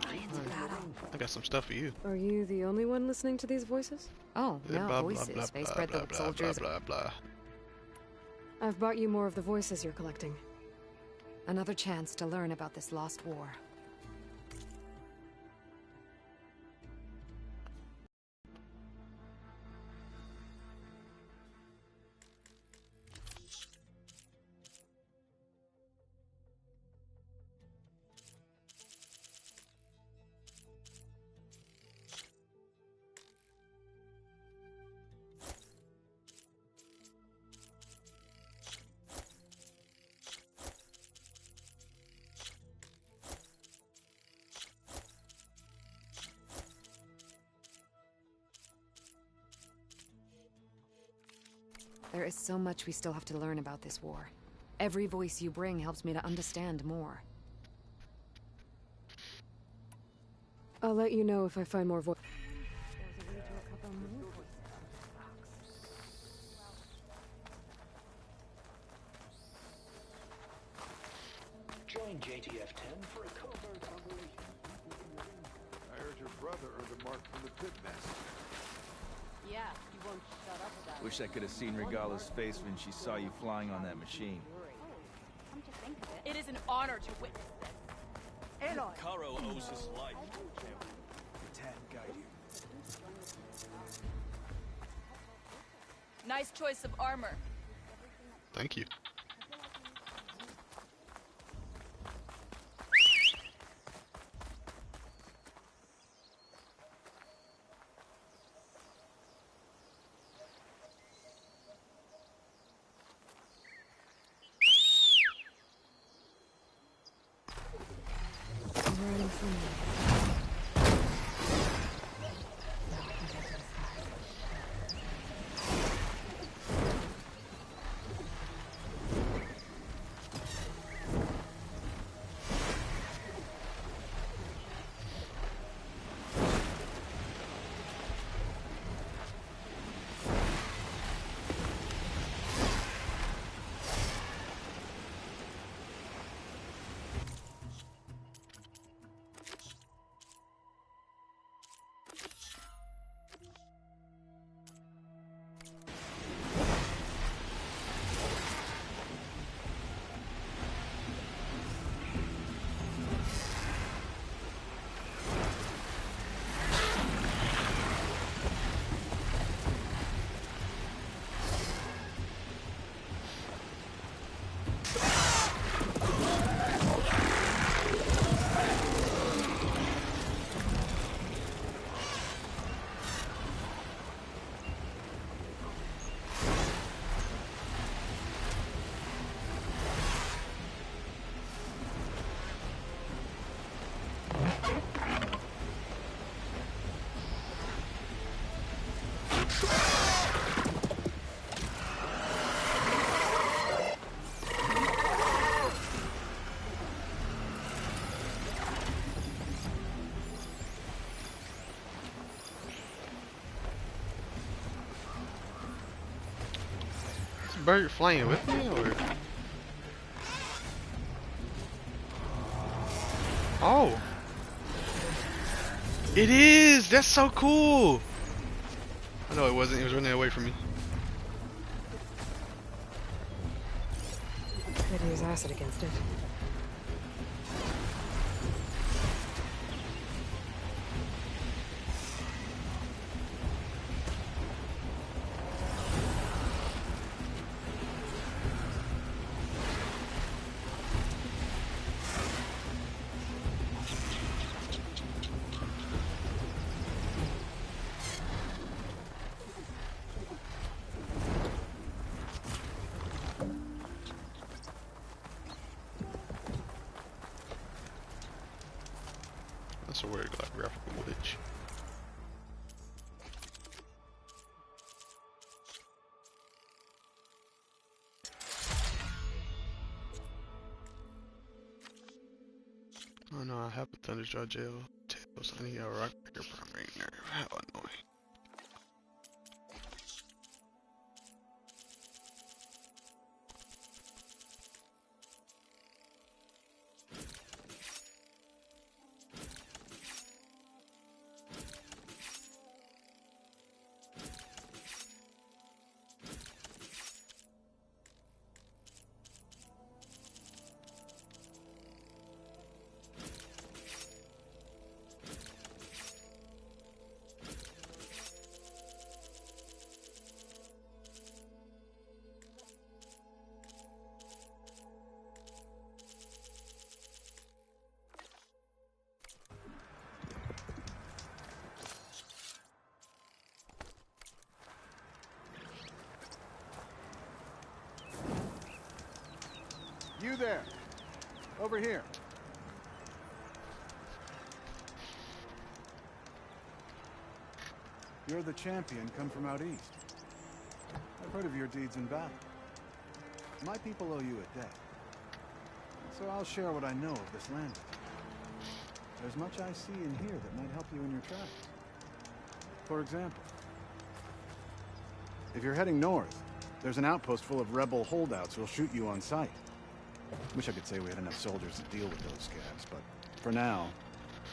I got some stuff for you. Are you the only one listening to these voices? Oh, no, Blah, blah, voices. blah, They blah, spread blah, the blah, soldiers. blah, blah, blah. I've brought you more of the voices you're collecting. Another chance to learn about this lost war. There is so much we still have to learn about this war. Every voice you bring helps me to understand more. I'll let you know if I find more voices. Join JTF-10 for a covert operation. I heard your brother earned a mark from the Pitmaster. Yeah, you won't shut up about it. Wish I could have seen Regala's face when she saw you flying on that machine. Come to think of it. It is an honor to witness this. Aloy! Caro owes his life. The Ten guide you. Nice choice of armor. Thank you. Bird flying with me, or? Oh! It is! That's so cool! I know it wasn't, it was running away from me. Could use acid against it. That's a weird graphical glitch. Oh no, I have a Thunderjaw jail. Tails, I need a rock breaker primary nerve. How annoying. You there. Over here. You're the champion come from out east. I've heard of your deeds in battle. My people owe you a debt. So I'll share what I know of this land with you. There's much I see and hear that might help you in your travels. For example, if you're heading north, there's an outpost full of rebel holdouts who'll shoot you on sight. Wish I could say we had enough soldiers to deal with those scabs, but for now,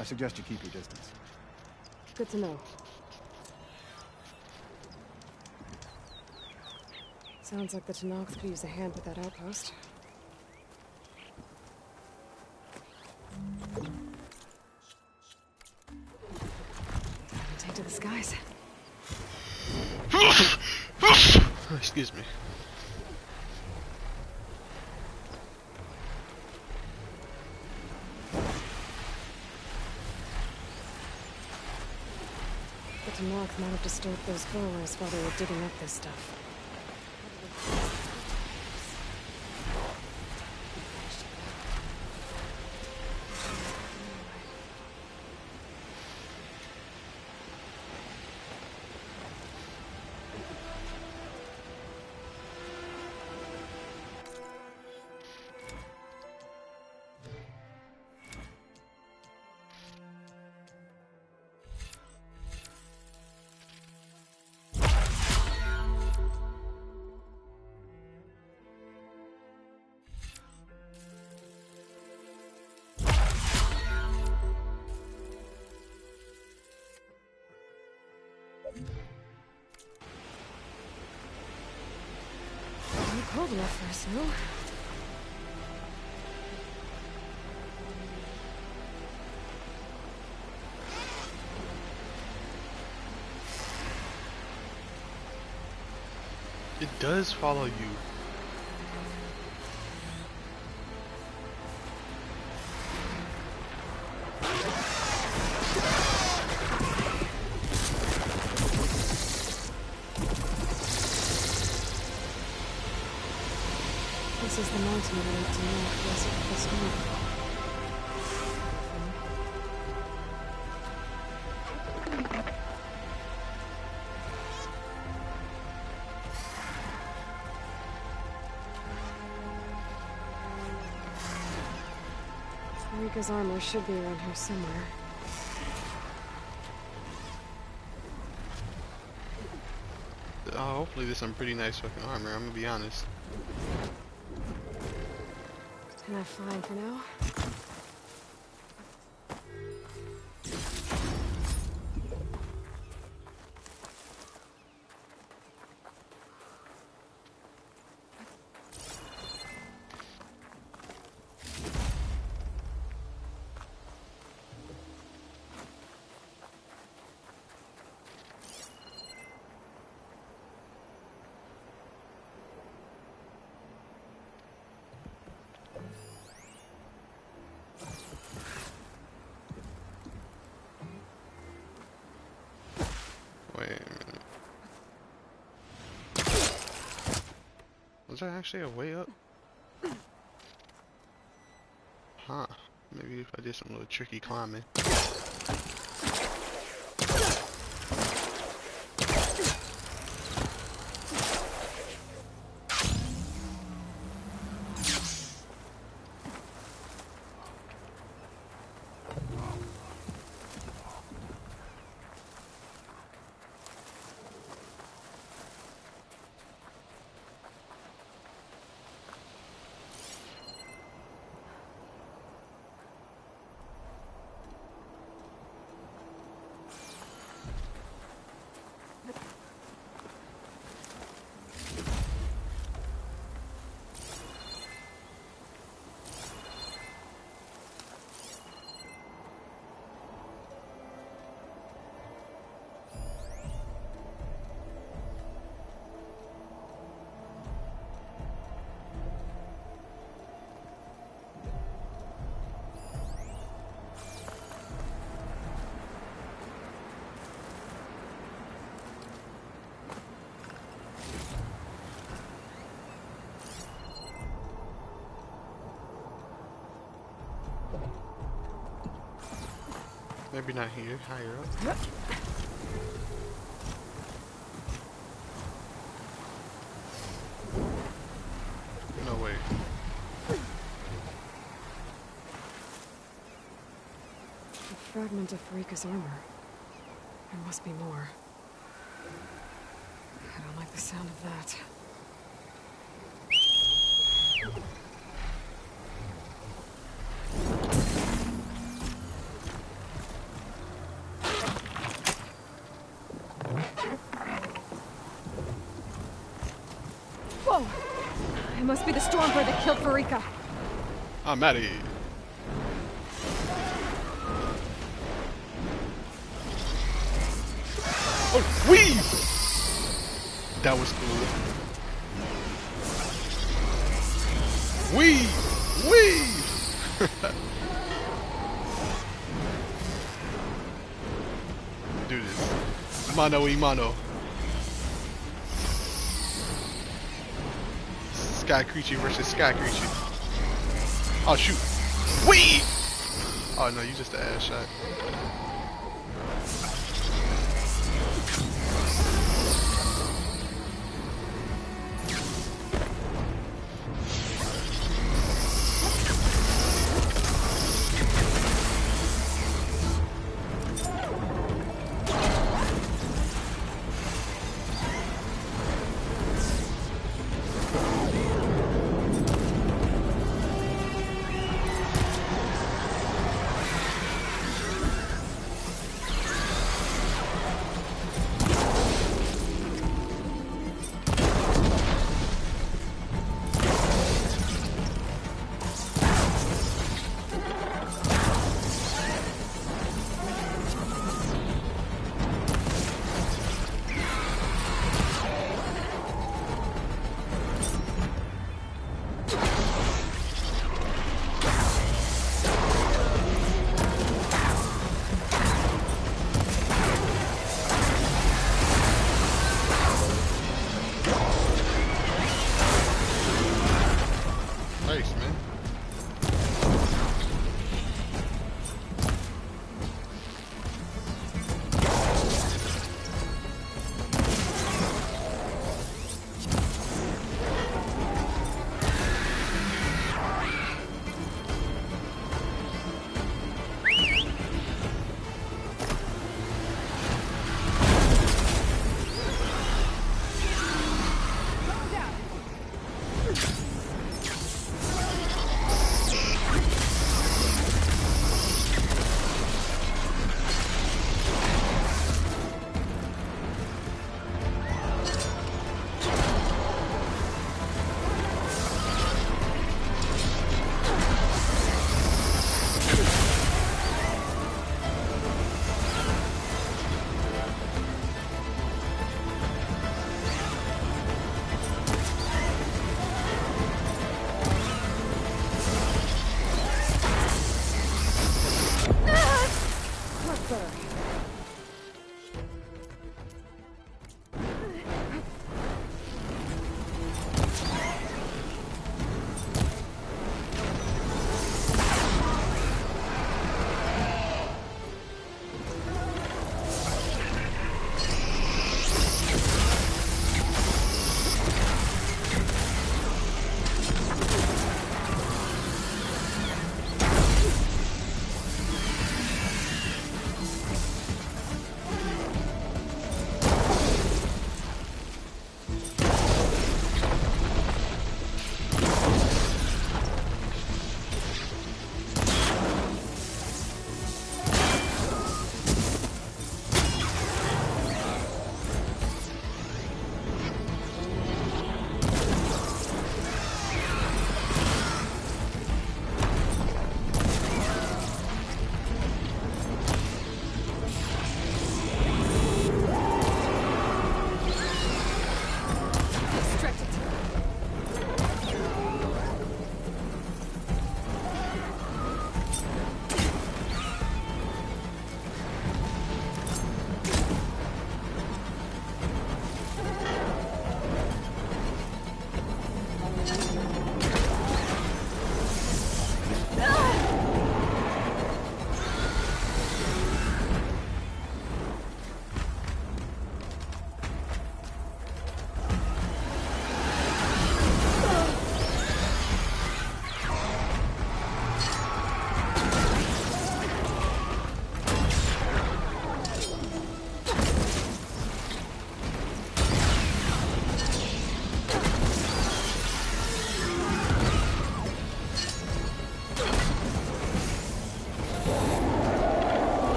I suggest you keep your distance. Good to know. Sounds like the Tenaks could use a hand with that outpost. Take to the skies. Excuse me. The Tenaks might have disturbed those burrowers while they were digging up this stuff. Cold enough for us, no? It does follow you. This is the mountain that went to northwest of the storm. Rika's armor should be around here somewhere. Hopefully there's some pretty nice fucking armor, I'm gonna be honest. And I'm fine for now. Wait a minute. Was there actually a way up? Huh. Maybe if I did some little tricky climbing. Maybe not here, higher up. fragment of Farika's armor. There must be more. I don't like the sound of that. Whoa! It must be the Stormbird that killed Farika. I'm out of here. Oh, wee! That was cool. Wee! Wee! Do this. Mano y mano. Sky creature versus sky creature. Oh shoot. Wee! Oh no, you just an ass shot.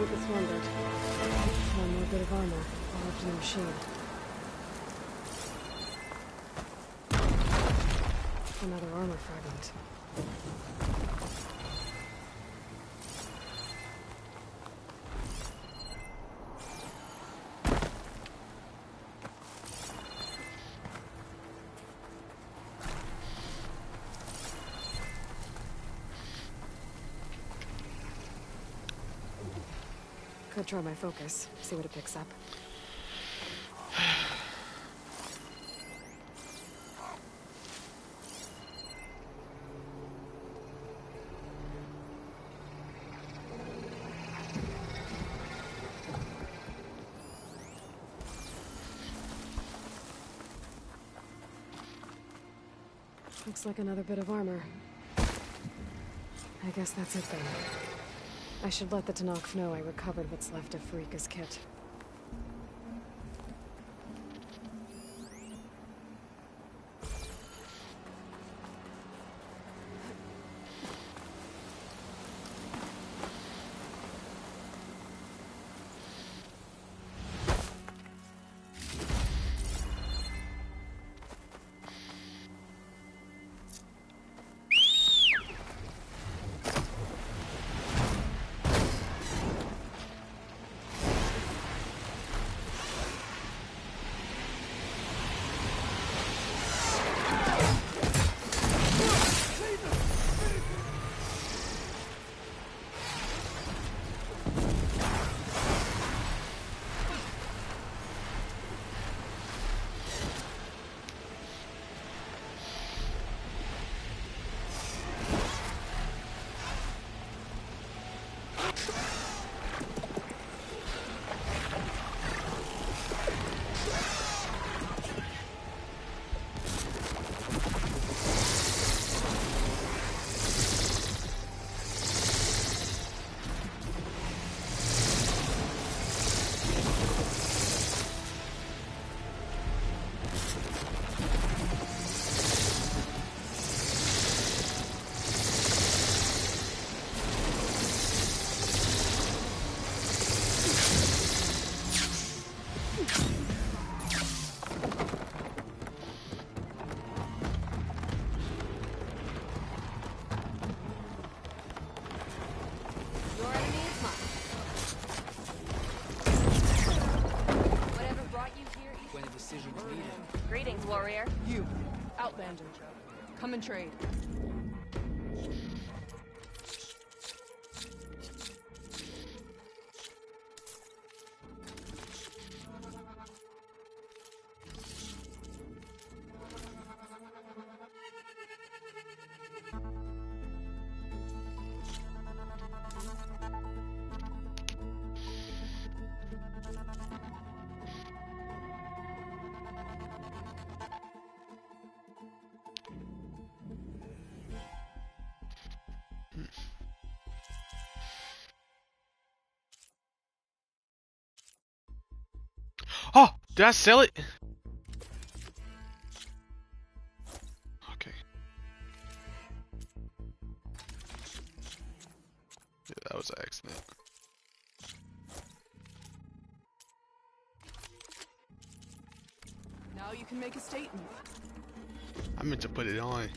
with the swarm bit. One more bit of armor, all up to the machine. Another armor fragment. Could try my focus, see what it picks up. Looks like another bit of armor. I guess that's it then. I should let the Tenakth know I recovered what's left of Farika's kit. Greetings, warrior. You, Outlander. Come and trade. Oh, did I sell it? Okay. Yeah, that was an accident. Now you can make a statement. I meant to put it on.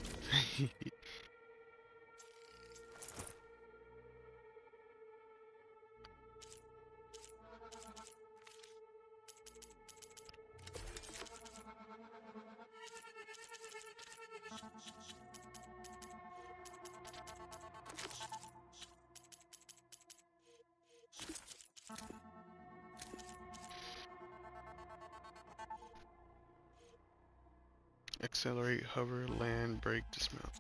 Accelerate, hover, land, brake, dismount.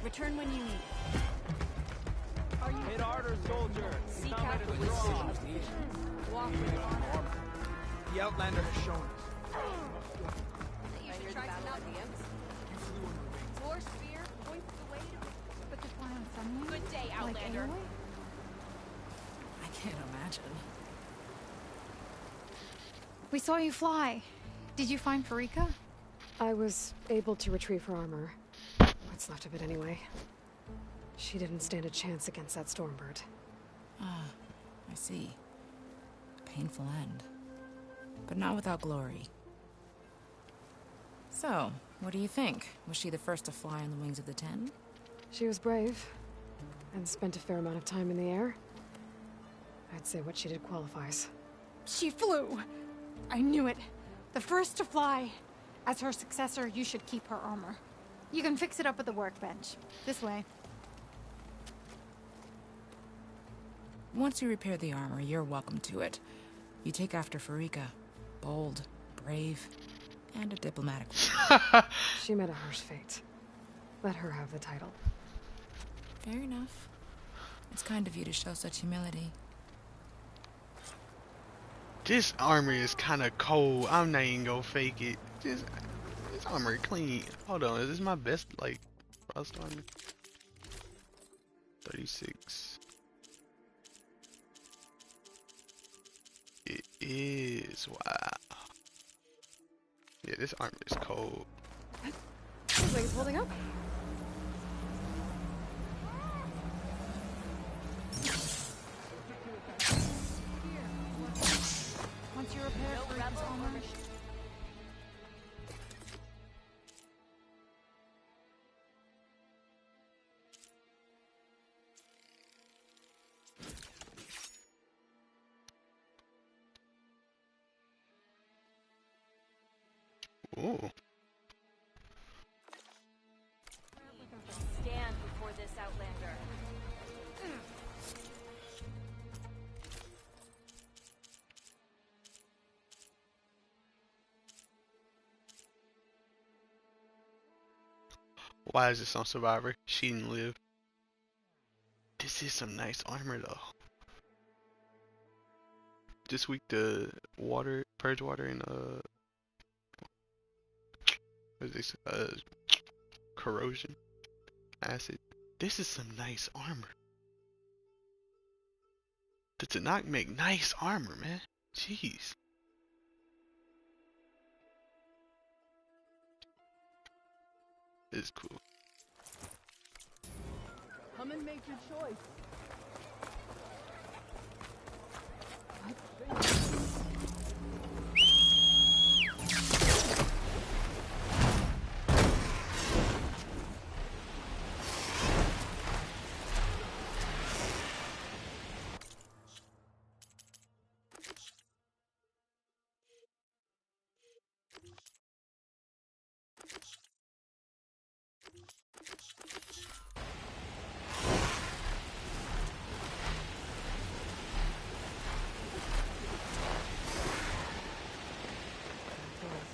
Return when you need it. Are you Hit harder, soldier. Seek Not out made of precision. straw. Walk with honor. The Outlander has shown us. You should try some Outlands. War spear points the way to... But to fly on Sunwing? Good day, Like Outlander. Aloy? I can't imagine. We saw you fly. Did you find Farika? I was able to retrieve her armor. What's left of it anyway. She didn't stand a chance against that Stormbird. Ah, I see. A painful end. But not without glory. So, what do you think? Was she the first to fly on the wings of the Ten? She was brave, and spent a fair amount of time in the air. I'd say what she did qualifies. She flew! I knew it. The first to fly. As her successor, you should keep her armor. You can fix it up at the workbench. This way. Once you repair the armor, you're welcome to it. You take after Farika. Bold, brave, and a diplomatic. She met a harsh fate. Let her have the title. Fair enough. It's kind of you to show such humility. This armor is kind of cold. I'm not even gonna fake it. This armor clean. Hold on, is this my best like frost armor? 36. It is. Wow. Yeah, this armor is cold. Looks like it's holding up. Once you repair Farika's armor... Ooh. Stand before this Outlander. Why is this on Survivor? She didn't live. This is some nice armor though. This week the water, purge water and what is this? Corrosion acid. This is some nice armor. The Tenakth make nice armor, man. Jeez. This is cool. Come and make your choice.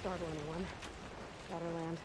Startle anyone. Shadowland.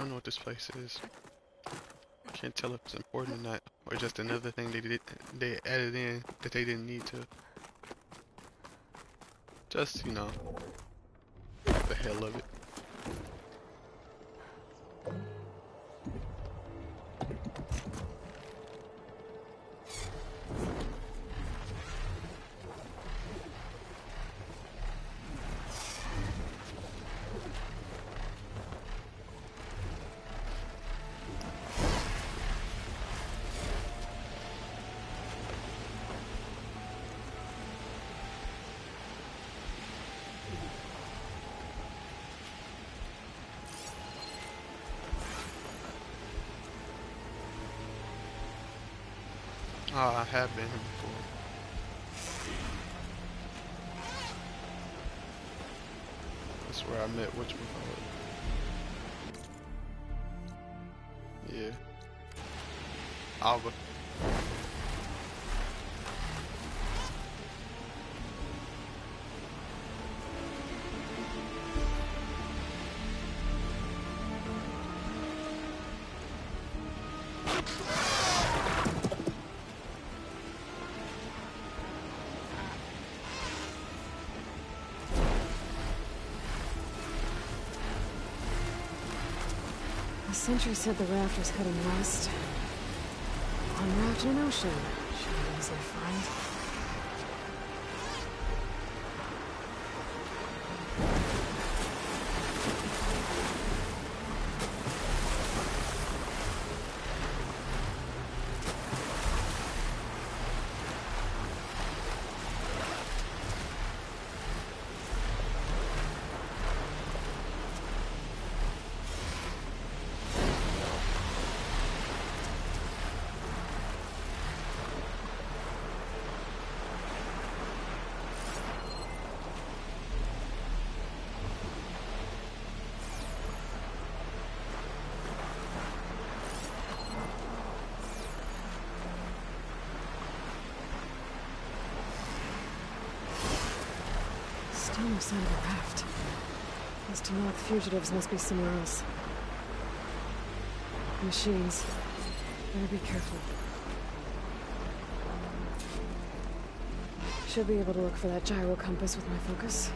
don't know what this place is. Can't tell if it's important or not, or just another thing they added in that they didn't need to. Just, you know, the hell of it. Oh, I have been here before. That's where I met whatchamacallit. Yeah. Alba. The sentry said the raft was heading west. One raft in an ocean. Should be easy to find. Still no sign of a raft. As to know the fugitives must be somewhere else. Machines. Better be careful. Should be able to look for that gyro compass with my focus.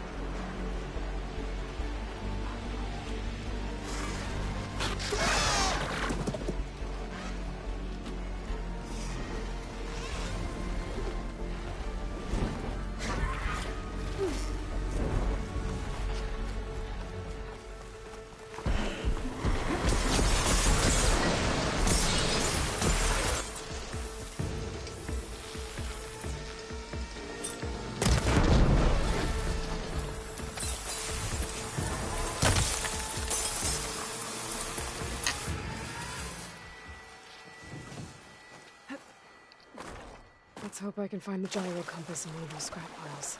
Let's hope I can find the gyro compass in one of those scrap piles.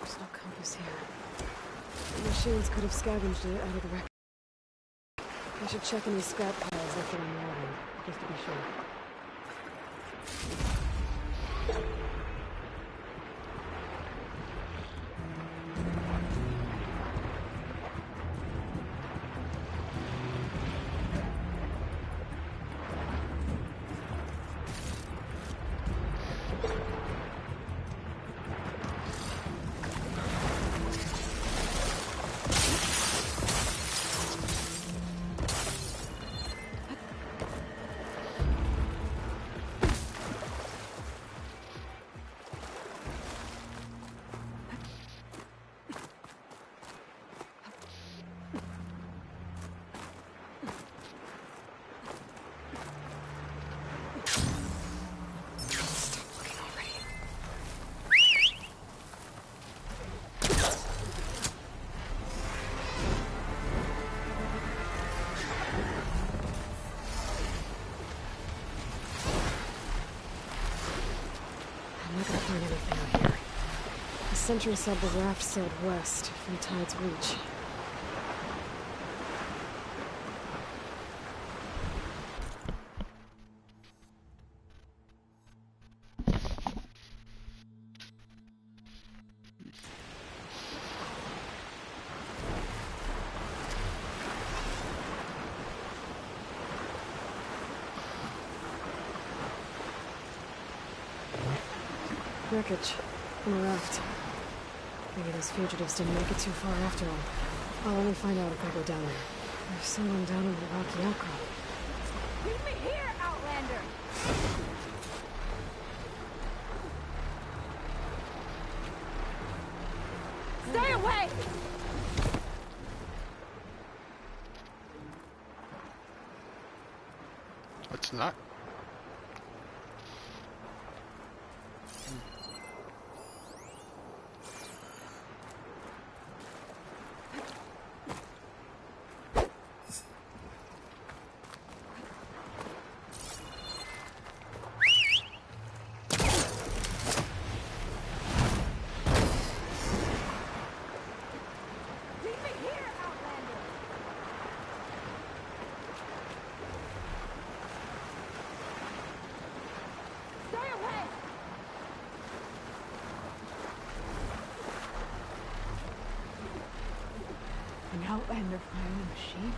There's no compass here. The machines could have scavenged it out of the wreck. I should check any scrap piles left along the water, just to be sure. I'm not gonna find anything out here. The sentry said the raft sailed west from Tide's Reach. wreckage. On a raft. Maybe those fugitives didn't make it too far after all. I'll only find out if I go down there. There's someone down in the rocky outcrop. Leave me here, Outlander! Stay away! It's not. An Outlander flying a machine?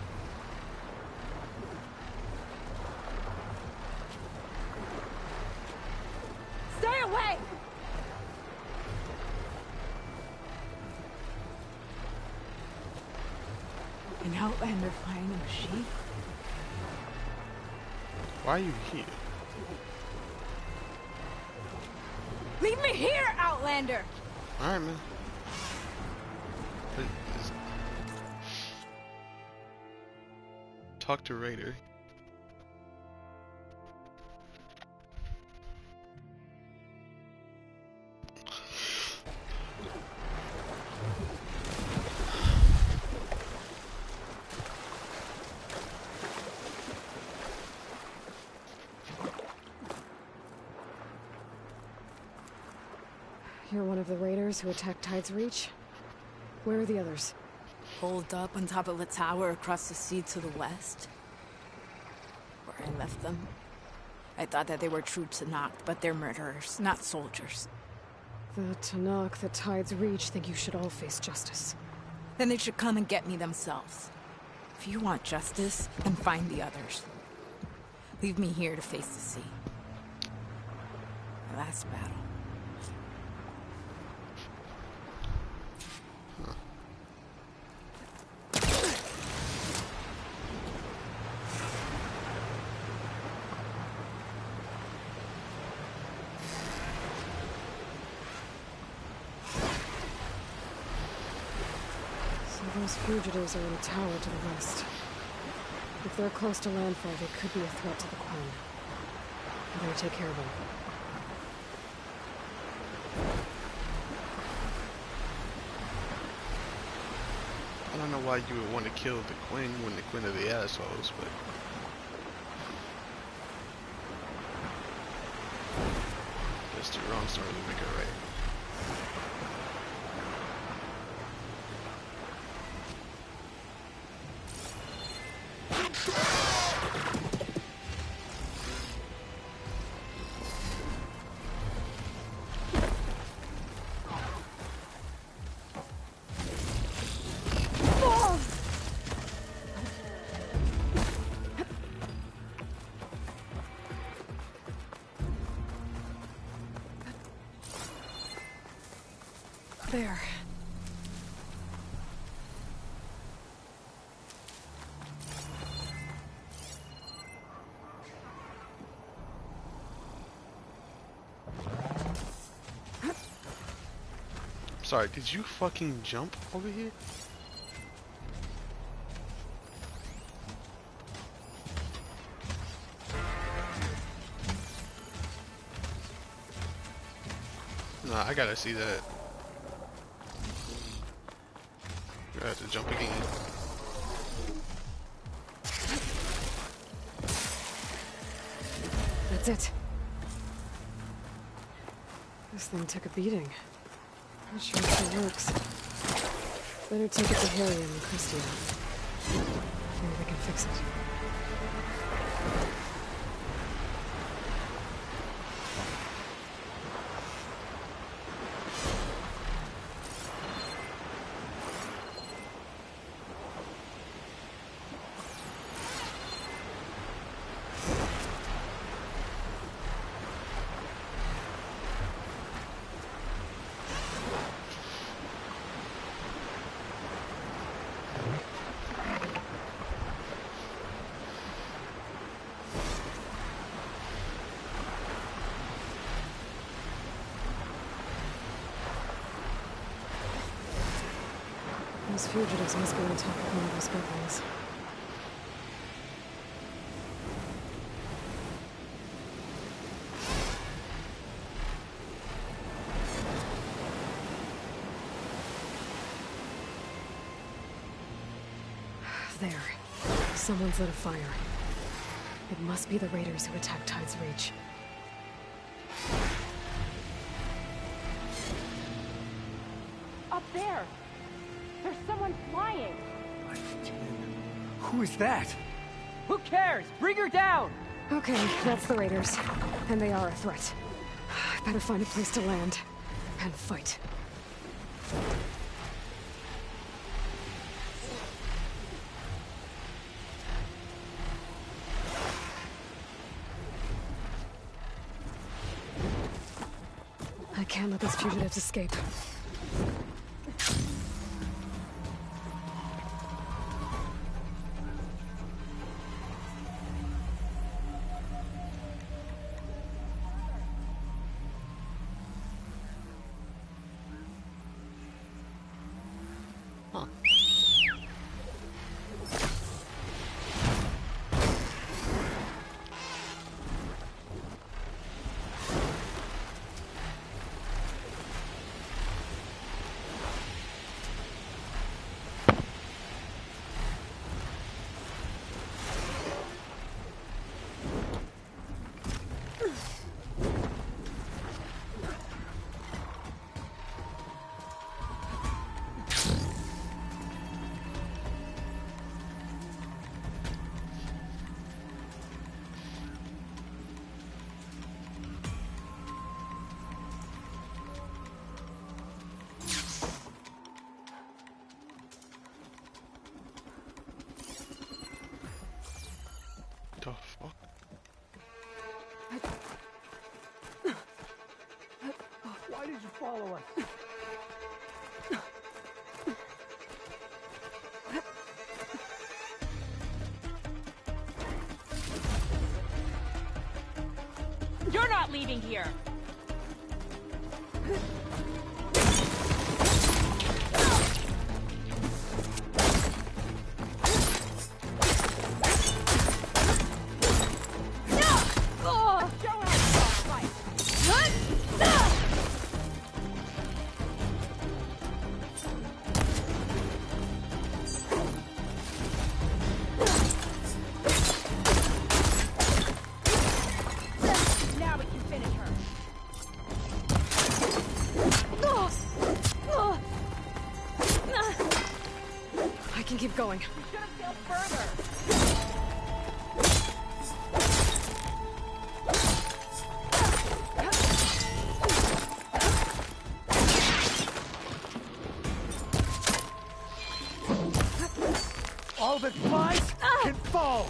Stay away! An Outlander flying a machine? Why are you here? Leave me here, Outlander! Alright, man. Talk to Raider. You're one of the raiders who attacked Tide's Reach? Where are the others? Holed up on top of a tower across the sea to the west. Where I left them. I thought that they were true Tenakth, but they're murderers, not soldiers. The Tenakth at Tide's Reach think you should all face justice. Then they should come and get me themselves. If you want justice, then find the others. Leave me here to face the sea. My last battle. Those fugitives are in a tower to the west. If they're close to landfall, they could be a threat to the Quen. I better take care of them. I don't know why you would want to kill the Quen when the Quen are the assholes, but... guess the wrong story to make it right. There. Sorry, did you fucking jump over here? Nah, I gotta see that. I have to jump again. That's it. This thing took a beating. Not sure if it works. Better take it to Helium and Christia. Maybe they can fix it. Those fugitives must be on top of one of those buildings. There. Someone's lit a fire. It must be the raiders who attacked Tide's Reach. Up there! There's someone flying! Who is that? Who cares? Bring her down! Okay, that's the raiders. And they are a threat. I better find a place to land. And fight. I can't let these fugitives escape. The fuck? Why did you follow us? You're not leaving here! Keep going. You should have sailed further. All that flies can fall.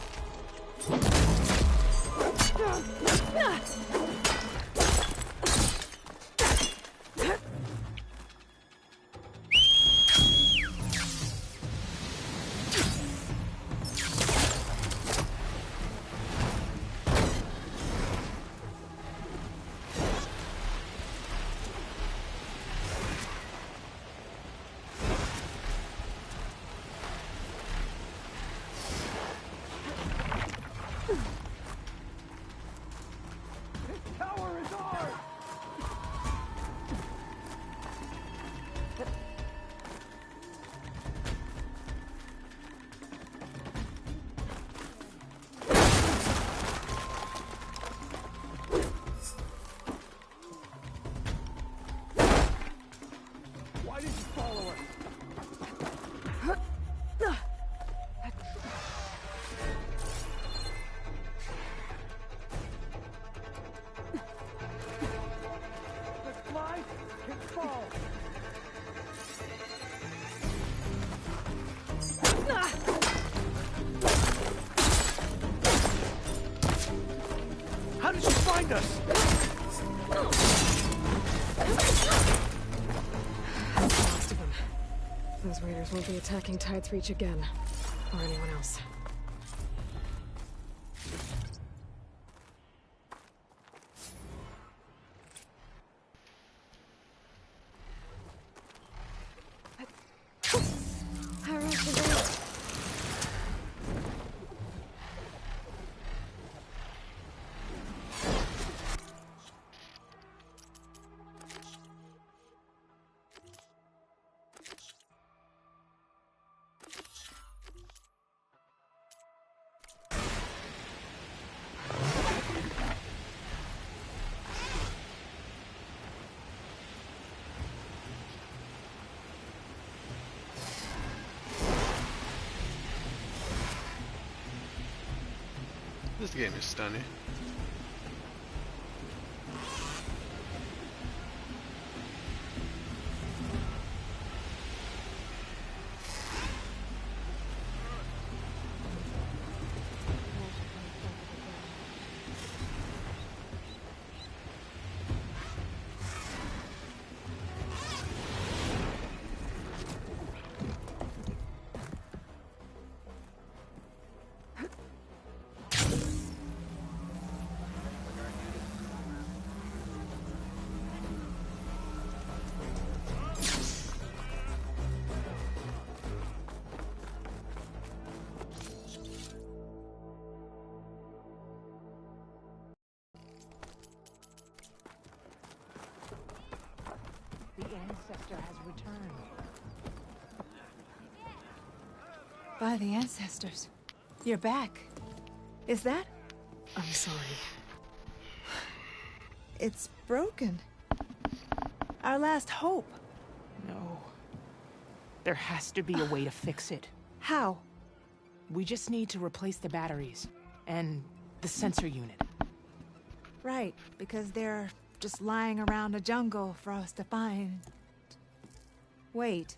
Why did you follow us? The flies can fall. How did you find us? Lost of them. Those raiders won't be attacking Tide's Reach again. Or anyone else. This game is stunning. The ancestor has returned. By the ancestors. You're back. Is that? I'm sorry. It's broken. Our last hope. No. There has to be a way to fix it. How? We just need to replace the batteries. And the sensor unit. Right, because they're just lying around a jungle for us to find. Wait.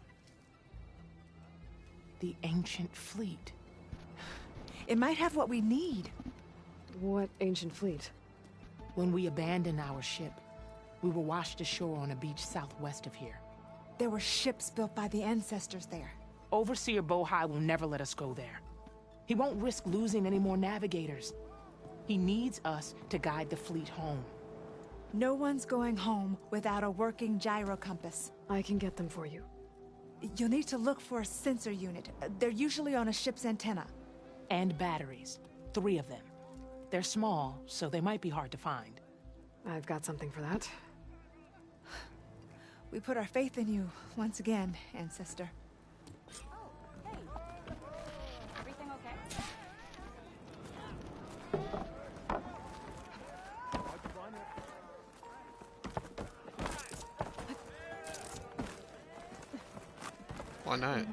The ancient fleet. It might have what we need. What ancient fleet? When we abandoned our ship, we were washed ashore on a beach southwest of here. There were ships built by the ancestors there. Overseer Bohai will never let us go there. He won't risk losing any more navigators. He needs us to guide the fleet home. No one's going home without a working gyro compass. I can get them for you. You'll need to look for a sensor unit. They're usually on a ship's antenna. And batteries. 3 of them. They're small, so they might be hard to find. I've got something for that. We put our faith in you once again, Ancestor. Oh, hey. Everything okay? Why not?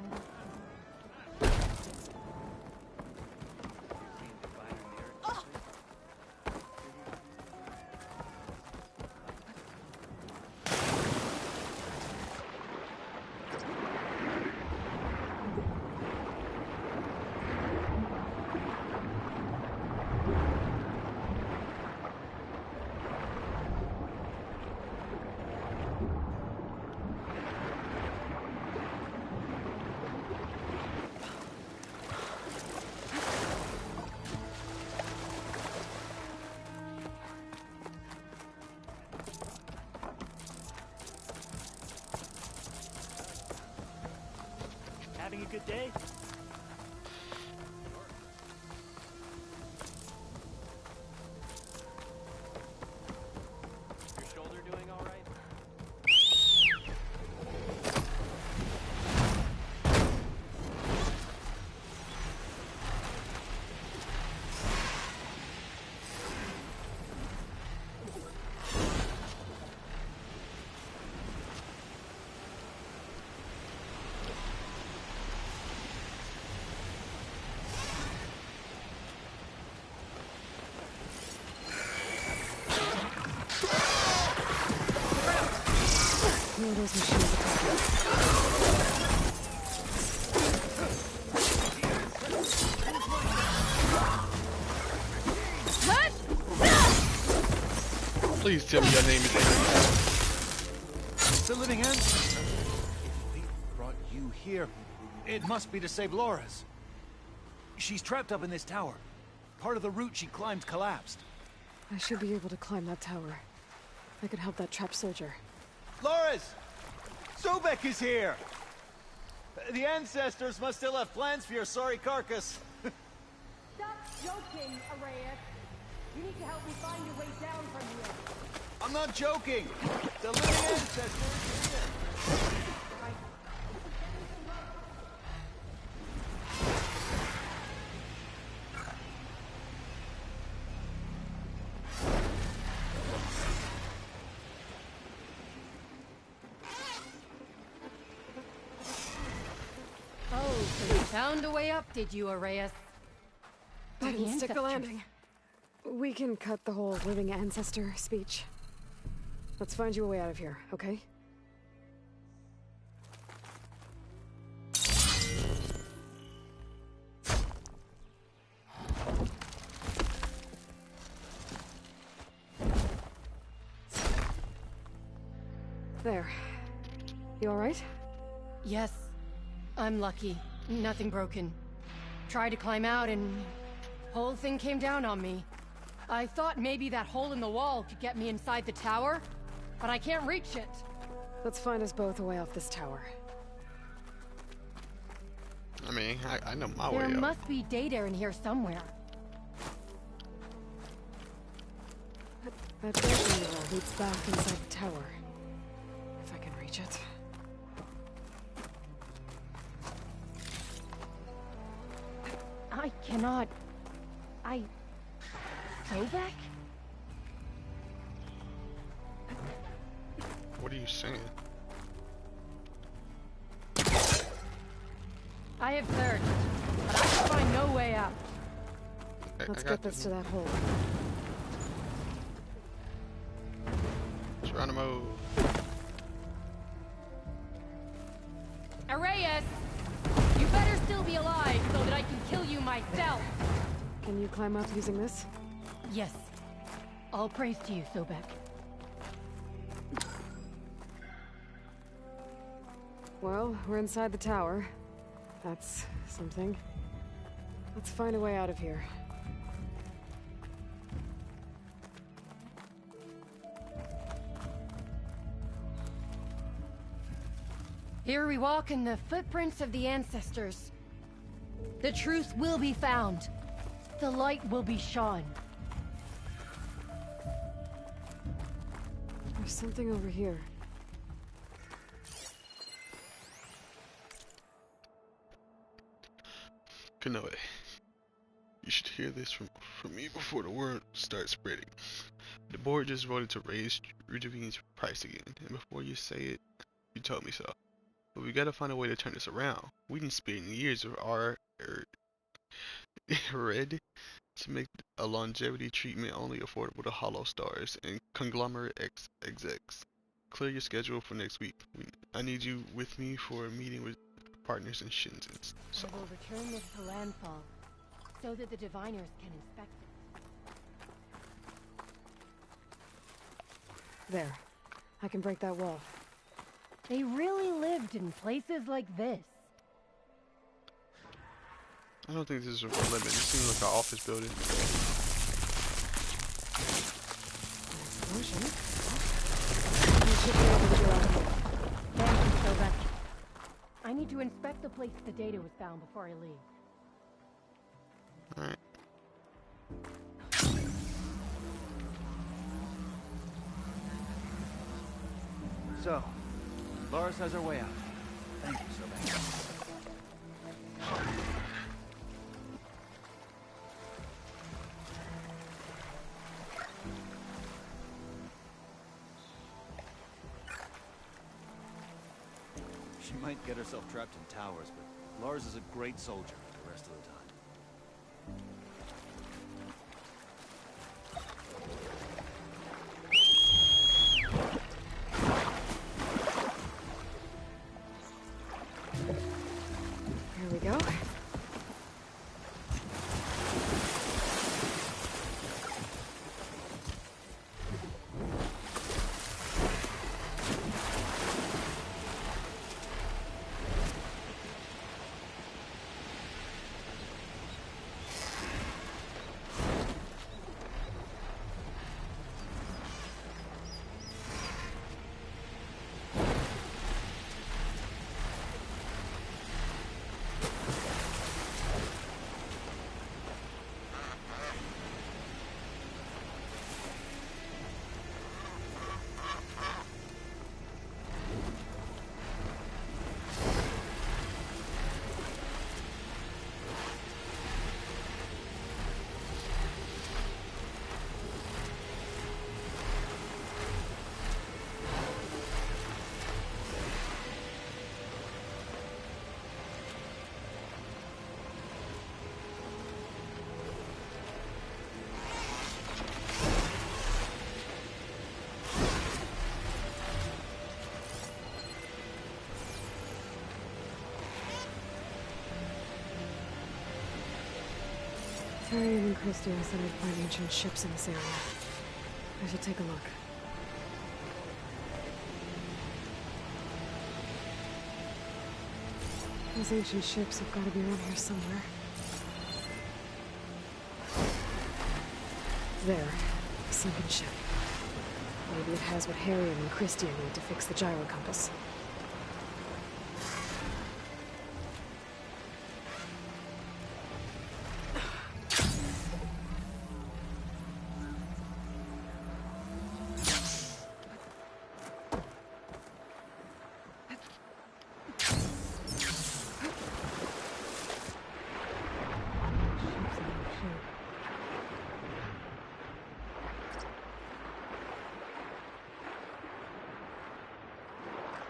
Having a good day? Your shoulder doing all right? Who are those machines attacking? Please tell me your name is Amy. It's the living ancestor. If Fleet brought you here, it must be to save Loris. She's trapped up in this tower. Part of the route she climbed collapsed. I should be able to climb that tower. I could help that trapped soldier. Loris! Sobek is here! The ancestors must still have plans for your sorry carcass. Stop joking, Arrayus. You need to help me find your way down from here. I'm not joking! The living ancestor is here! Oh, so you found a way up, did you, Arrayus? I didn't stick the landing. We can cut the whole living ancestor speech. Let's find you a way out of here, okay? There. You alright? Yes. I'm lucky. Nothing broken. Tried to climb out and... whole thing came down on me. I thought maybe that hole in the wall could get me inside the tower, but I can't reach it. Let's find us both a way off this tower. I mean, I know my way There out. must be data in here somewhere. That balcony wall leads back inside the tower. If I can reach it. I cannot... Sobek? What are you saying? I have searched, but I can find no way out. Let's get this to that hole. Geronimo. Arrayas! You better still be alive so that I can kill you myself! Can you climb up using this? Yes. All praise to you, Sobek. Well, we're inside the tower. That's something. Let's find a way out of here. Here we walk in the footprints of the ancestors. The truth will be found. The light will be shone. There's something over here. Kanoe, you should hear this from me before the word starts spreading. The board just voted to raise Rujavine's price again, and before you say it, you told me so. But we gotta find a way to turn this around. We didn't spend years of our red to make a longevity treatment only affordable to Hollow Stars and conglomerate execs. Clear your schedule for next week. I need you with me for a meeting with partners in Shenzhen. So. I will return this to landfall so that the diviners can inspect it. There. I can break that wall. They really lived in places like this. I don't think this is a limit. It seems like an office building. Explosion. You should be able to get out of here. Thank you, Sobek. I need to inspect the place the data was found before I leave. Alright. So, Loris has her way out. Thank you, Sobek. She might get herself trapped in towers, but Lars is a great soldier the rest of the time. Here we go. Harriet and Christian said I'd find ancient ships in this area. I should take a look. Those ancient ships have got to be around here somewhere. There. A sunken ship. Maybe it has what Harriet and Christian need to fix the gyro compass.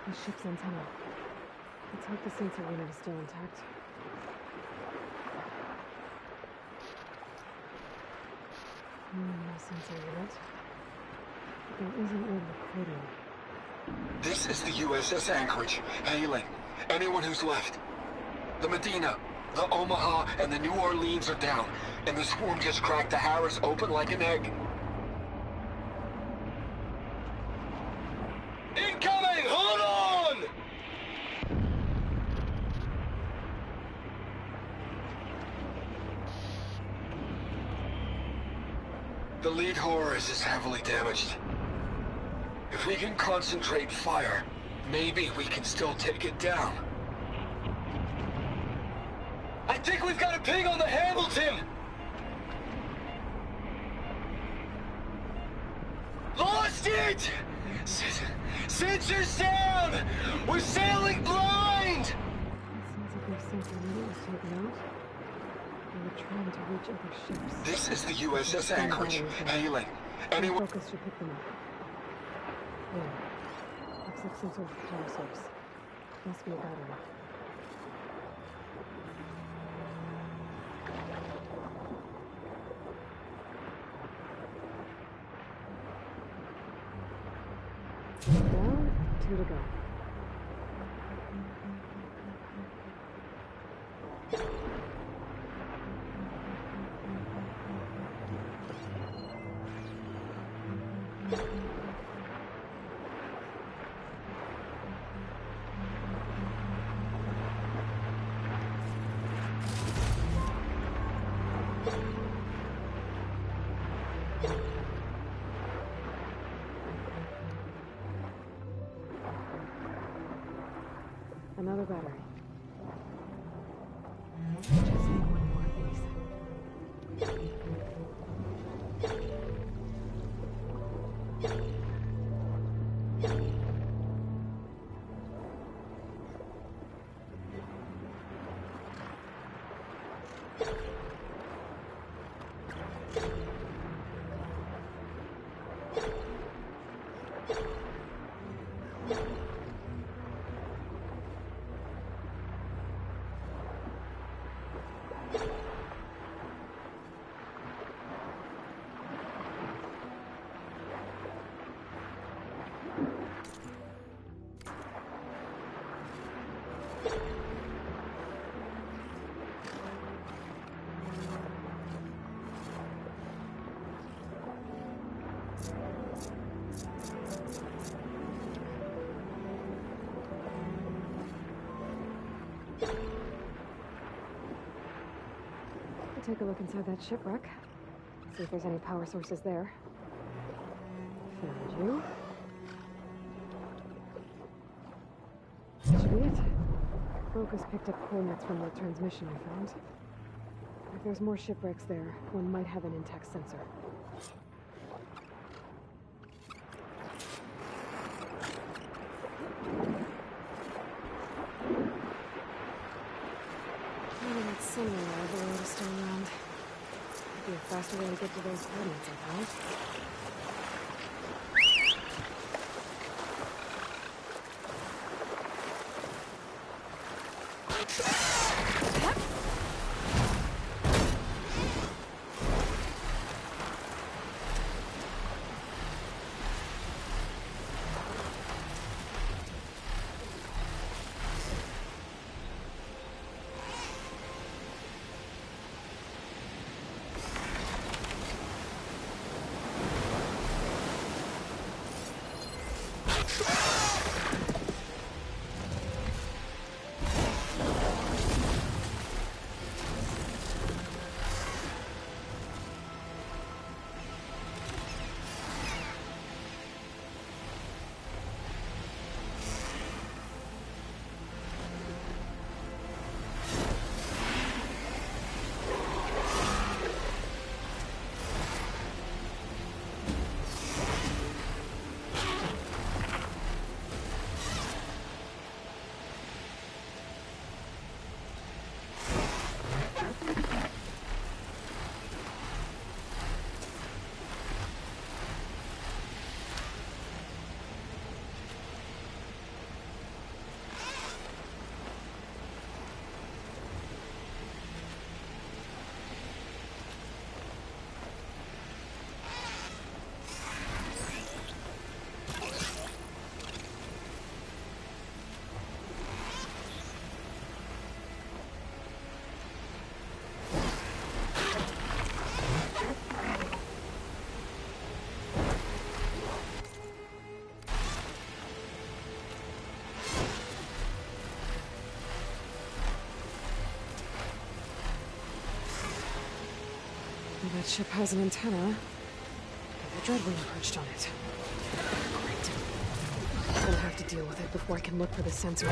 The ship's antenna. Let's hope the sensor unit is still intact. No sensor unit. There isn't one recording. This is the USS Anchorage. Hailing. Anyone who's left. The Medina, the Omaha, and the New Orleans are down, and the swarm just cracked the Harris open like an egg. Incoming! Hold on! The lead Horus is heavily damaged. If we can concentrate fire, maybe we can still take it down. I think we've got a ping on the Hamilton! Lost it! Sensors down! We're sailing blind! It seems like their sensor unit was taken out. They were trying to reach other ships. This is the USS Anchorage. Hailing. Anyone? Focus should pick them up. Yeah. Looks like some sort of power source. Must be a battery. Down, 2 to go. Another battery. Just need one more of these. Take a look inside that shipwreck. See if there's any power sources there. Found you. That should be it. Focus picked up coordinates from the transmission I found. If there's more shipwrecks there, one might have an intact sensor. That semi reliable is still around. Could be a faster way to get to those coordinates, I thought. Maybe that ship has an antenna. And the Dreadwing perched on it. Great. I'm gonna have to deal with it before I can look for the sensor.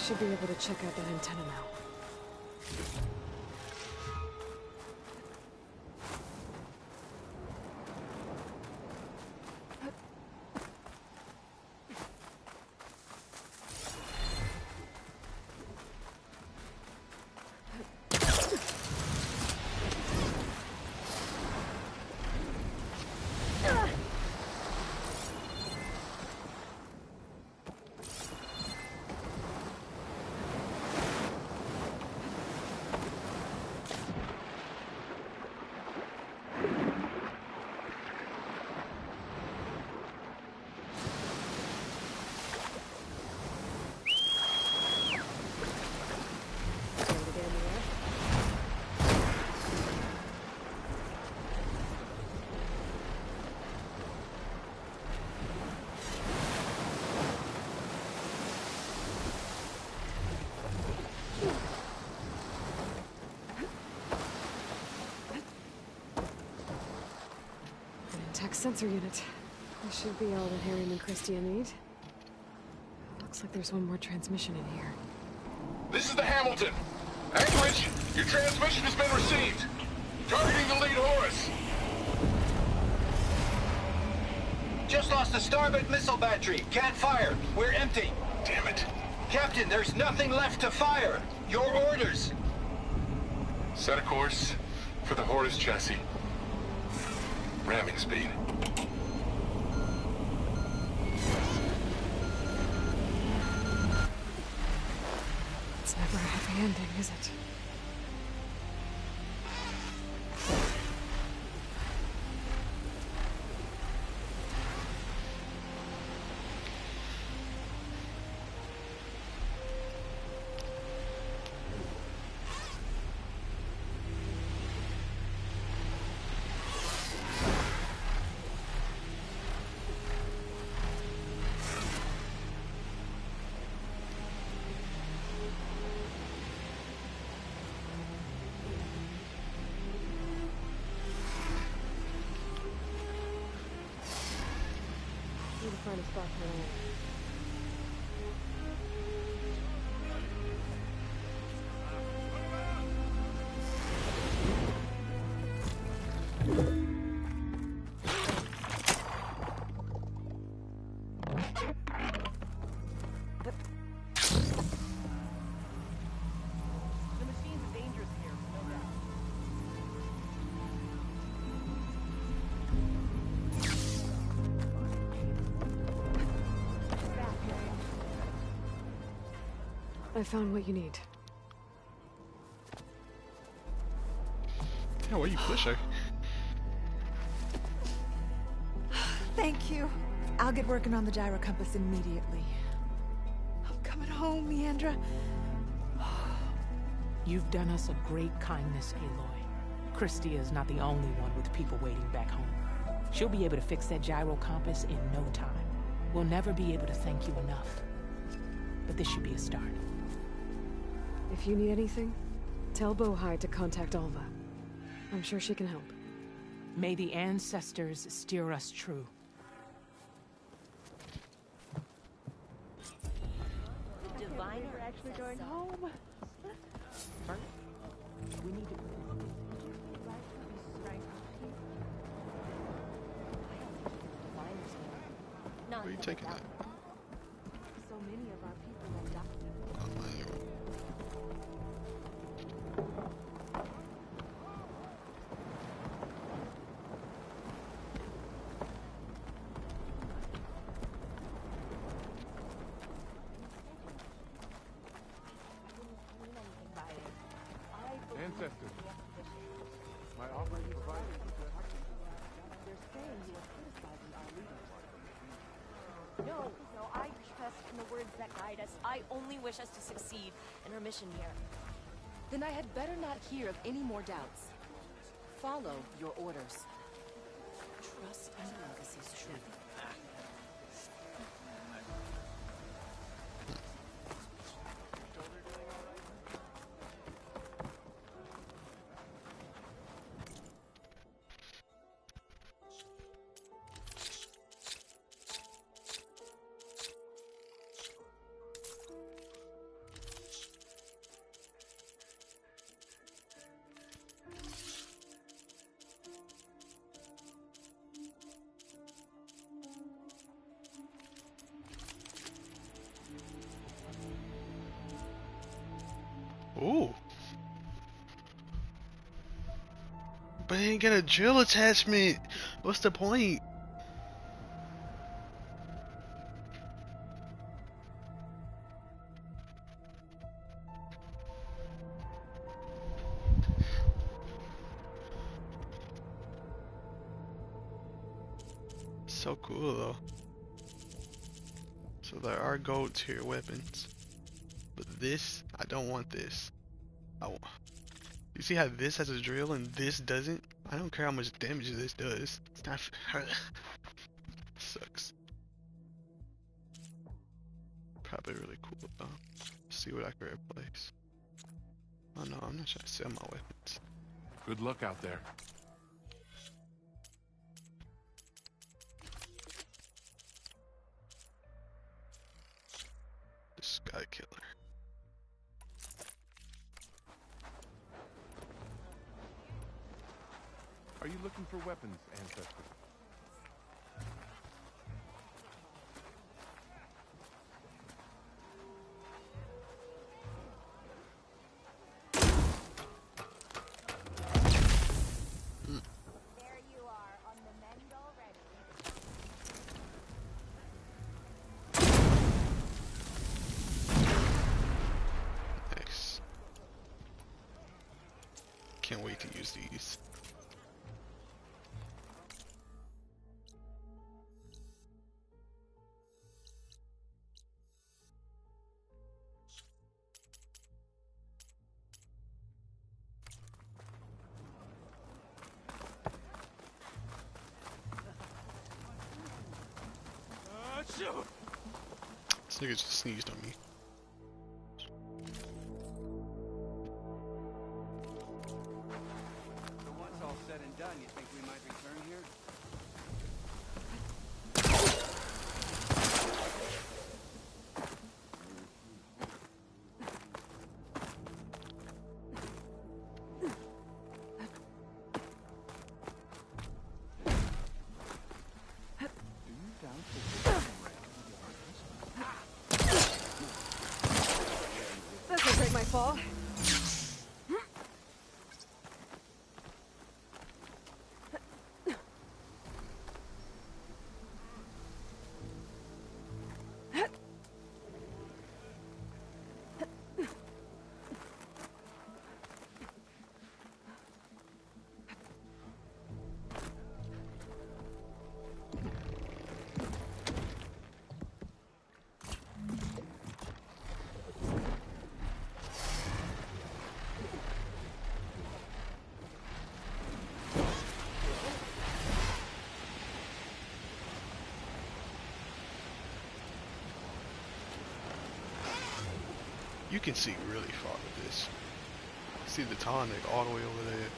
Should be able to check out that antenna now. Tech sensor unit. This should be all that Harriman and Christia need. Looks like there's one more transmission in here. This is the Hamilton. Anchorage, your transmission has been received. Targeting the lead Horus. Just lost the starboard missile battery. Can't fire. We're empty. Damn it. Captain, there's nothing left to fire. Your orders. Set a course for the Horus chassis. Ramming speed. It's never a happy ending, is it? Need to find a spot for land. The machines are dangerous here, no doubt. I found what you need. Yeah, where you push her? Thank you. I'll get working on the gyro compass immediately. I'm coming home, Leandra. You've done us a great kindness, Aloy. Christia is not the only one with people waiting back home. She'll be able to fix that gyro compass in no time. We'll never be able to thank you enough. But this should be a start. If you need anything, tell Bohai to contact Alva. I'm sure she can help. May the ancestors steer us true. The diviner actually going home. We need to... Where are you taking that? So many of our people have died. Ancestors, my offering provided. They're saying you are criticizing our leaders. No, I trust in the words that guide us. I only wish us to succeed in our mission here. Then I had better not hear of any more doubts. Follow your orders. Trust in the Legacy's truth. Ooh. But I ain't get a drill attachment. What's the point? So cool though. So there are gold tier weapons. But this, I don't want this. You see how this has a drill and this doesn't? I don't care how much damage this does. It's not. Sucks. Probably really cool though. See what I can replace. Oh no, I'm not trying to sell my weapons. Good luck out there. The Sky Killer. Are you looking for weapons, Ancestor? can't wait to use these. This nigga just sneezed on me. So once all said and done, you think we might return here? This will take my fall. You can see really far with this. See the tonic all the way over there.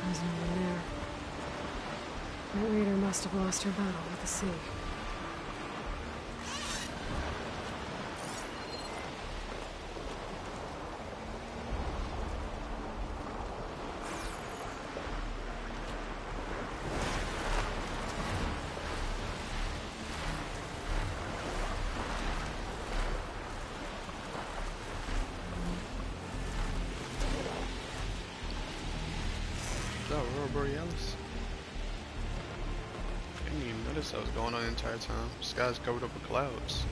There's no one there. That raider must have lost her battle with the sea. Is that Aurora Borealis? I didn't even notice that was going on the entire time. The sky's covered up with clouds.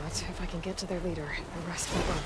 But if I can get to their leader, the rest will run.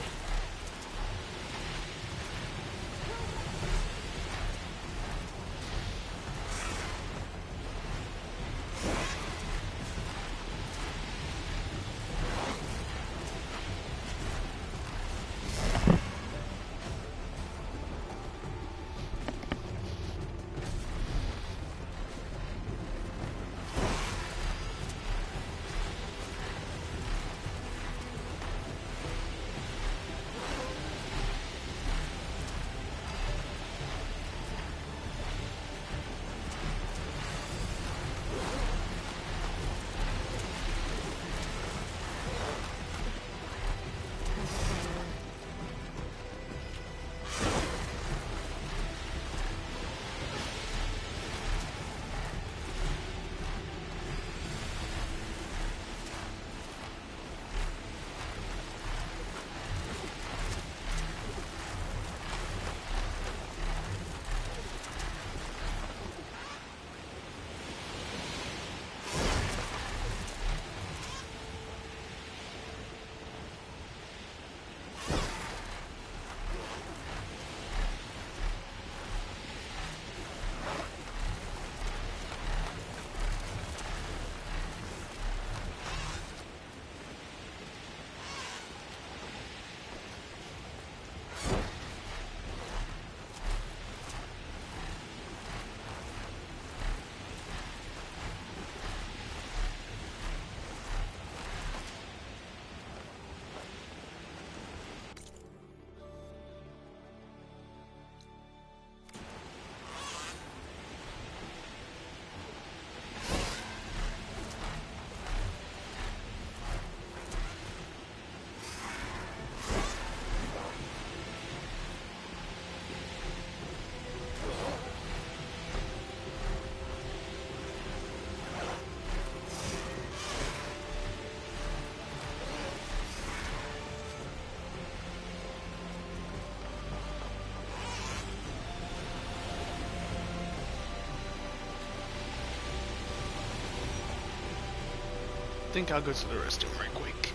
I think I'll go to the restroom right quick.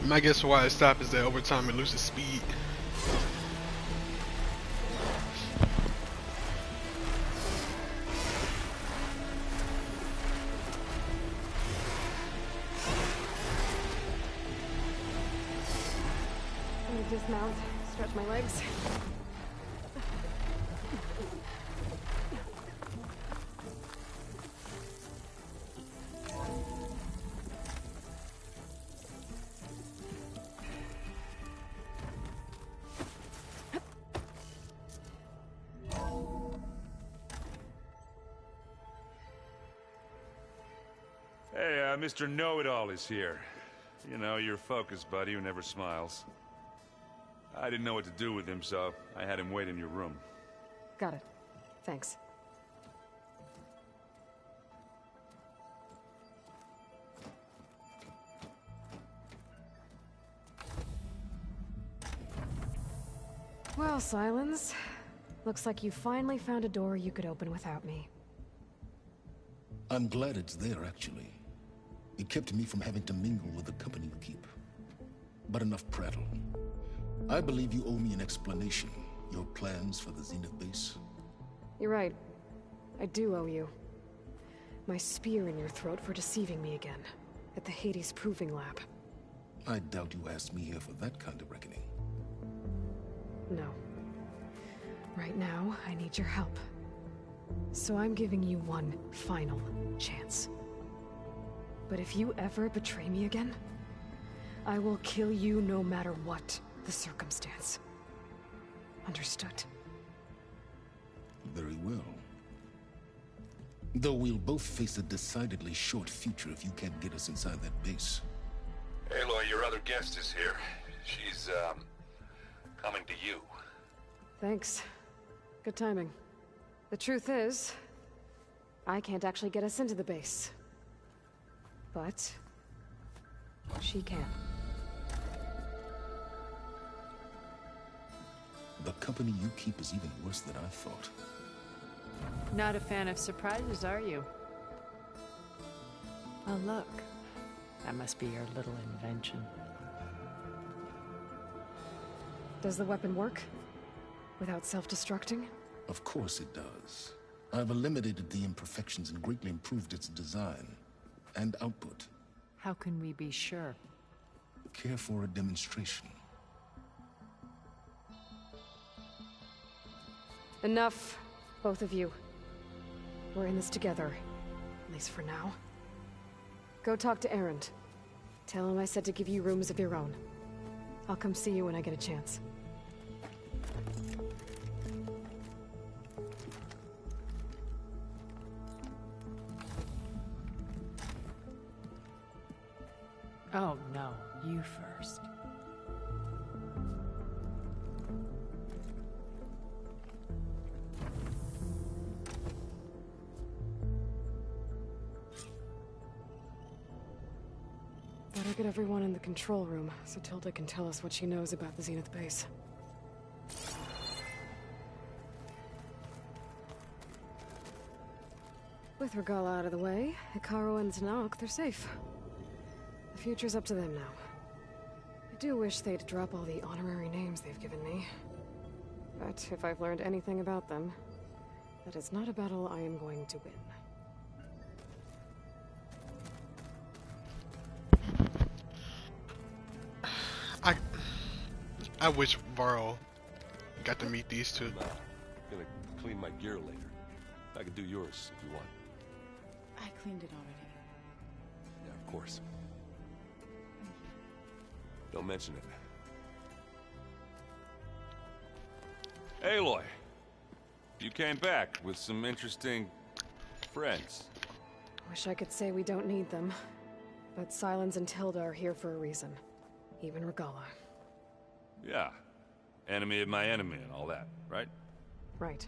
My guess for why it stopped is that over time it loses speed. Let me dismount, stretch my legs. Hey, Mr. Know-It-All is here. You know, your focus buddy who never smiles. I didn't know what to do with him, so I had him wait in your room. Got it. Thanks. Well, Silence. Looks like you finally found a door you could open without me. I'm glad it's there, actually. It kept me from having to mingle with the company you keep. But enough prattle. I believe you owe me an explanation. Your plans for the Zenith base? You're right. I do owe you. My spear in your throat for deceiving me again. At the Hades Proving Lab. I doubt you asked me here for that kind of reckoning. No. Right now, I need your help. So I'm giving you one final chance. But if you ever betray me again, I will kill you no matter what the circumstance. Understood? Very well. Though we'll both face a decidedly short future if you can't get us inside that base. Aloy, your other guest is here. She's, coming to you. Thanks. Good timing. The truth is, I can't actually get us into the base. But she can. The company you keep is even worse than I thought. Not a fan of surprises, are you? Oh, look. That must be your little invention. Does the weapon work? Without self-destructing? Of course it does. I've eliminated the imperfections and greatly improved its design and output. How can we be sure? Care for a demonstration? Enough, both of you. We're in this together, at least for now. Go talk to Erend. Tell him I said to give you rooms of your own. I'll come see you when I get a chance. Oh, no. You first. Better get everyone in the control room, so Tilda can tell us what she knows about the Zenith base. With Regalla out of the way, Hekarro and Tenakth, they're safe. The future's up to them now. I do wish they'd drop all the honorary names they've given me. But if I've learned anything about them, that is not a battle I am going to win. I wish Varl got to meet these two. I'm gonna clean my gear later. I can do yours if you want. I cleaned it already. Yeah, of course. Don't mention it. Aloy, you came back with some interesting friends. Wish I could say we don't need them. But Silence and Tilda are here for a reason. Even Regalla. Yeah. Enemy of my enemy and all that, right? Right.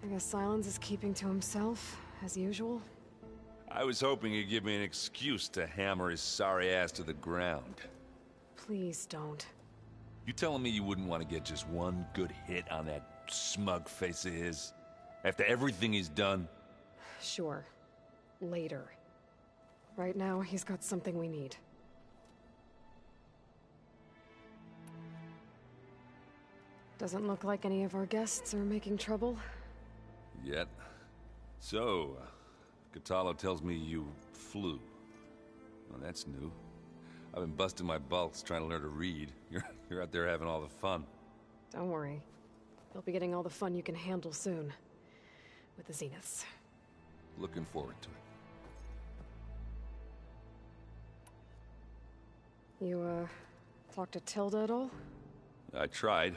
I guess Silence is keeping to himself, as usual. I was hoping he'd give me an excuse to hammer his sorry ass to the ground. Please don't. You telling me you wouldn't want to get just one good hit on that smug face of his? After everything he's done? Sure. Later. Right now, he's got something we need. Doesn't look like any of our guests are making trouble. Yet. So, Kotallo tells me you flew. Well, that's new. I've been busting my balls trying to learn to read. You're out there having all the fun. Don't worry. You'll be getting all the fun you can handle soon. With the Zeniths. Looking forward to it. You, talked to Tilda at all? I tried.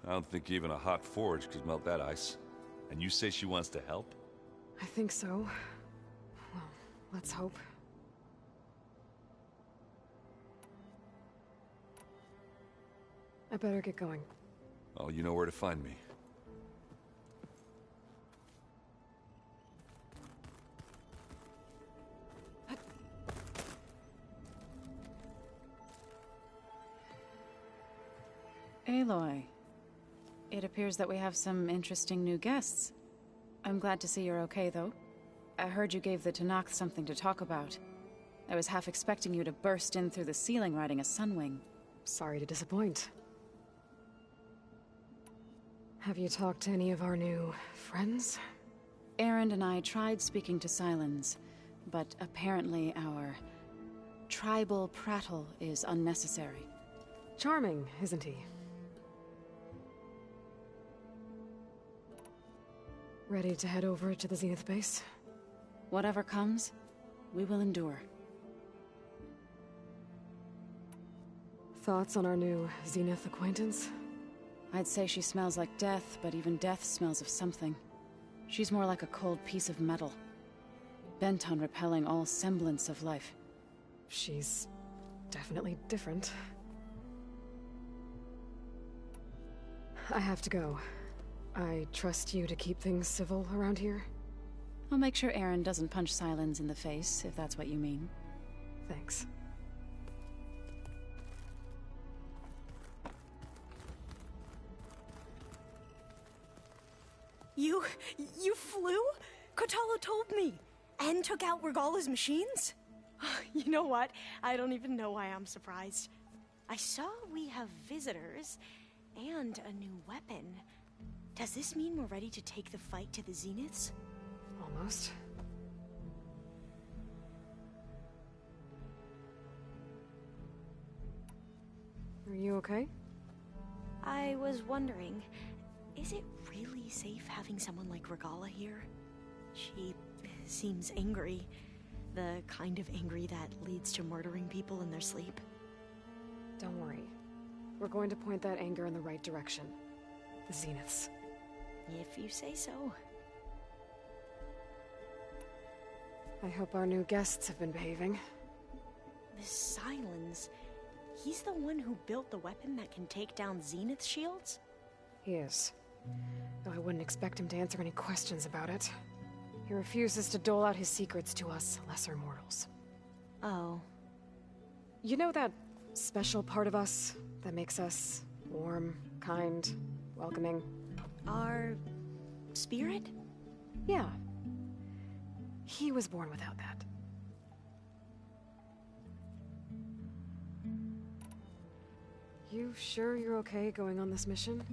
I don't think even a hot forge could melt that ice. And you say she wants to help? I think so. Well, let's hope. I better get going. Oh, you know where to find me. Aloy, it appears that we have some interesting new guests. I'm glad to see you're okay, though. I heard you gave the Tenakth something to talk about. I was half expecting you to burst in through the ceiling riding a Sunwing. Sorry to disappoint. Have you talked to any of our new friends? Erend and I tried speaking to Sylens, but apparently our tribal prattle is unnecessary. Charming, isn't he? Ready to head over to the Zenith base? Whatever comes, we will endure. Thoughts on our new Zenith acquaintance? I'd say she smells like death, but even death smells of something. She's more like a cold piece of metal, bent on repelling all semblance of life. She's definitely different. I have to go. I trust you to keep things civil around here? I'll make sure Erend doesn't punch Sylens in the face, if that's what you mean. Thanks. You flew? Kotallo told me. And took out Regalla's machines? You know what? I don't even know why I'm surprised. I saw we have visitors and a new weapon. Does this mean we're ready to take the fight to the Zeniths? Almost. Are you okay? I was wondering, is it really safe having someone like Regalla here? She seems angry. The kind of angry that leads to murdering people in their sleep. Don't worry. We're going to point that anger in the right direction. The Zeniths. If you say so. I hope our new guests have been behaving. This Sylens, he's the one who built the weapon that can take down Zenith shields? He is. Though I wouldn't expect him to answer any questions about it. He refuses to dole out his secrets to us lesser mortals. Oh. You know that special part of us that makes us warm, kind, welcoming? Our spirit? Yeah. He was born without that. You sure you're okay going on this mission?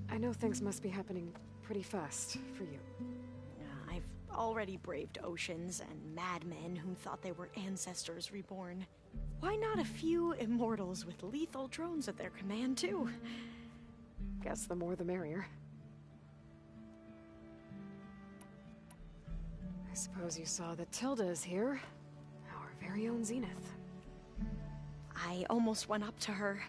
I know things must be happening pretty fast for you. I've already braved oceans and madmen who thought they were ancestors reborn. Why not a few immortals with lethal drones at their command, too? Guess the more the merrier. I suppose you saw that Tilda is here. Our very own Zenith. I almost went up to her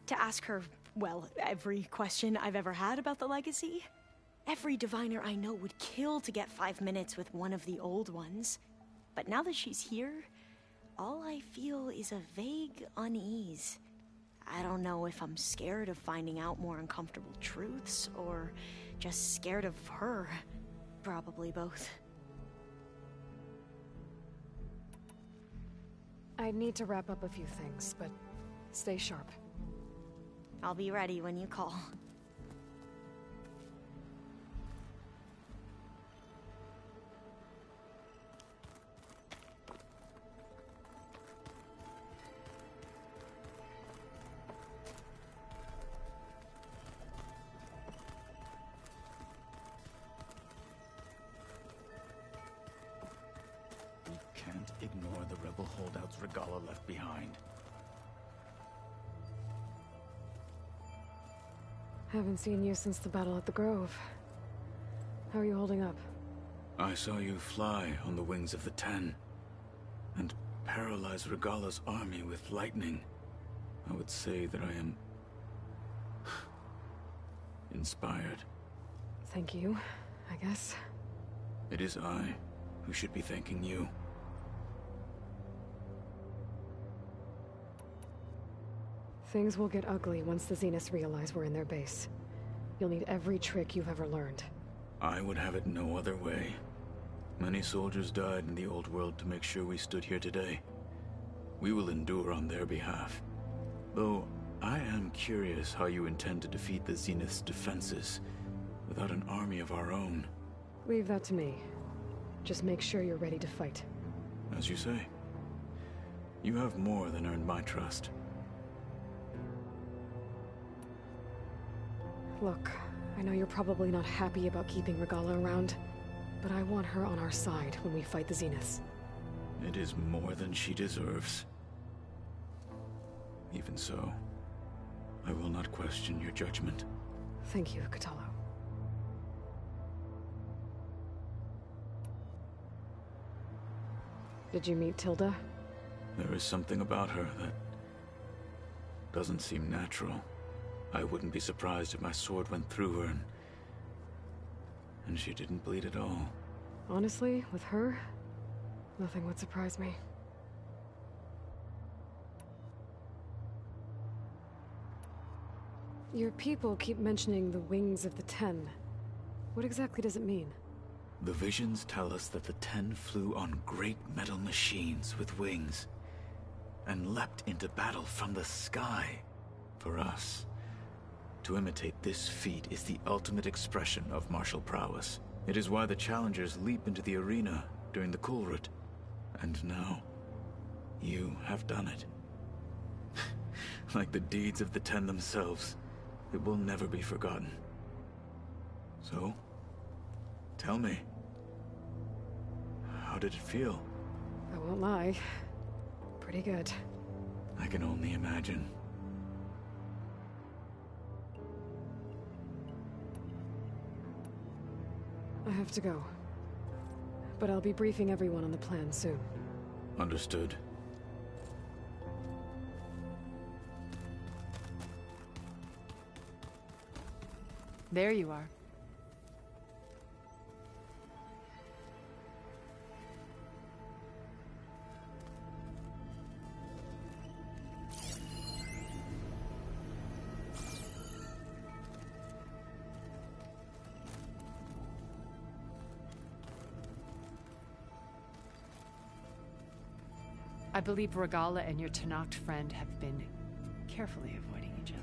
to ask her, well, every question I've ever had about the legacy. Every diviner I know would kill to get 5 minutes with one of the old ones. But now that she's here, all I feel is a vague unease. I don't know if I'm scared of finding out more uncomfortable truths, or just scared of her. Probably both. I need to wrap up a few things, but stay sharp. I'll be ready when you call. Regalla left behind. Haven't seen you since the battle at the Grove. How are you holding up? I saw you fly on the wings of the Ten, and paralyze Regalla's army with lightning. I would say that I am inspired. Thank you, I guess. It is I who should be thanking you. Things will get ugly once the Zeniths realize we're in their base. You'll need every trick you've ever learned. I would have it no other way. Many soldiers died in the old world to make sure we stood here today. We will endure on their behalf. Though, I am curious how you intend to defeat the Zenith's defenses without an army of our own. Leave that to me. Just make sure you're ready to fight. As you say. You have more than earned my trust. Look, I know you're probably not happy about keeping Regalla around, but I want her on our side when we fight the Zeniths. It is more than she deserves. Even so, I will not question your judgment. Thank you, Kotallo. Did you meet Tilda? There is something about her that doesn't seem natural. I wouldn't be surprised if my sword went through her and she didn't bleed at all. Honestly, with her, nothing would surprise me. Your people keep mentioning the wings of the Ten. What exactly does it mean? The visions tell us that the Ten flew on great metal machines with wings and leapt into battle from the sky. For us, to imitate this feat is the ultimate expression of martial prowess. It is why the challengers leap into the arena during the Kulrut. And now, you have done it. Like the deeds of the Ten themselves, it will never be forgotten. So, tell me, how did it feel? I won't lie. Pretty good. I can only imagine. I have to go. But I'll be briefing everyone on the plan soon. Understood. There you are. I believe Regalla and your Tenakth friend have been carefully avoiding each other.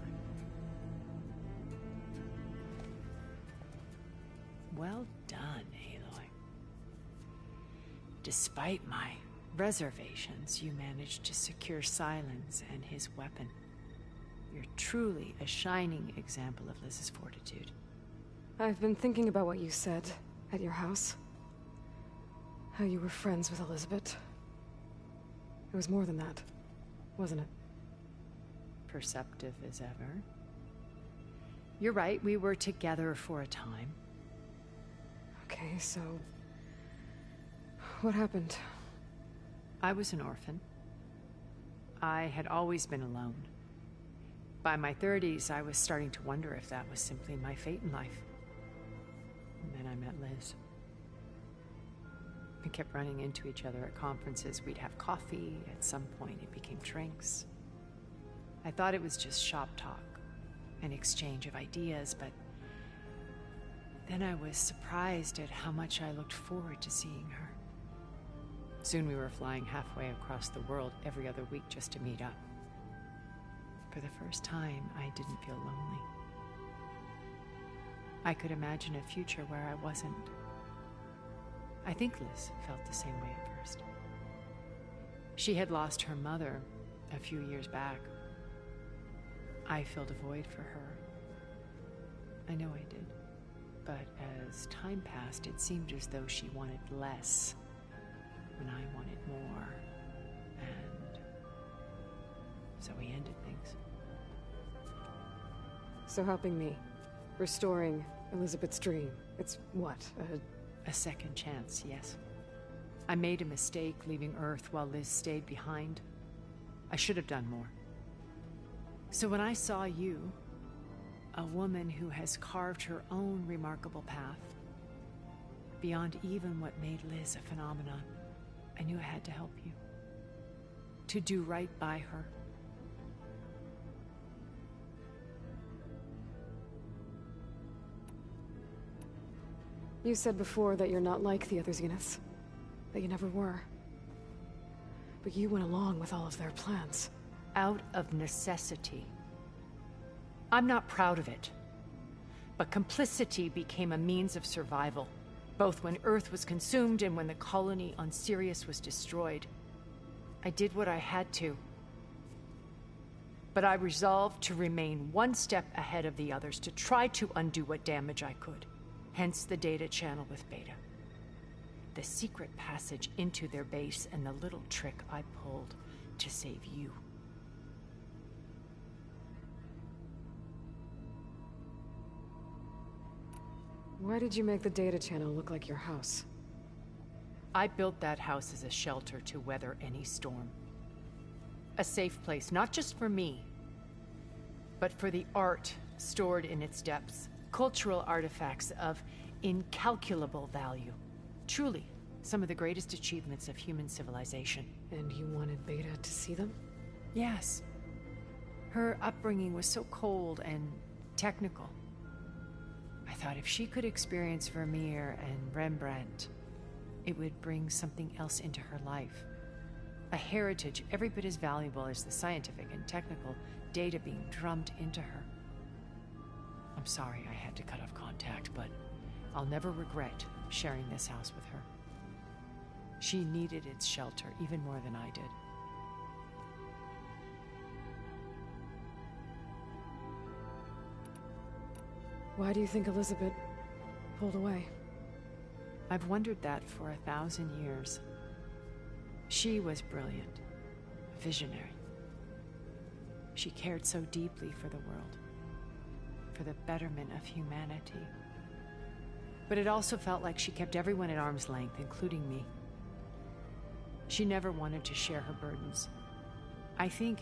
Well done, Aloy. Despite my reservations, you managed to secure Sylens and his weapon. You're truly a shining example of Liz's fortitude. I've been thinking about what you said at your house. How you were friends with Elizabeth. It was more than that, wasn't it? Perceptive as ever. You're right, we were together for a time. Okay, so... what happened? I was an orphan. I had always been alone. By my 30s, I was starting to wonder if that was simply my fate in life. And then I met Liz. We kept running into each other at conferences. We'd have coffee. At some point, it became drinks. I thought it was just shop talk, an exchange of ideas, but then I was surprised at how much I looked forward to seeing her. Soon we were flying halfway across the world every other week just to meet up. For the first time, I didn't feel lonely. I could imagine a future where I wasn't. I think Liz felt the same way at first. She had lost her mother a few years back. I filled a void for her. I know I did. But as time passed, it seemed as though she wanted less, and I wanted more. And so we ended things. So helping me, restoring Elizabeth's dream, it's what, a second chance, yes. I made a mistake leaving Earth while Liz stayed behind. I should have done more. So when I saw you, a woman who has carved her own remarkable path, beyond even what made Liz a phenomenon, I knew I had to help you. To do right by her. You said before that you're not like the other Zeniths. That you never were. But you went along with all of their plans. Out of necessity. I'm not proud of it. But complicity became a means of survival, both when Earth was consumed and when the colony on Sirius was destroyed. I did what I had to. But I resolved to remain one step ahead of the others, to try to undo what damage I could. Hence the data channel with Beta. The secret passage into their base and the little trick I pulled to save you. Why did you make the data channel look like your house? I built that house as a shelter to weather any storm. A safe place, not just for me, but for the art stored in its depths. Cultural artifacts of incalculable value. Truly, some of the greatest achievements of human civilization. And you wanted Beta to see them? Yes. Her upbringing was so cold and technical. I thought if she could experience Vermeer and Rembrandt, it would bring something else into her life. A heritage every bit as valuable as the scientific and technical data being drummed into her. I'm sorry I had to cut off contact, but I'll never regret sharing this house with her. She needed its shelter even more than I did. Why do you think Elizabeth pulled away? I've wondered that for 1,000 years. She was brilliant, visionary. She cared so deeply for the world, for the betterment of humanity. But it also felt like she kept everyone at arm's length, including me. She never wanted to share her burdens. I think,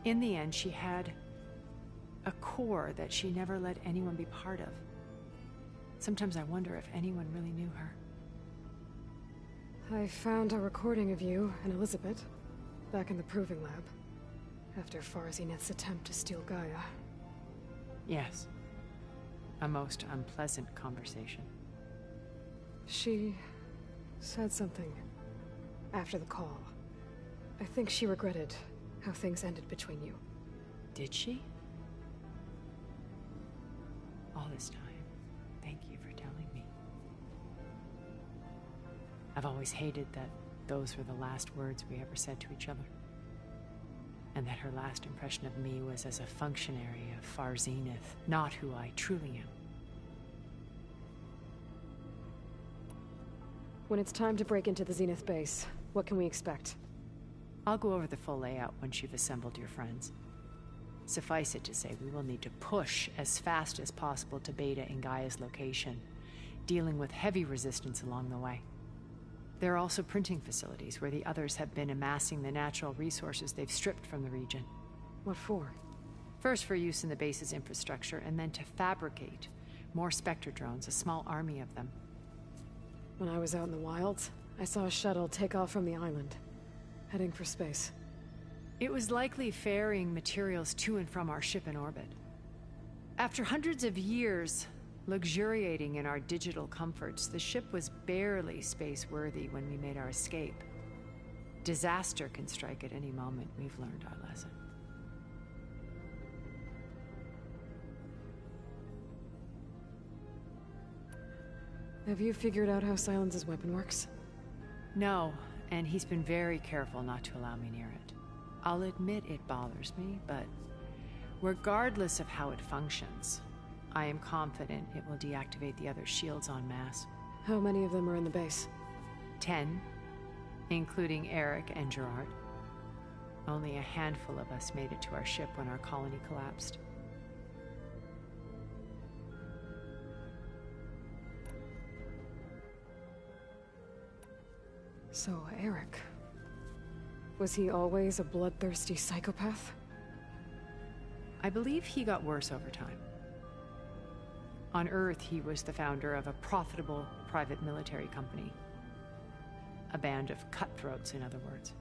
in the end, she had a core that she never let anyone be part of. Sometimes I wonder if anyone really knew her. I found a recording of you and Elizabeth back in the Proving Lab, after Far Zenith's attempt to steal Gaia. Yes. A most unpleasant conversation. She said something after the call. I think she regretted how things ended between you. Did she? All this time, thank you for telling me. I've always hated that those were the last words we ever said to each other. And that her last impression of me was as a functionary of Far Zenith, not who I truly am. When it's time to break into the Zenith base, what can we expect? I'll go over the full layout once you've assembled your friends. Suffice it to say, we will need to push as fast as possible to Beta and Gaia's location, dealing with heavy resistance along the way. There are also printing facilities where the others have been amassing the natural resources they've stripped from the region. What for? First for use in the base's infrastructure, and then to fabricate more Spectre drones, a small army of them. When I was out in the wilds, I saw a shuttle take off from the island, heading for space. It was likely ferrying materials to and from our ship in orbit. After hundreds of years luxuriating in our digital comforts, the ship was barely space-worthy when we made our escape. Disaster can strike at any moment. We've learned our lesson. Have you figured out how Silence's weapon works? No, and he's been very careful not to allow me near it. I'll admit it bothers me, but regardless of how it functions, I am confident it will deactivate the other shields en masse. How many of them are in the base? 10, including Eric and Gerard. Only a handful of us made it to our ship when our colony collapsed. So, Eric. Was he always a bloodthirsty psychopath? I believe he got worse over time. On Earth, he was the founder of a profitable private military company. A band of cutthroats, in other words.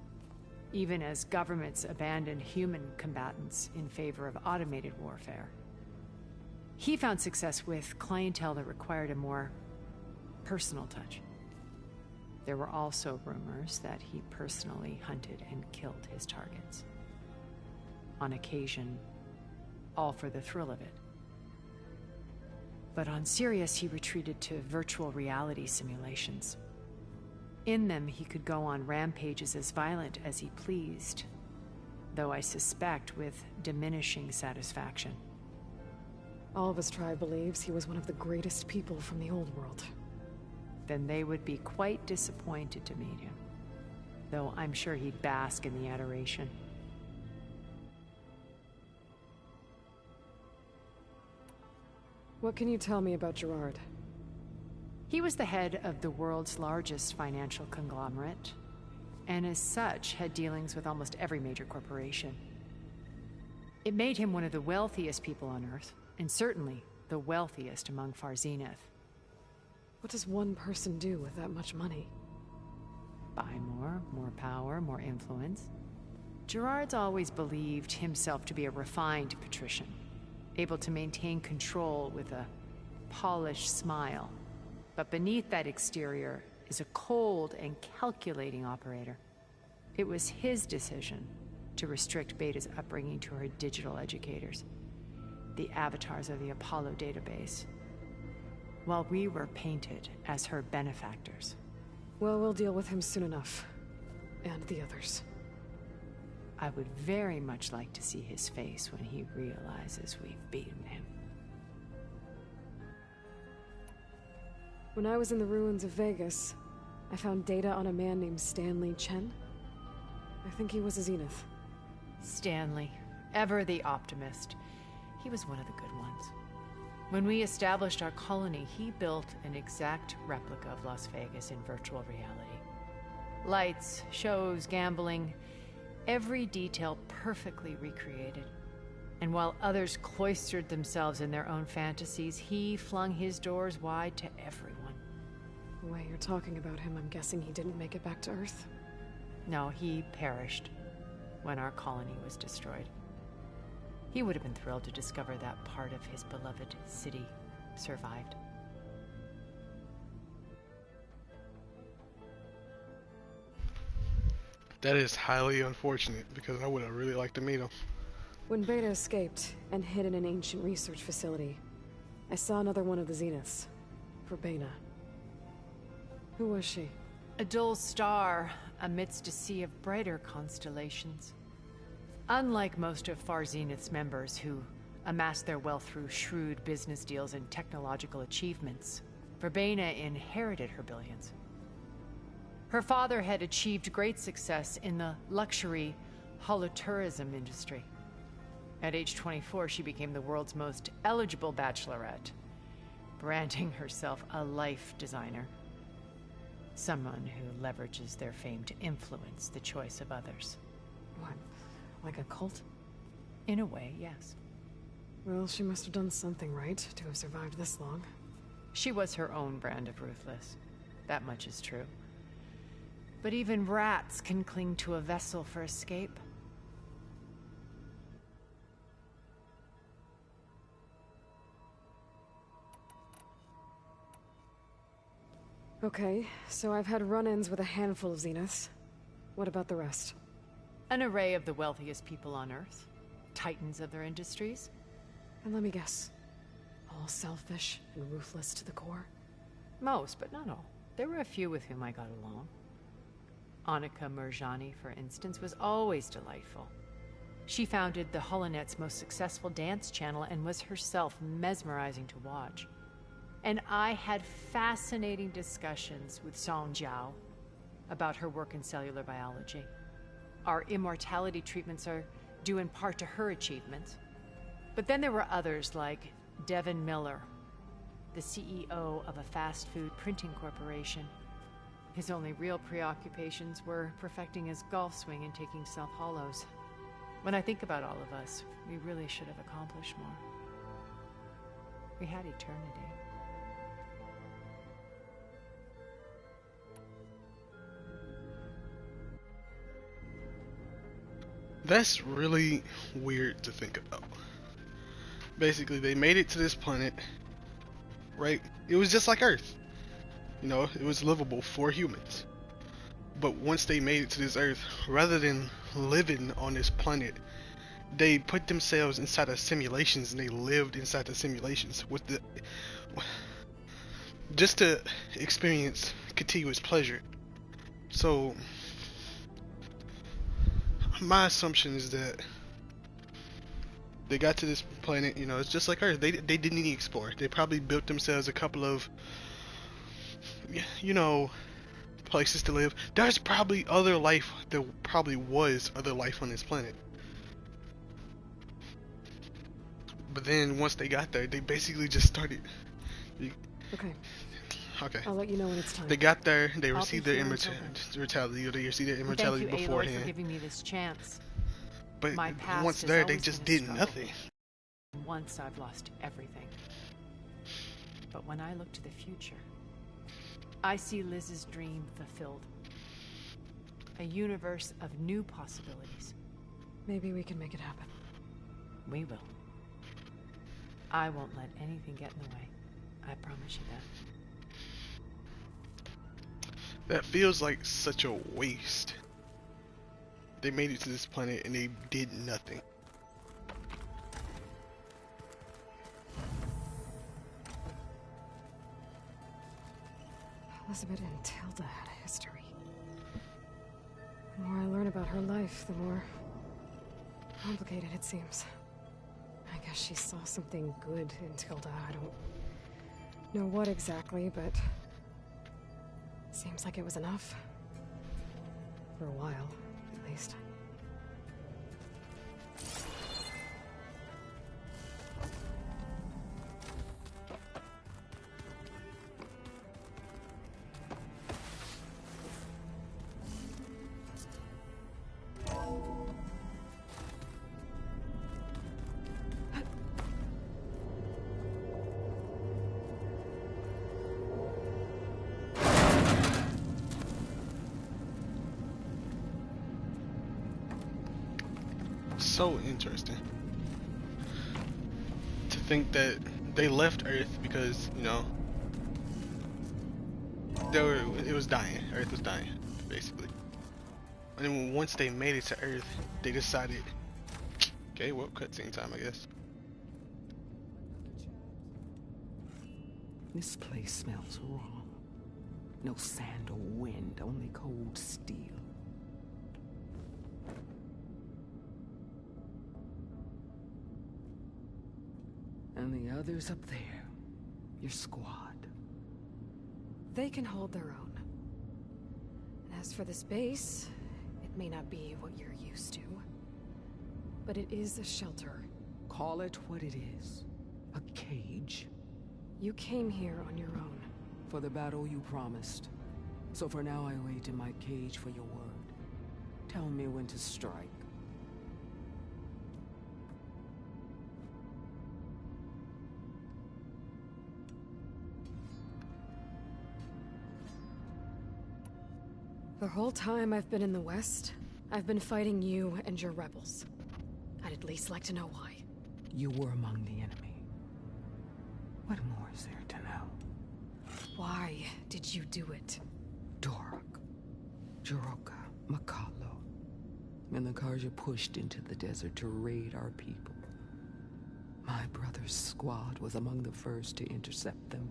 Even as governments abandoned human combatants in favor of automated warfare. He found success with clientele that required a more personal touch. There were also rumors that he personally hunted and killed his targets. On occasion, all for the thrill of it. But on Sirius, he retreated to virtual reality simulations. In them, he could go on rampages as violent as he pleased, though I suspect with diminishing satisfaction. All of his tribe believes he was one of the greatest people from the old world. Then they would be quite disappointed to meet him, though I'm sure he'd bask in the adoration. What can you tell me about Gerard? He was the head of the world's largest financial conglomerate, and as such had dealings with almost every major corporation. It made him one of the wealthiest people on Earth, and certainly the wealthiest among Far Zenith. What does one person do with that much money? Buy more power, more influence. Gerard's always believed himself to be a refined patrician, able to maintain control with a polished smile. But beneath that exterior is a cold and calculating operator. It was his decision to restrict Beta's upbringing to her digital educators, the avatars of the Apollo database, while we were painted as her benefactors. Well, we'll deal with him soon enough. And the others. I would very much like to see his face when he realizes we've beaten him. When I was in the ruins of Vegas, I found data on a man named Stanley Chen. I think he was a Zenith. Stanley, ever the optimist. He was one of the good ones. When we established our colony, he built an exact replica of Las Vegas in virtual reality. Lights, shows, gambling, every detail perfectly recreated. And while others cloistered themselves in their own fantasies, he flung his doors wide to everyone. The way you're talking about him, I'm guessing he didn't make it back to Earth? No, he perished when our colony was destroyed. He would have been thrilled to discover that part of his beloved city survived. That is highly unfortunate, because I would have really liked to meet him. When Beta escaped and hid in an ancient research facility, I saw another one of the Zeniths, Verbena. Who was she? A dull star amidst a sea of brighter constellations. Unlike most of Far Zenith's members who amassed their wealth through shrewd business deals and technological achievements, Verbena inherited her billions. Her father had achieved great success in the luxury holotourism industry. At age 24, she became the world's most eligible bachelorette, branding herself a life designer. Someone who leverages their fame to influence the choice of others. What? Like a cult? In a way, yes. Well, she must have done something right to have survived this long. She was her own brand of ruthless. That much is true. But even rats can cling to a vessel for escape. Okay, so I've had run-ins with a handful of Zeniths. What about the rest? An array of the wealthiest people on Earth. Titans of their industries. And let me guess. All selfish and ruthless to the core? Most, but not all. There were a few with whom I got along. Annika Merjani, for instance, was always delightful. She founded the Holonet's most successful dance channel and was herself mesmerizing to watch. And I had fascinating discussions with Song Jiao about her work in cellular biology. our immortality treatments are due in part to her achievements. But then there were others like Devin Miller, the CEO of a fast food printing corporation. His only real preoccupations were perfecting his golf swing and taking self-hollows. When I think about all of us, we really should have accomplished more. We had eternity. That's really weird to think about. Basically, they made it to this planet, right? It was just like Earth. You know, it was livable for humans. But once they made it to this Earth, rather than living on this planet, they put themselves inside of simulations and they lived inside the simulations with the just to experience continuous pleasure. So my assumption is that they got to this planet, you know, it's just like Earth. They didn't even explore. They probably built themselves a couple of, you know, places to live. There's probably other life. There probably was other life on this planet. But then once they got there, they basically just started. Okay. Okay. I'll let you know when it's time. They got there. They received their immortality, or they received their immortality Thank you, beforehand. Aloy, for giving me this chance. But My past once has there, they always just been a did struggle. nothing. Once I've lost everything. But when I look to the future, I see Liz's dream fulfilled. A universe of new possibilities. Maybe we can make it happen. We will. I won't let anything get in the way. I promise you that. That feels like such a waste. They made it to this planet and they did nothing. Elizabeth and Tilda had a history. The more I learn about her life, the more complicated it seems. I guess she saw something good in Tilda. I don't know what exactly, but seems like it was enough. For a while, at least. So interesting to think that they left Earth because, you know, it was dying. Earth was dying, basically. And then once they made it to Earth, they decided, okay, well, cutscene time, I guess. This place smells wrong. No sand or wind, only cold steel. And the others up there, your squad. They can hold their own. And as for this base, it may not be what you're used to, but it is a shelter. Call it what it is. A cage. You came here on your own. For the battle you promised. So for now I wait in my cage for your word. Tell me when to strike. The whole time I've been in the West, I've been fighting you and your rebels. I'd at least like to know why. You were among the enemy. What more is there to know? Why did you do it? Dork, Jiroka, Makalo, and the Karja pushed into the desert to raid our people. My brother's squad was among the first to intercept them.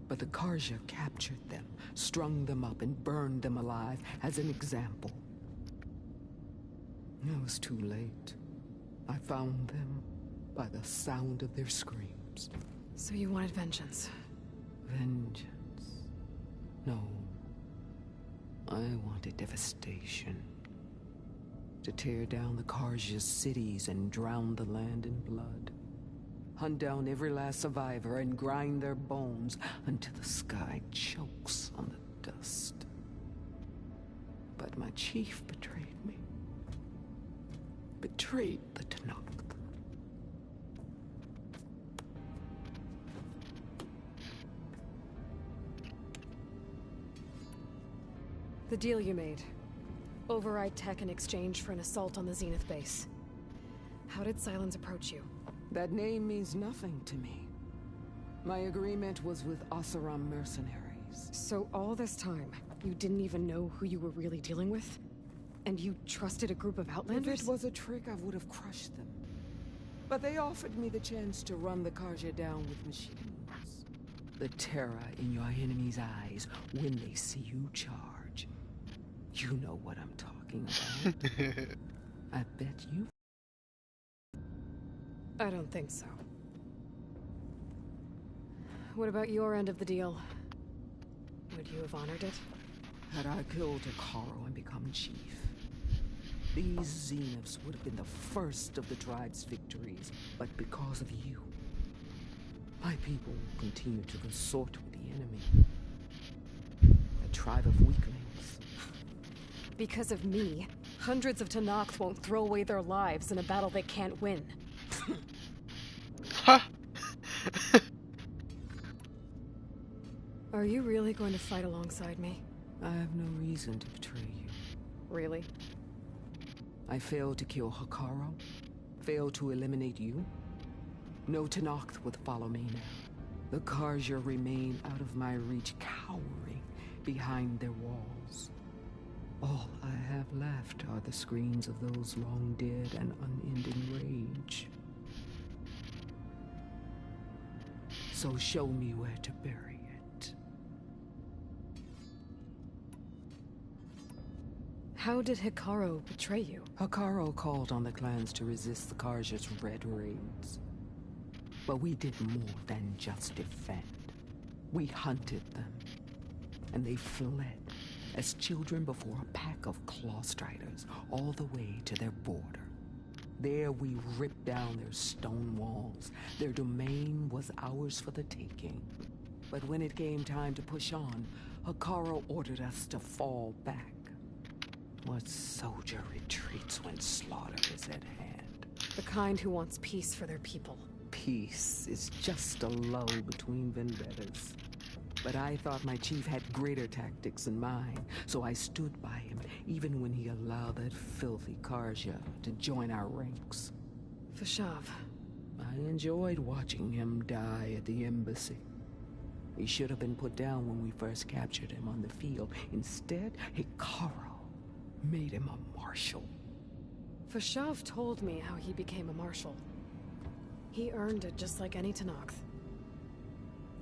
But the Karja captured them, strung them up, and burned them alive as an example. It was too late. I found them by the sound of their screams. So you wanted vengeance? Vengeance? No. I wanted devastation. To tear down the Carja's cities and drown the land in blood. Hunt down every last survivor and grind their bones until the sky chokes on the dust. But my chief betrayed me. Betrayed the Tenakth. The deal you made. Override tech in exchange for an assault on the Zenith base. How did Sylens approach you? That name means nothing to me. My agreement was with Oseram mercenaries. So all this time, you didn't even know who you were really dealing with? And you trusted a group of Outlanders? If it was a trick, I would have crushed them. But they offered me the chance to run the Carja down with machines. The terror in your enemy's eyes when they see you charge. You know what I'm talking about. I bet you. I don't think so. What about your end of the deal? Would you have honored it? Had I killed Hekarro and become chief, these Zeniths would have been the first of the tribe's victories. But because of you, my people will continue to consort with the enemy. A tribe of weaklings. Because of me, hundreds of Tenakth won't throw away their lives in a battle they can't win. Are you really going to fight alongside me? I have no reason to betray you. Really? I failed to kill Hekarro, failed to eliminate you. No Tenakth would follow me now. The Carja remain out of my reach, cowering behind their walls. All I have left are the screams of those long dead and unending rage. So show me where to bury it. How did Hekarro betray you? Hekarro called on the clans to resist the Carja's red raids. But we did more than just defend. We hunted them, and they fled as children before a pack of Clawstriders all the way to their border. There we ripped down their stone walls. Their domain was ours for the taking. But when it came time to push on, Hekarro ordered us to fall back. What soldier retreats when slaughter is at hand? The kind who wants peace for their people. Peace is just a lull between vendettas. But I thought my chief had greater tactics in mind, so I stood by him, even when he allowed that filthy Carja to join our ranks. Fashav. I enjoyed watching him die at the embassy. He should have been put down when we first captured him on the field. Instead, Hekarro made him a marshal. Fashav told me how he became a marshal. He earned it just like any Tenakth.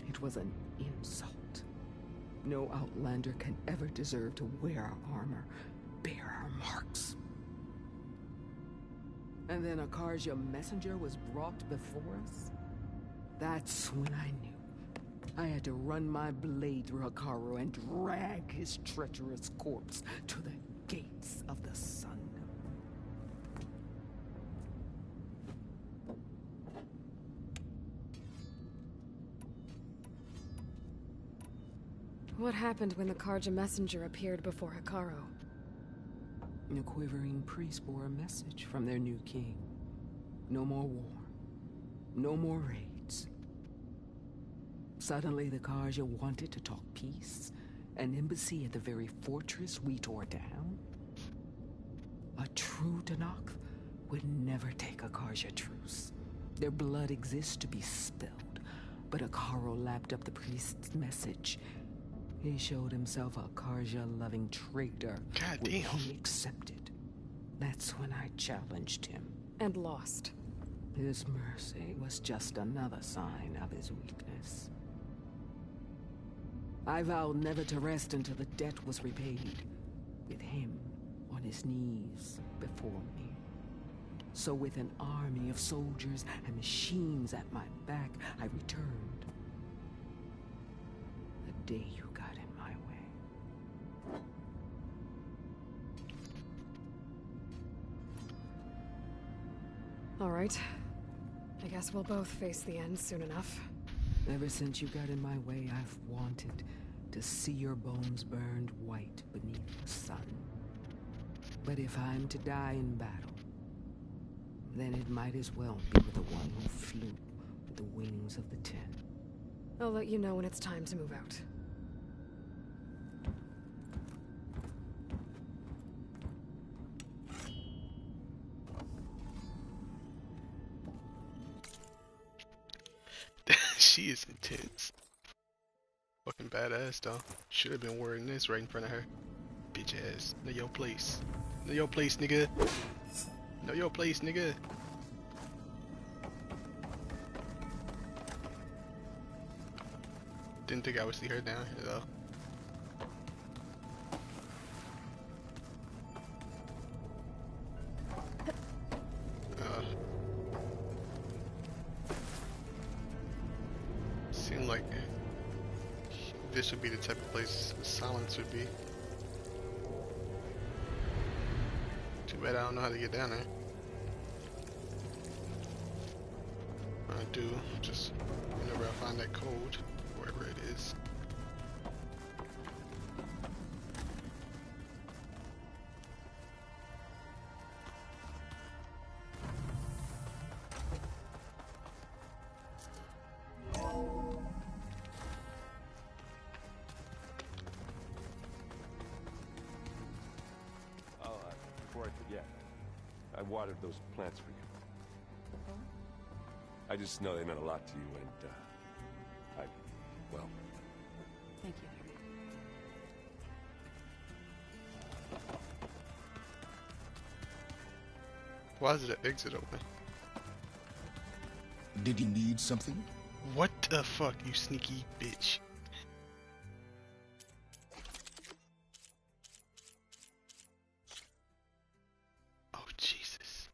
It was an insult. No Outlander can ever deserve to wear our armor, bear our marks. And then a Carja messenger was brought before us? That's when I knew. I had to run my blade through Hekarro and drag his treacherous corpse to the gates of the sun. What happened when the Carja messenger appeared before Hekarro? The quivering priests bore a message from their new king. No more war. No more raids. Suddenly the Carja wanted to talk peace. An embassy at the very fortress we tore down. A true Tenakth would never take a Carja truce. Their blood exists to be spilled. But Hekarro lapped up the priest's message. He showed himself a Carja-loving traitor, which he accepted. That's when I challenged him. And lost. His mercy was just another sign of his weakness. I vowed never to rest until the debt was repaid, with him on his knees before me. So with an army of soldiers and machines at my back, I returned. The day you got in my way. All right. I guess we'll both face the end soon enough. Ever since you got in my way, I've wanted to see your bones burned white beneath the sun. But if I'm to die in battle, then it might as well be with the one who flew with the wings of the Ten. I'll let you know when it's time to move out. She is intense. Fucking badass though. Should have been wearing this right in front of her. Bitch ass. Know your place. Know your place, nigga. Know your place, nigga. Didn't think I would see her down here though. Seemed like this would be the type of place Silence would be. Too bad I don't know how to get down there. I do, just whenever I find that code, wherever it is. Before I forget, I watered those plants for you. I just know they meant a lot to you, and, well... Thank you, Harry. Why is the exit open? Did you need something? What the fuck, you sneaky bitch? Oh, Jesus.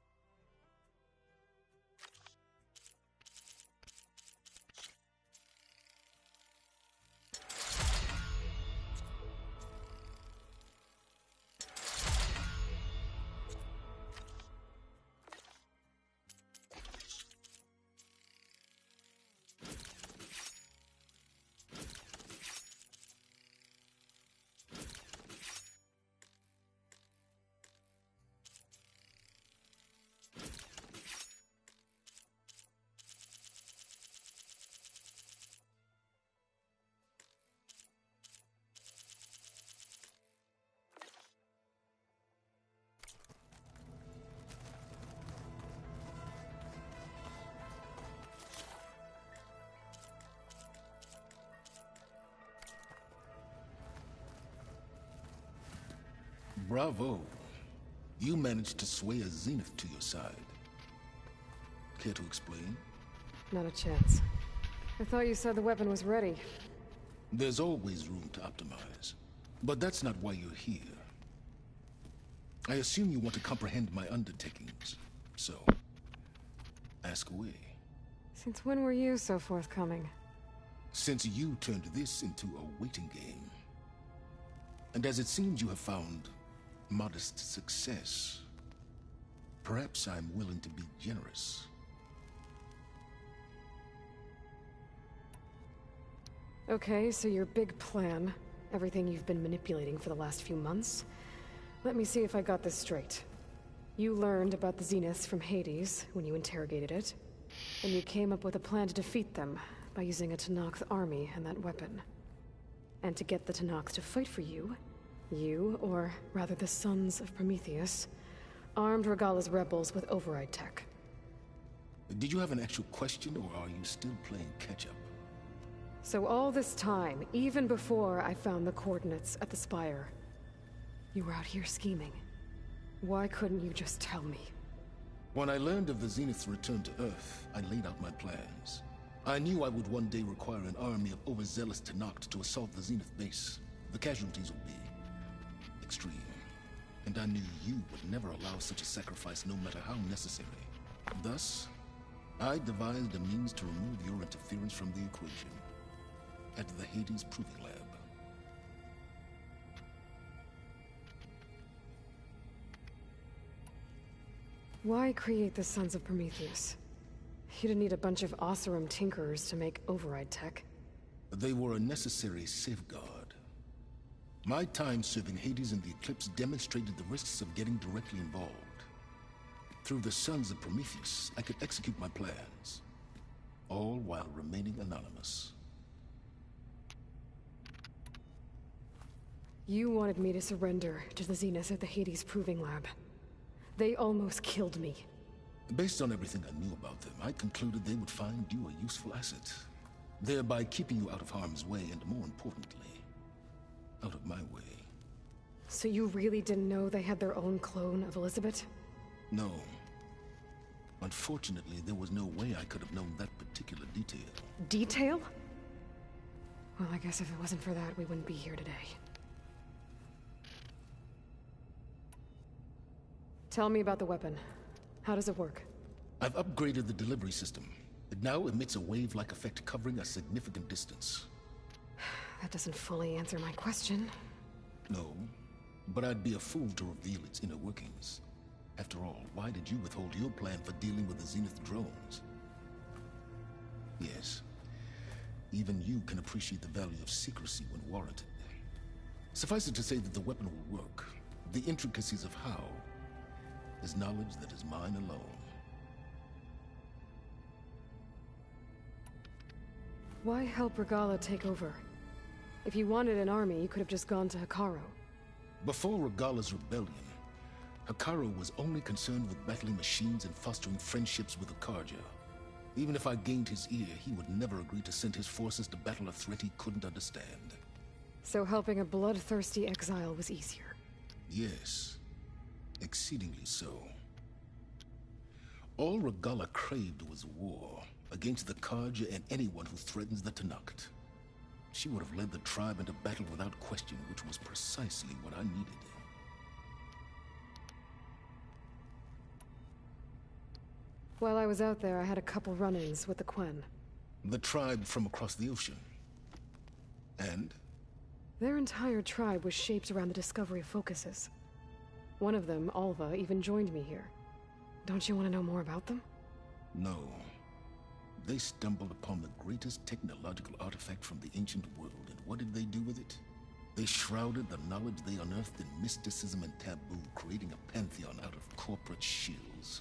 Bravo. You managed to sway a Zenith to your side. Care to explain? Not a chance. I thought you said the weapon was ready. There's always room to optimize. But that's not why you're here. I assume you want to comprehend my undertakings. So, ask away. Since when were you so forthcoming? Since you turned this into a waiting game. And as it seems you have found modest success, perhaps I'm willing to be generous. Okay, so your big plan, everything you've been manipulating for the last few months. Let me see if I got this straight. You learned about the Zeniths from Hades when you interrogated it, and you came up with a plan to defeat them by using a Tenakth army and that weapon. And to get the Tenakth to fight for you, or rather the Sons of Prometheus, armed Regalla's rebels with override tech. Did you have an actual question, or are you still playing catch-up? So all this time, even before I found the coordinates at the Spire, you were out here scheming. Why couldn't you just tell me? When I learned of the Zenith's return to Earth, I laid out my plans. I knew I would one day require an army of overzealous Tenakth to assault the Zenith base. The casualties would be extreme. And I knew you would never allow such a sacrifice, no matter how necessary. Thus, I devised a means to remove your interference from the equation at the Hades Proving Lab. Why create the Sons of Prometheus? You didn't need a bunch of Oseram tinkerers to make override tech. They were a necessary safeguard. My time serving Hades in the Eclipse demonstrated the risks of getting directly involved. Through the Sons of Prometheus, I could execute my plans, all while remaining anonymous. You wanted me to surrender to the Zenith at the Hades Proving Lab. They almost killed me. Based on everything I knew about them, I concluded they would find you a useful asset, thereby keeping you out of harm's way and, more importantly, out of my way. So you really didn't know they had their own clone of Elizabeth? No. Unfortunately, there was no way I could have known that particular detail. Detail? Well, I guess if it wasn't for that, we wouldn't be here today. Tell me about the weapon. How does it work? I've upgraded the delivery system. It now emits a wave-like effect covering a significant distance. That doesn't fully answer my question. No, but I'd be a fool to reveal its inner workings. After all, why did you withhold your plan for dealing with the Zenith drones? Yes, even you can appreciate the value of secrecy when warranted. Suffice it to say that the weapon will work. The intricacies of how is knowledge that is mine alone. Why help Regalla take over? If you wanted an army, you could have just gone to Hekarro. Before Regalla's rebellion, Hekarro was only concerned with battling machines and fostering friendships with Akarja. Even if I gained his ear, he would never agree to send his forces to battle a threat he couldn't understand. So helping a bloodthirsty exile was easier? Yes, exceedingly so. All Regalla craved was war against the Karja and anyone who threatens the Tenakth. She would have led the tribe into battle without question, which was precisely what I needed. While I was out there, I had a couple run-ins with the Quen. The tribe from across the ocean. And? Their entire tribe was shaped around the discovery of focuses. One of them, Alva, even joined me here. Don't you want to know more about them? No. They stumbled upon the greatest technological artifact from the ancient world, and what did they do with it? They shrouded the knowledge they unearthed in mysticism and taboo, creating a pantheon out of corporate shills.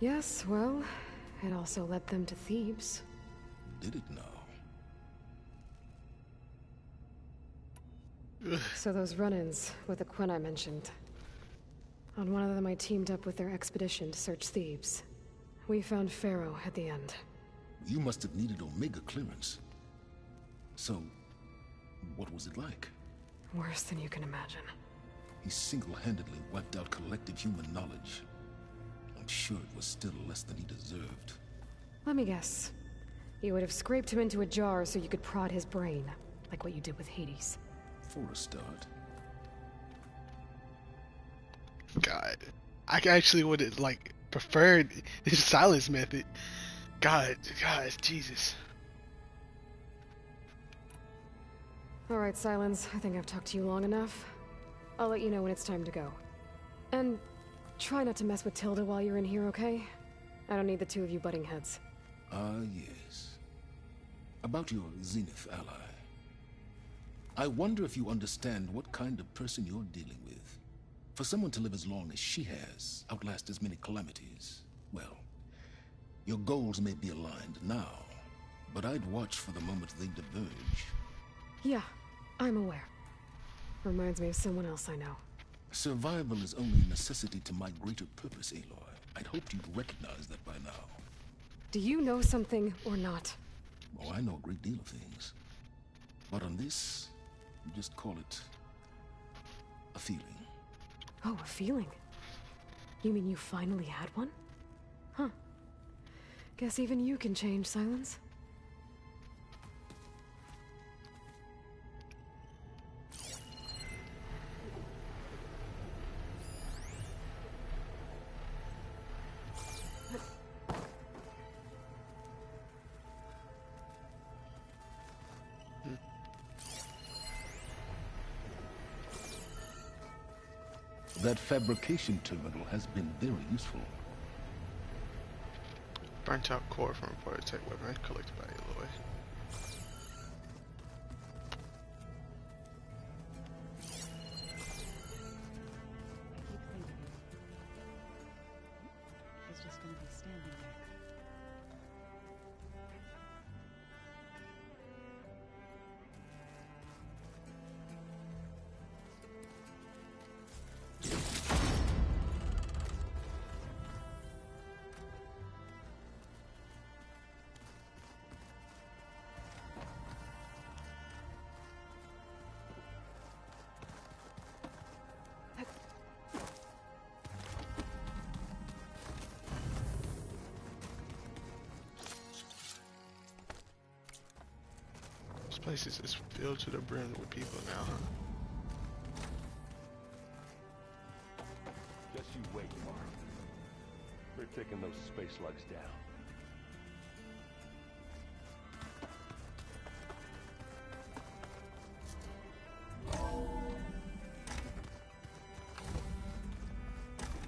Yes, well, it also led them to Thebes. Did it now? So those run-ins with the Quen I mentioned. On one of them I teamed up with their expedition to search Thebes. We found Pharaoh at the end. You must have needed Omega clearance. So, what was it like? Worse than you can imagine. He single-handedly wiped out collective human knowledge. I'm sure it was still less than he deserved. Let me guess. You would have scraped him into a jar so you could prod his brain, like what you did with Hades. For a start. God, I actually would have preferred his silence method. God, Jesus. Alright, Silence, I think I've talked to you long enough. I'll let you know when it's time to go. And try not to mess with Tilda while you're in here, okay? I don't need the two of you butting heads. Ah, yes. About your Zenith ally. I wonder if you understand what kind of person you're dealing with. For someone to live as long as she has, outlast as many calamities, well, your goals may be aligned now, but I'd watch for the moment they diverge. Yeah, I'm aware. Reminds me of someone else I know. Survival is only a necessity to my greater purpose, Aloy. I'd hoped you'd recognize that by now. Do you know something or not? Oh, I know a great deal of things. But on this, you just call it a feeling. Oh, a feeling? You mean you finally had one? Huh. Guess even you can change, Silence. That fabrication terminal has been very useful. Burnt out core from a prototype weapon collected by Aloy. He's just gonna be standing there. This place is just filled to the brim with people now, huh? Just you wait, Mark. We're taking those space slugs down.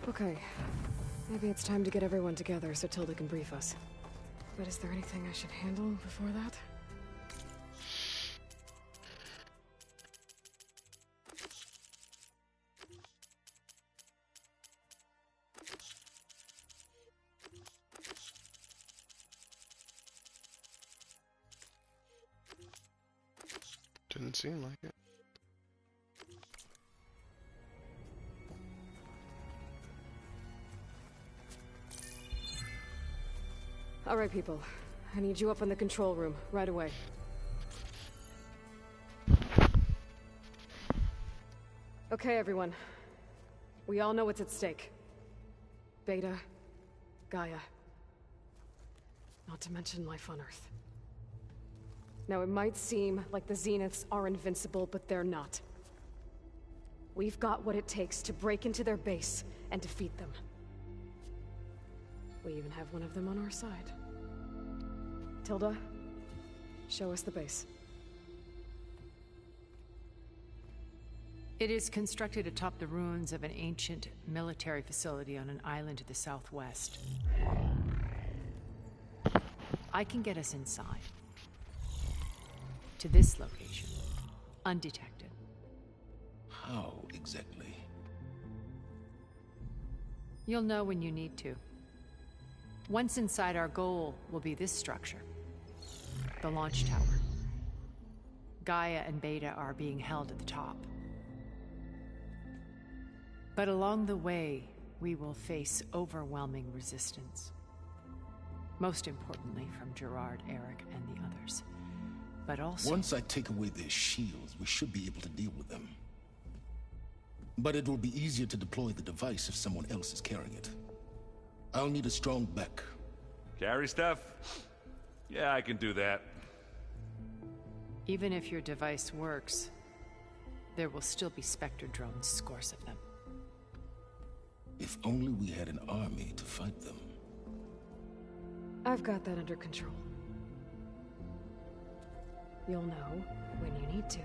Okay. Maybe it's time to get everyone together so Tilda can brief us. But is there anything I should handle before that? Didn't seem like it. All right, people. I need you up in the control room, right away. Okay, everyone. We all know what's at stake. Beta, Gaia. Not to mention life on Earth. Now, it might seem like the Zeniths are invincible, but they're not. We've got what it takes to break into their base and defeat them. We even have one of them on our side. Tilda, show us the base. It is constructed atop the ruins of an ancient military facility on an island to the southwest. I can get us inside. To this location, undetected. How exactly? You'll know when you need to. Once inside, our goal will be this structure. The launch tower. Gaia and Beta are being held at the top. But along the way, we will face overwhelming resistance. Most importantly from Gerard, Eric, and the others. But also... Once I take away their shields, we should be able to deal with them. But it will be easier to deploy the device if someone else is carrying it. I'll need a strong back. Carry stuff? Yeah, I can do that. Even if your device works, there will still be Spectre drones, scores of them. If only we had an army to fight them. I've got that under control. You'll know when you need to.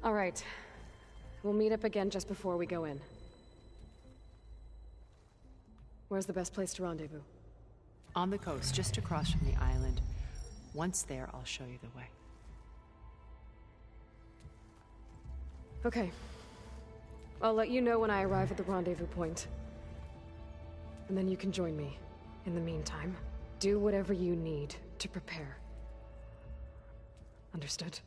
All right. We'll meet up again just before we go in. Where's the best place to rendezvous? On the coast, just across from the island. Once there, I'll show you the way. Okay. I'll let you know when I arrive at the rendezvous point. And then you can join me. In the meantime, do whatever you need to prepare. Understood?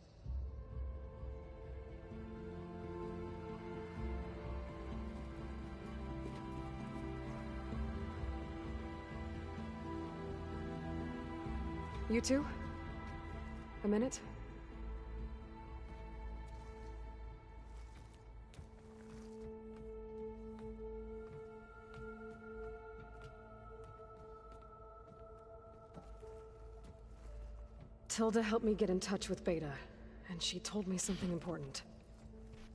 You two? A minute? Tilda helped me get in touch with Beta, and she told me something important.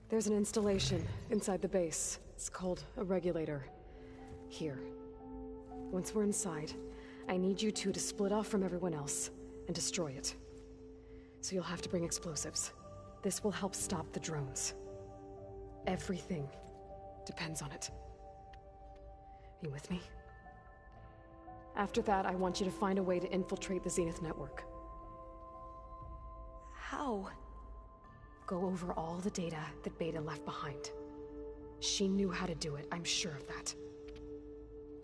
There's an installation inside the base. It's called a regulator. Here. Once we're inside, I need you two to split off from everyone else and destroy it. So you'll have to bring explosives. This will help stop the drones. Everything depends on it. You with me? After that, I want you to find a way to infiltrate the Zenith network. How? Go over all the data that Beta left behind. She knew how to do it, I'm sure of that.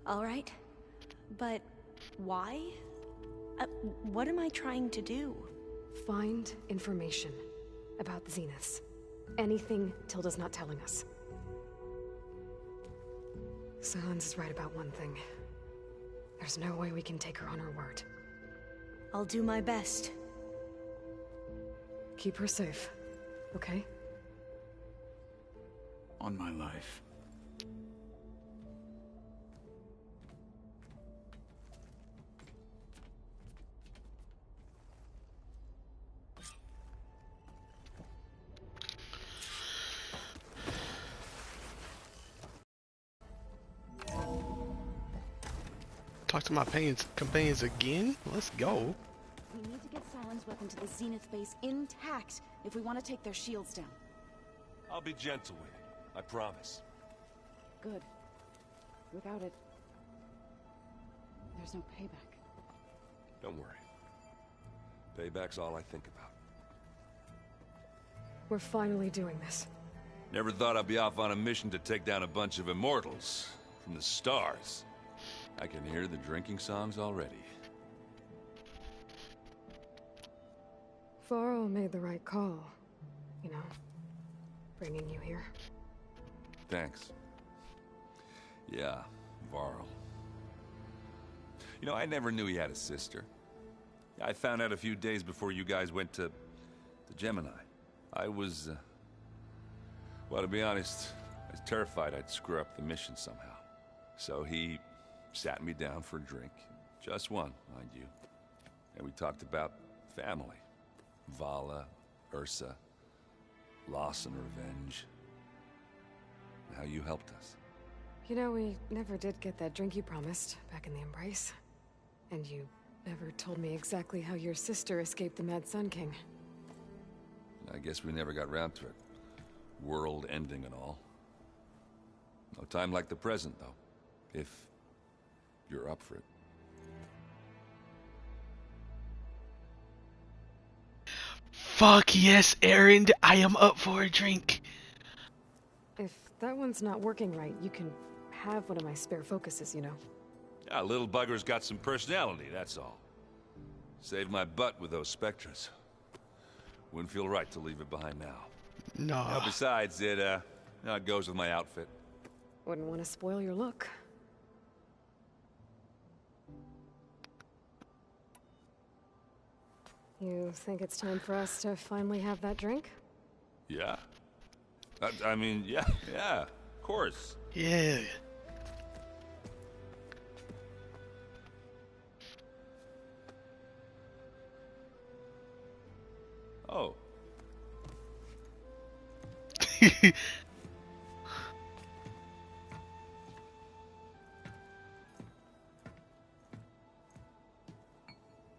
All right. But why? What am I trying to do? Find information about the Zeniths. Anything Tilda's not telling us. Sylens is right about one thing. There's no way we can take her on her word. I'll do my best. Keep her safe, okay? On my life. Talk to my companions again? Let's go. We need to get Sylens' weapon to the Zenith base intact if we want to take their shields down. I'll be gentle with it. I promise. Good. Without it, there's no payback. Don't worry. Payback's all I think about. We're finally doing this. Never thought I'd be off on a mission to take down a bunch of immortals from the stars. I can hear the drinking songs already. Varl made the right call. You know, bringing you here. Thanks. Yeah, Varl. You know, I never knew he had a sister. I found out a few days before you guys went to Gemini. I was, well, to be honest, I was terrified I'd screw up the mission somehow. So he sat me down for a drink. Just one, mind you. And we talked about family. Vala, Ursa, loss and revenge. And how you helped us. You know, we never did get that drink you promised back in the Embrace. And you never told me exactly how your sister escaped the Mad Sun King. I guess we never got round to it. World ending and all. No time like the present, though. If you're up for it. Fuck yes, Aaron. I am up for a drink. If that one's not working right, you can have one of my spare focuses, you know. Yeah, little bugger's got some personality, that's all. Saved my butt with those Spectres. Wouldn't feel right to leave it behind now. No. Now, besides, it goes with my outfit. Wouldn't want to spoil your look. You think it's time for us to finally have that drink? Yeah. I mean, yeah, of course. Yeah. Oh.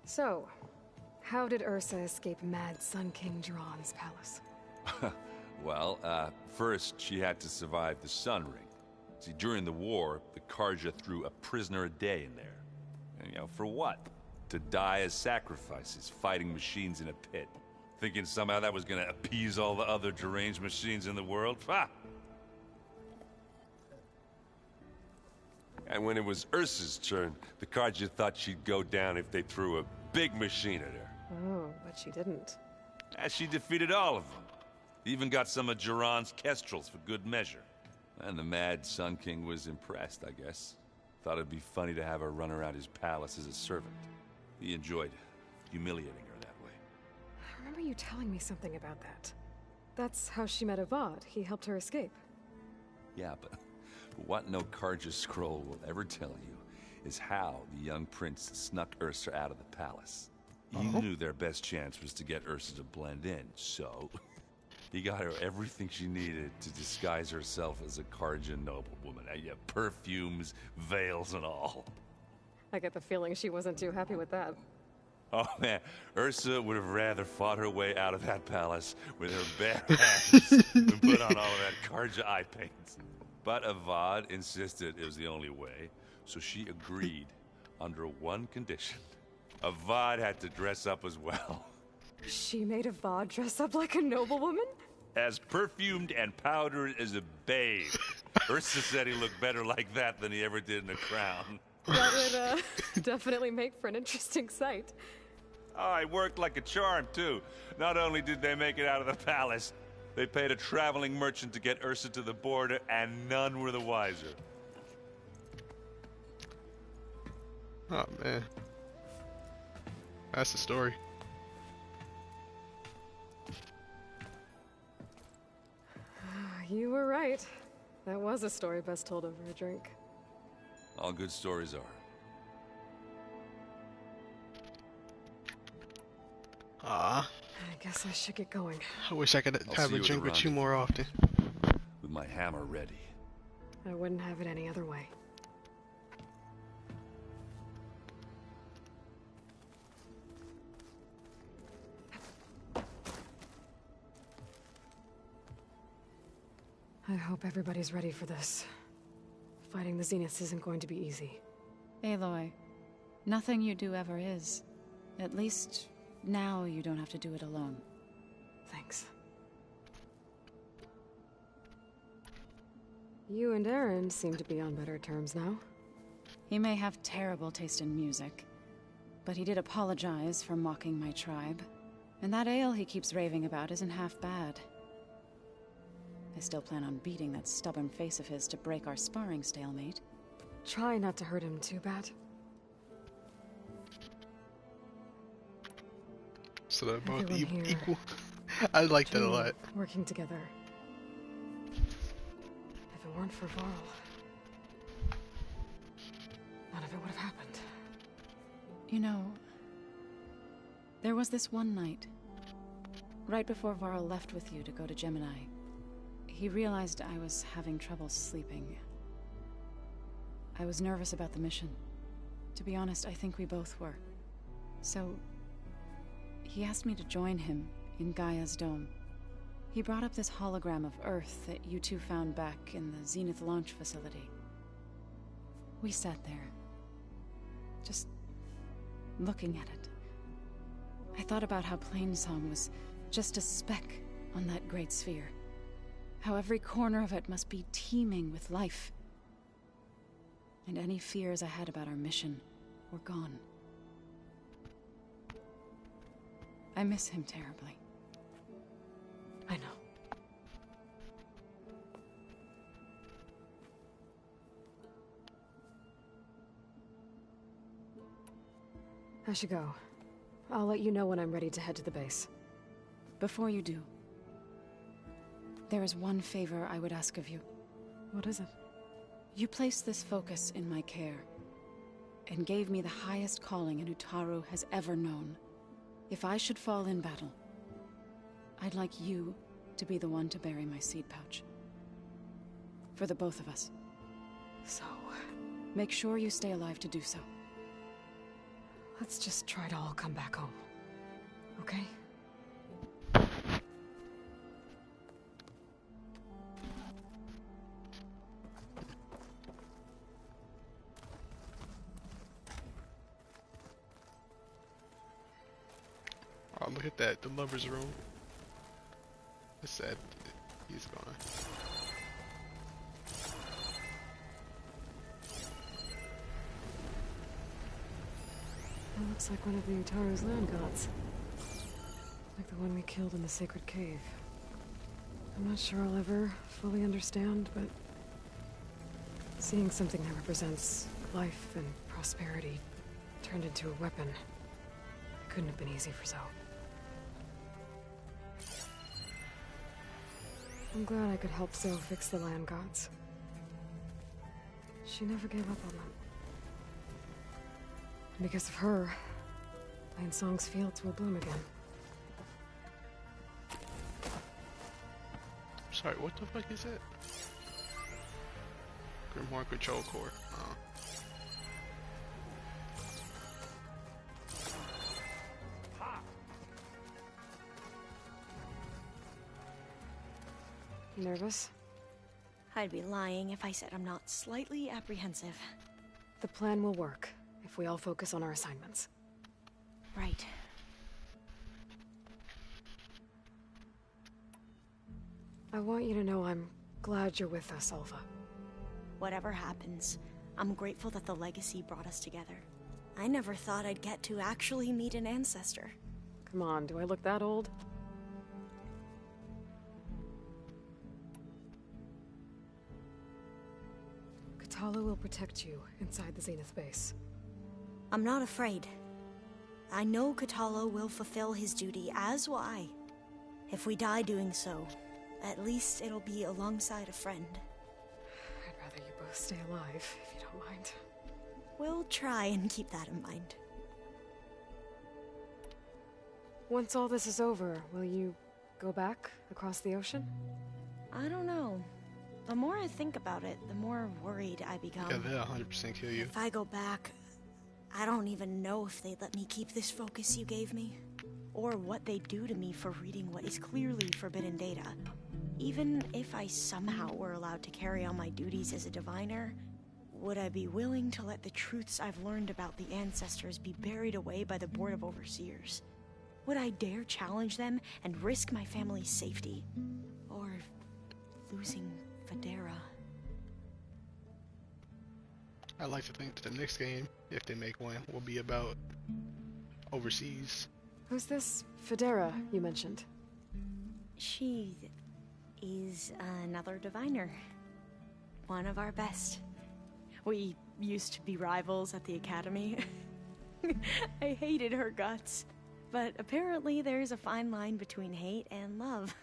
So, how did Ursa escape Mad Sun King Jiran's palace? Well, first she had to survive the Sun Ring. See, during the war, the Carja threw a prisoner a day in there. And, you know, for what? To die as sacrifices, fighting machines in a pit. Thinking somehow that was gonna appease all the other deranged machines in the world? Ha! And when it was Ursa's turn, the Carja thought she'd go down if they threw a big machine at her. Oh, but she didn't. And she defeated all of them. Even got some of Jiran's kestrels for good measure. And the Mad Sun King was impressed, I guess. Thought it'd be funny to have her run around his palace as a servant. He enjoyed humiliating her that way. I remember you telling me something about that. That's how she met Avad. He helped her escape. Yeah, but what no Carja scroll will ever tell you is how the young prince snuck Ursa out of the palace. He knew their best chance was to get Ursa to blend in, so he got her everything she needed to disguise herself as a Carja noblewoman. Yeah, perfumes, veils, and all. I get the feeling she wasn't too happy with that. Oh man, Ursa would have rather fought her way out of that palace with her bare hands than put on all of that Carja eye paint. But Avad insisted it was the only way, so she agreed. under one condition. Avad had to dress up as well. She made Avad dress up like a noblewoman? As perfumed and powdered as a babe. Ursa said he looked better like that than he ever did in a crown. That would definitely make for an interesting sight. Oh, it worked like a charm, too. Not only did they make it out of the palace, they paid a traveling merchant to get Ursa to the border, and none were the wiser. Oh, man. That's the story. You were right. That was a story best told over a drink. All good stories are. Ah. I guess I should get going. I wish I could have a drink with you more often. With my hammer ready. I wouldn't have it any other way. I hope everybody's ready for this. Fighting the Zeniths isn't going to be easy. Aloy, nothing you do ever is. At least, now you don't have to do it alone. Thanks. You and Aaron seem to be on better terms now. He may have terrible taste in music, but he did apologize for mocking my tribe. And that ale he keeps raving about isn't half bad. I still plan on beating that stubborn face of his to break our sparring stalemate. Try not to hurt him too bad. So they're both Everyone here equal. I like that a lot. Working together. If it weren't for Varl, none of it would have happened. You know, there was this one night, right before Varl left with you to go to Gemini. He realized I was having trouble sleeping. I was nervous about the mission. To be honest, I think we both were. So, he asked me to join him in Gaia's dome. He brought up this hologram of Earth that you two found back in the Zenith launch facility. We sat there, just looking at it. I thought about how Plainsong was just a speck on that great sphere. How every corner of it must be teeming with life. And any fears I had about our mission were gone. I miss him terribly. I know. I should go. I'll let you know when I'm ready to head to the base. Before you do, there is one favor I would ask of you. What is it? You placed this focus in my care, and gave me the highest calling an Utaru has ever known. If I should fall in battle, I'd like you to be the one to bury my seed pouch. For the both of us. So, make sure you stay alive to do so. Let's just try to all come back home. Okay? Oh, look at that, the lover's room. It's sad. He's gone. That looks like one of the Utaru's land gods. Like the one we killed in the sacred cave. I'm not sure I'll ever fully understand, but seeing something that represents life and prosperity turned into a weapon couldn't have been easy for Zoe. I'm glad I could help Zoe fix the land gods. She never gave up on them. And because of her, Plainsong's fields will bloom again. Sorry, what the fuck is that? Grimoire Control Core. Oh. Nervous? I'd be lying if I said I'm not slightly apprehensive. The plan will work. if we all focus on our assignments. Right. I want you to know I'm glad you're with us, Alva. Whatever happens, I'm grateful that the legacy brought us together. I never thought I'd get to actually meet an ancestor. Come on, do I look that old? Kotallo will protect you inside the Zenith base. I'm not afraid. I know Kotallo will fulfill his duty, as will I. If we die doing so, at least it'll be alongside a friend. I'd rather you both stay alive, if you don't mind. We'll try and keep that in mind. Once all this is over, will you go back across the ocean? I don't know. The more I think about it, the more worried I become. Yeah, they'll 100% kill you. If I go back, I don't even know if they'd let me keep this focus you gave me, or what they'd do to me for reading what is clearly forbidden data. Even if I somehow were allowed to carry on my duties as a diviner, would I be willing to let the truths I've learned about the ancestors be buried away by the Board of Overseers? Would I dare challenge them and risk my family's safety? Or losing Federa? I'd like to think that the next game, if they make one, will be about overseas. Who's this Federa you mentioned? She is another diviner. One of our best. We used to be rivals at the academy. I hated her guts. But apparently there's a fine line between hate and love.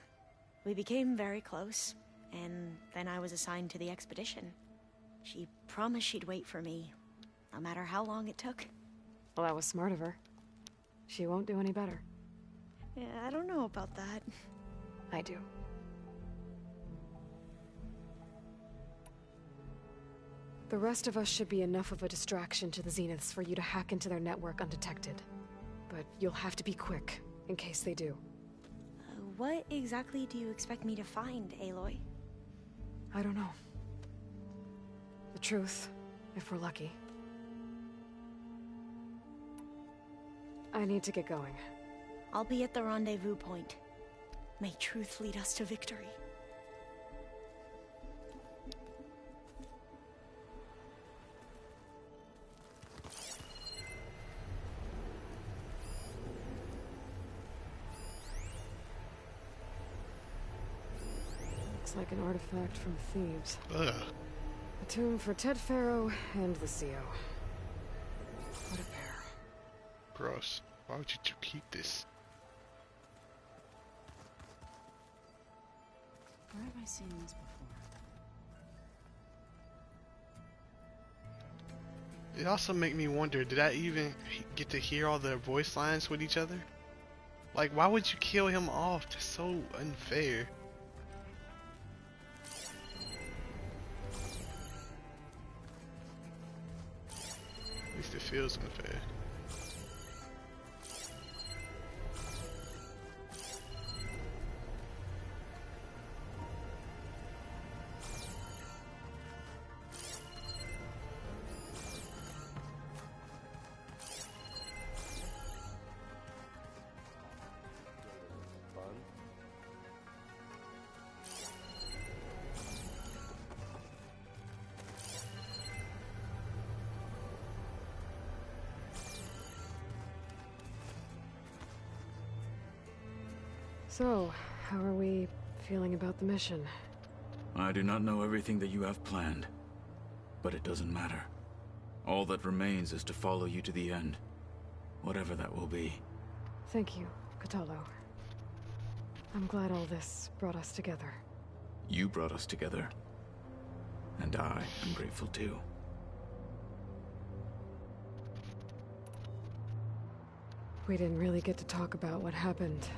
We became very close, and then I was assigned to the expedition. She promised she'd wait for me, no matter how long it took. Well, that was smart of her. She won't do any better. Yeah, I don't know about that. I do. The rest of us should be enough of a distraction to the Zeniths for you to hack into their network undetected. But you'll have to be quick, in case they do. What exactly do you expect me to find, Aloy? I don't know. The truth, if we're lucky. I need to get going. I'll be at the rendezvous point. May truth lead us to victory. Looks like an artifact from Thebes. Ugh. A tomb for Ted Faro and the CO. What a pair. Gross. Why would you keep this? Where have I seen this before? It also make me wonder, did I even get to hear all their voice lines with each other? Like, why would you kill him off? That's so unfair. At least it feels unfair. So, how are we feeling about the mission? I do not know everything that you have planned, but it doesn't matter. All that remains is to follow you to the end, whatever that will be. Thank you, Kotallo. I'm glad all this brought us together. You brought us together, and I am grateful too. We didn't really get to talk about what happened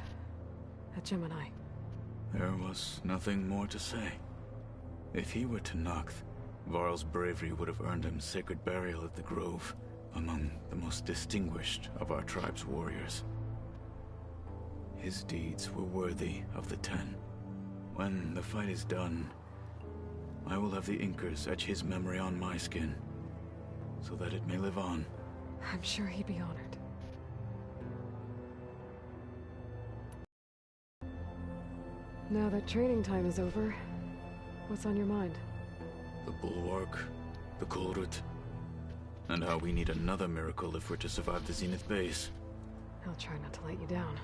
at Gemini. There was nothing more to say. If he were Tenakth, Varl's bravery would have earned him sacred burial at the Grove, among the most distinguished of our tribe's warriors. His deeds were worthy of the Ten. When the fight is done, I will have the Inkers etch his memory on my skin, so that it may live on I'm sure he'd be honored. Now that training time is over, what's on your mind? The Bulwark, the Kulrut, and how we need another miracle if we're to survive the Zenith base. I'll try not to let you down.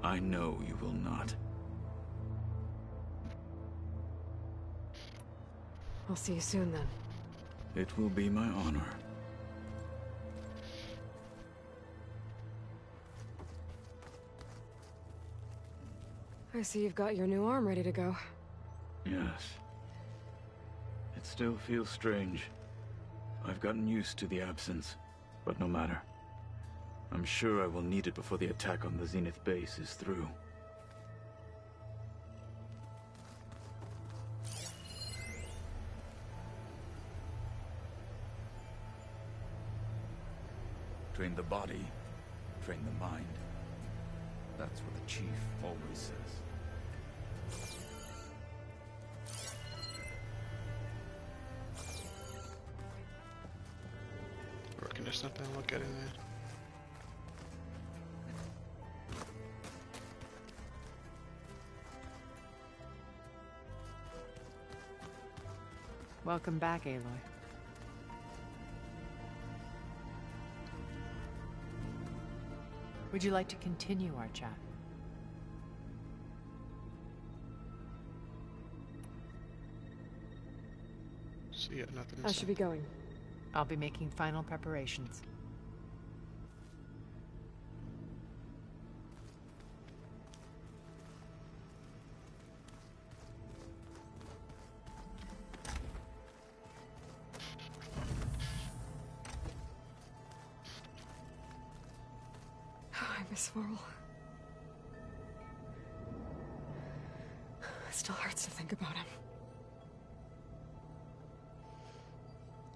I know you will not. I'll see you soon then. It will be my honor. I see you've got your new arm ready to go. Yes. It still feels strange. I've gotten used to the absence, but no matter. I'm sure I will need it before the attack on the Zenith base is through. Train the body, train the mind. That's what the Chief always says. Reckon there's nothing to look at in there. Welcome back, Aloy. Would you like to continue our chat? So yeah, nothing. I should be going. I'll be making final preparations. I miss Varl. It still hurts to think about him.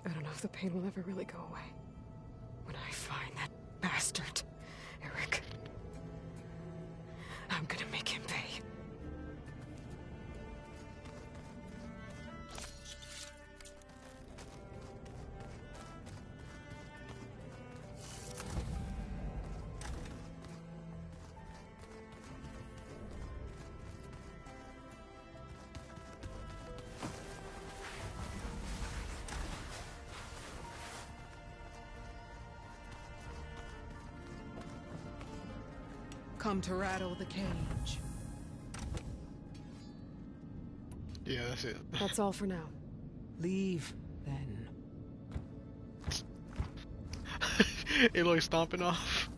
I don't know if the pain will ever really go away. When I find that bastard, Eric, I'm gonna make him pay. Come to rattle the cage. Yeah, that's it. That's all for now. Leave, then. Aloy stomping off.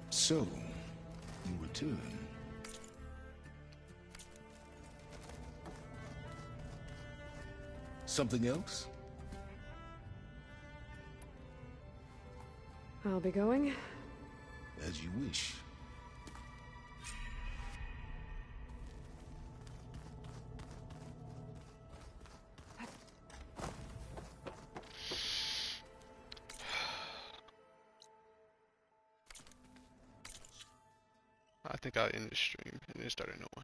So, you return. Something else? I'll be going. As you wish. I think I'll end the stream and then start a new one.